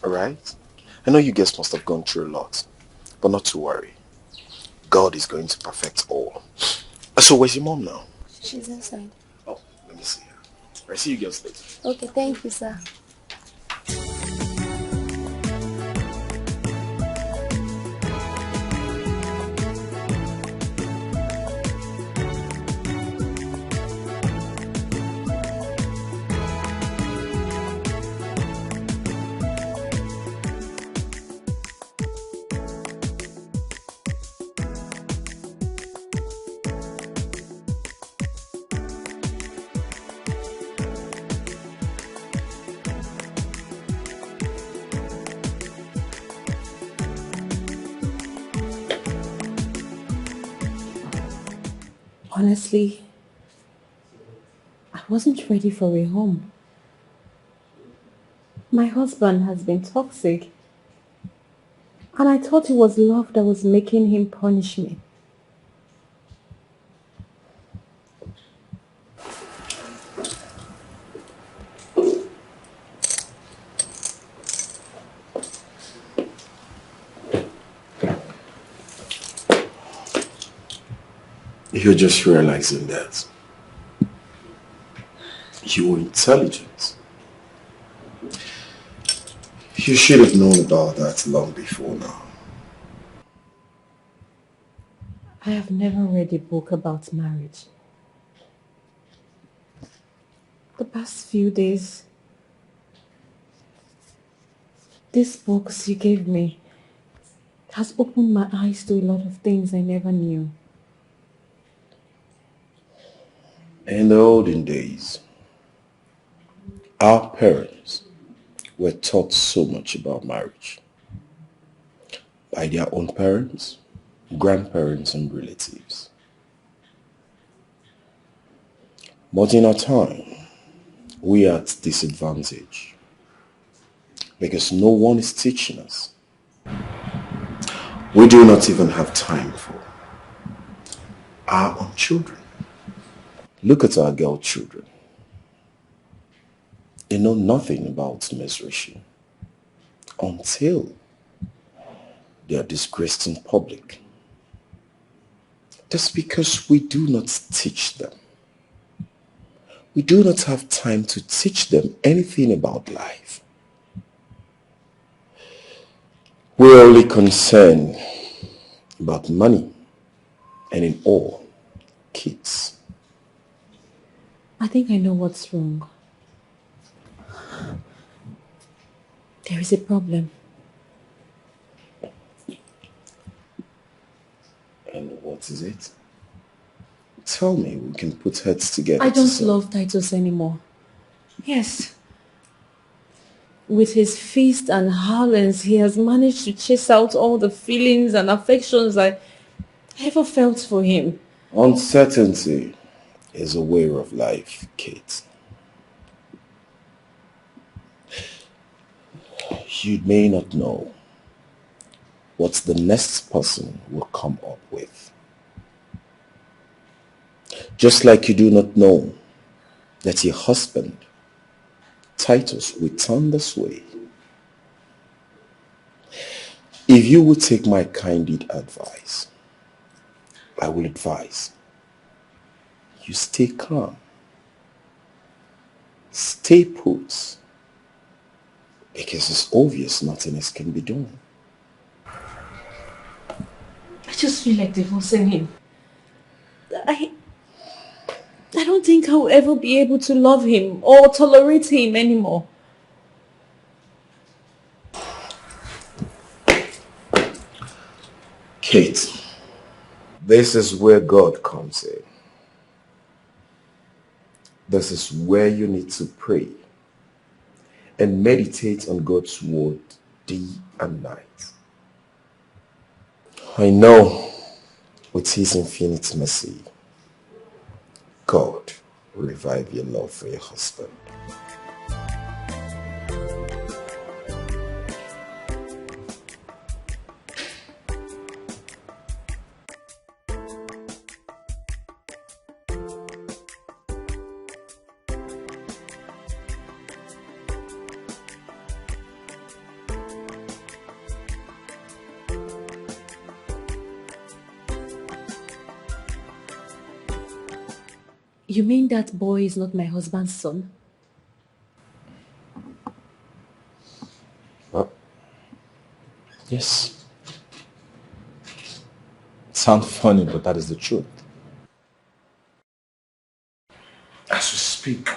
alright? I know you guys must have gone through a lot, but not to worry. God is going to perfect all. So where's your mom now? She's inside. Oh, let me see her. I'll see you girls later. Okay, thank you, sir. Honestly, I wasn't ready for a home. My husband has been toxic, and I thought it was love that was making him punish me. You're just realizing that you were intelligent. You should have known about that long before now. I have never read a book about marriage. The past few days, these books you gave me has opened my eyes to a lot of things I never knew. In the olden days, our parents were taught so much about marriage by their own parents, grandparents, and relatives. But in our time, we are at disadvantage because no one is teaching us. We do not even have time for our own children. Look at our girl children. They know nothing about menstruation until they are disgraced in public. That's because we do not teach them. We do not have time to teach them anything about life. We're only concerned about money and in all, kids. I think I know what's wrong. There is a problem. And what is it? Tell me, we can put heads together. I don't love Titus anymore. Yes. With his feast and howlings, he has managed to chase out all the feelings and affections I ever felt for him. Uncertainty is a way of life, Kate. You may not know what the next person will come up with. Just like you do not know that your husband, Titus, will turn this way. If you will take my candid advice, I will advise you stay calm, stay put, because it's obvious nothing else can be done. I just feel like divorcing him. I don't think I'll ever be able to love him or tolerate him anymore. Kate, this is where God comes in. This is where you need to pray and meditate on God's word day and night. I know with his infinite mercy, God will revive your love for your husband. You mean that boy is not my husband's son? Well, yes. It sounds funny, but that is the truth. As we speak,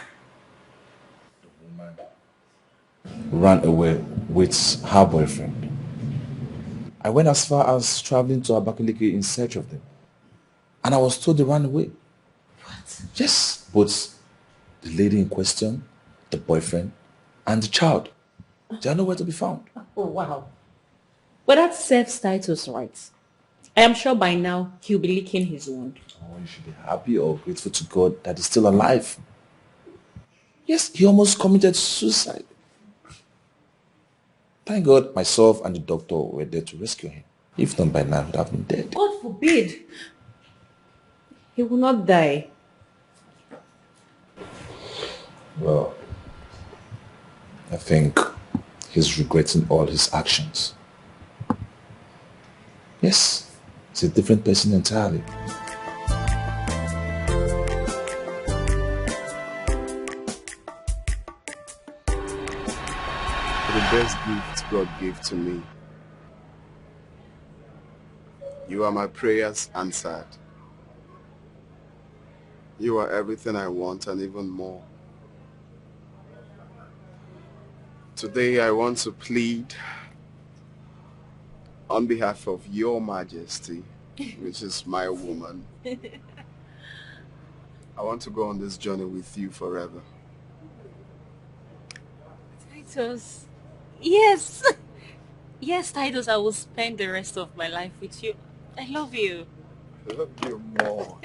the woman ran away with her boyfriend. I went as far as traveling to Abakaliki in search of them. And I was told they ran away. What? Yes, both the lady in question, the boyfriend, and the child. They are nowhere to be found. Oh, wow. But that serves Titus right. I am sure by now he'll be licking his wound. Oh, you should be happy or grateful to God that he's still alive. Yes, he almost committed suicide. Thank God myself and the doctor were there to rescue him. If not, by now he would have been dead. God forbid. He will not die. Well, I think he's regretting all his actions. Yes, he's a different person entirely. The best gift God gave to me You are my prayers answered. You are everything I want and even more. Today I want to plead on behalf of Your Majesty, which is my woman. I want to go on this journey with you forever. Titus. Yes. Yes, Titus, I will spend the rest of my life with you. I love you. I love you more.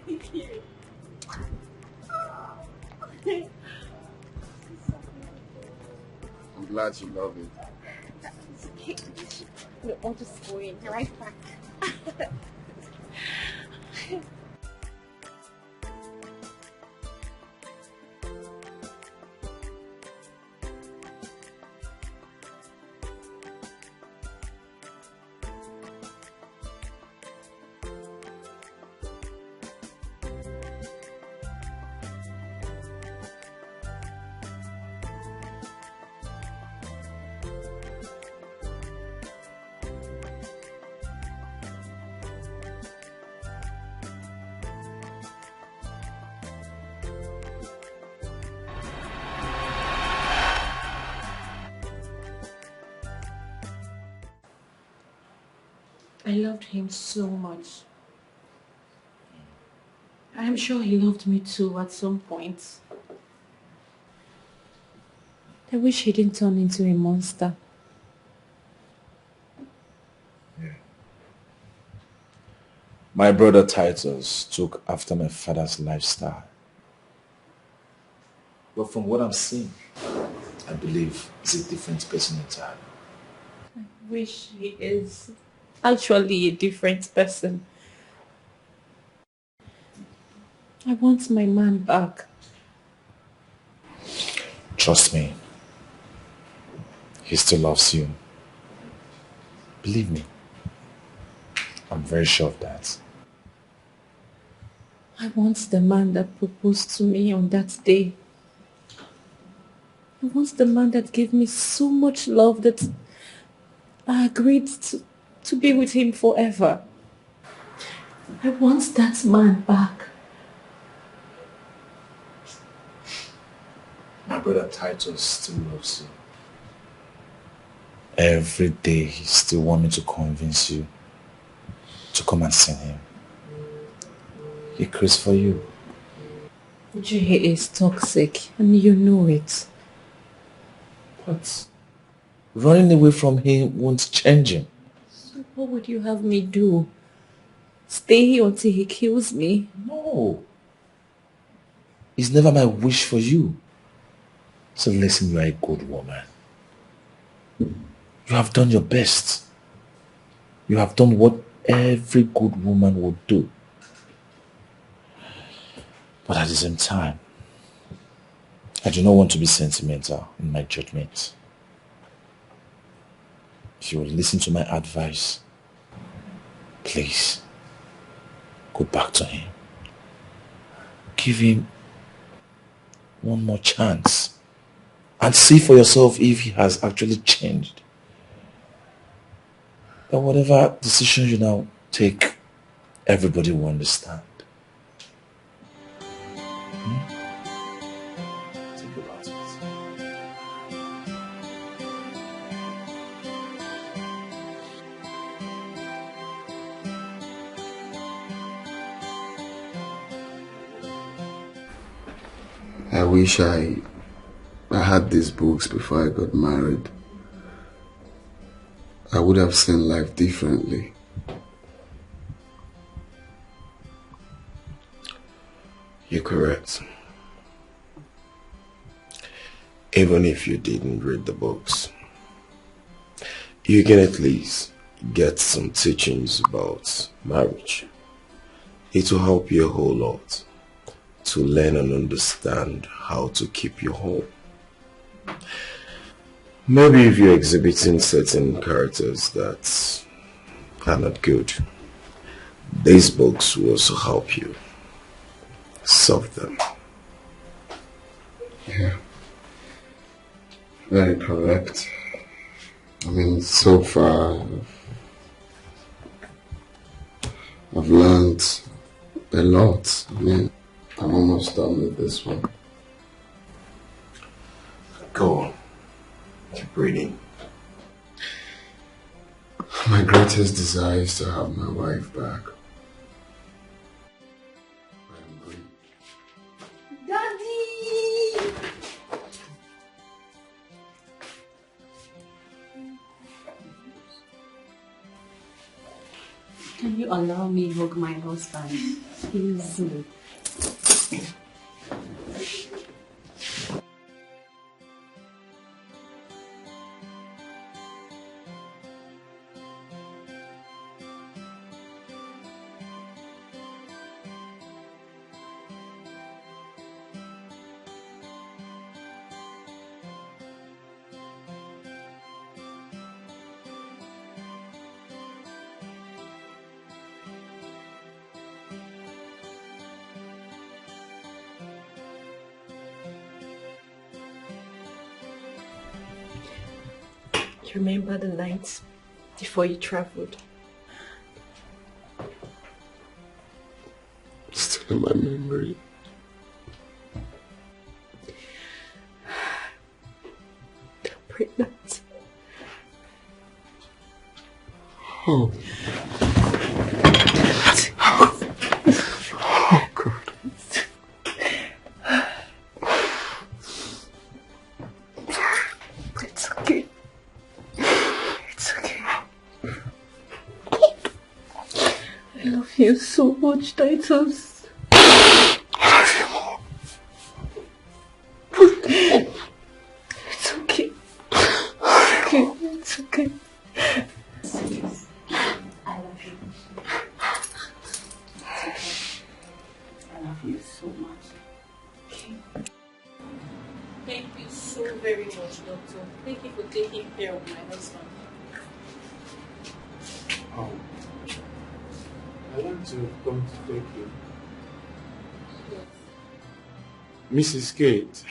Thank you. I'm glad you love it. Okay. No, I'll just go in right back. I loved him so much. I'm sure he loved me too at some point. I wish he didn't turn into a monster. My brother Titus took after my father's lifestyle. But from what I'm seeing, I believe he's a different person entirely. I wish he is actually a different person. I want my man back. Trust me, he still loves you. Believe me, I'm very sure of that. I want the man that proposed to me on that day. I want the man that gave me so much love that I agreed to be with him forever. I want that man back. My brother Titus still loves you. Every day he still wants me to convince you to come and see him. He craves for you. Jay is toxic and you know it. But running away from him won't change him. So what would you have me do? Stay here until he kills me? No. It's never my wish for you. So listen, you are a good woman. You have done your best. You have done what every good woman would do. But at the same time, I do not want to be sentimental in my judgment. If you will listen to my advice, please, go back to him. Give him one more chance and see for yourself if he has actually changed. But whatever decision you now take, everybody will understand. Think about it. I wish I had these books before I got married. I would have seen life differently. You're correct. Even if you didn't read the books, you can at least get some teachings about marriage. It will help you a whole lot to learn and understand how to keep your home. Maybe if you're exhibiting certain characters that are not good, These books will also help you solve them. Yeah. Very correct. I mean, so far, I've learned a lot. I mean, I'm almost done with this one. Go on. Keep reading. My greatest desire is to have my wife back. Daddy! Can you allow me hug my husband? Please. You remember the night before you traveled? Still in my memory. Pregnant. Oh. Oh, God. It's okay. It's okay. I love you so much, Titus. I love you more. It's okay. It's okay. It's okay. I love you. I love you so much. Okay. Thank you so very much, Doctor. Thank you for taking care of my husband. I want to come to take you. Mrs. Kate,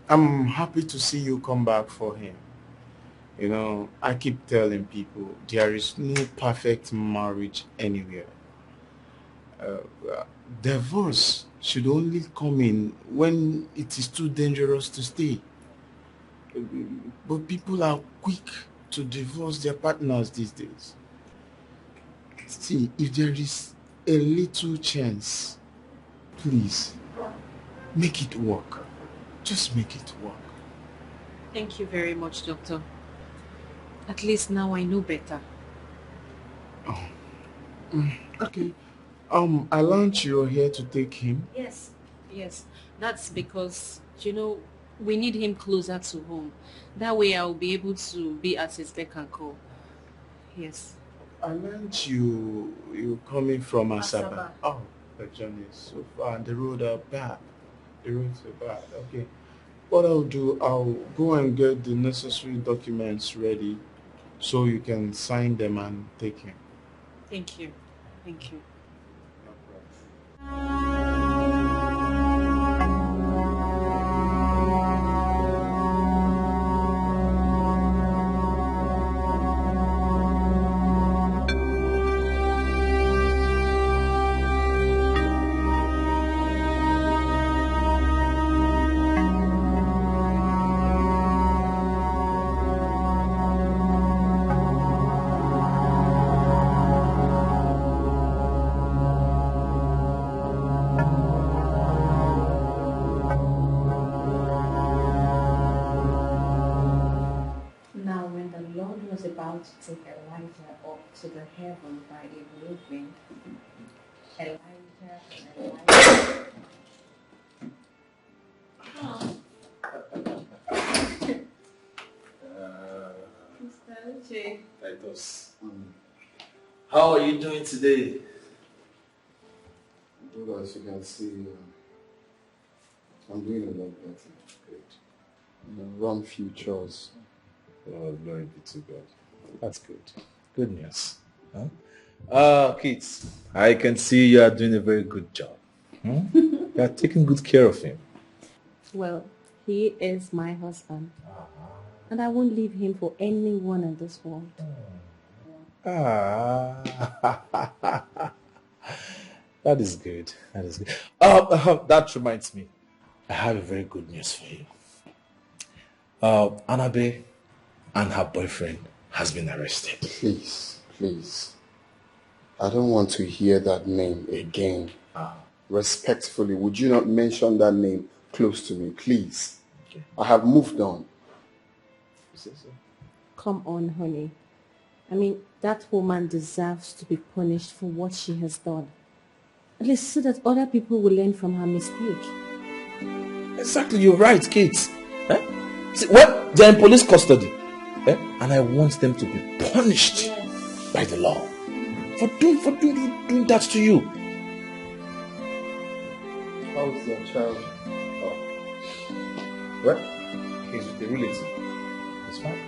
I'm happy to see you come back for him. You know, I keep telling people there is no perfect marriage anywhere. Divorce should only come in when it is too dangerous to stay. But people are quick to divorce their partners these days. See, if there is a little chance, please, make it work. Just make it work. Thank you very much, Doctor. At least now I know better. Okay. I learned you're here to take him. Yes. Yes. That's because, you know, we need him closer to home. That way I'll be able to be at his beck and call. Yes. I learned you coming from Asaba. Asaba. Oh, the journey is so far and the road are bad. The roads are bad. Okay. What I'll do, I'll go and get the necessary documents ready so you can sign them and take him. Thank you. Thank you. about to take Elijah up to the heaven by a whirlwind. Elijah and Elijah. Titus, how are you doing today? Well, as you can see, I'm doing a lot better. Good. Run few chores. Oh, glory be to God. That's good. Good news. Huh? Kids, I can see you are doing a very good job. You are taking good care of him. Well, he is my husband. And I won't leave him for anyone in this world. That is good. That is good. That reminds me. I have a very good news for you. Anabe and her boyfriend has been arrested. Please, please. I don't want to hear that name again. Respectfully, would you not mention that name close to me, please? Okay. I have moved on. Come on, honey. I mean, that woman deserves to be punished for what she has done. At least so that other people will learn from her mistake. Exactly, you're right, kids. See, well, they're in police custody. And I want them to be punished by the law for doing that to you. How's your child? Well, he's with a relative. It's fine.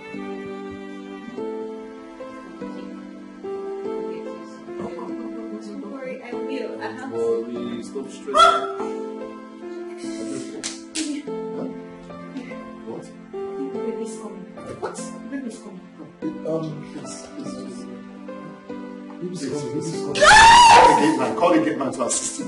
Don't worry, I will. I have worry, stop stressing. What? The baby's coming. What? The baby's coming. Please. Call the gate man to assist you.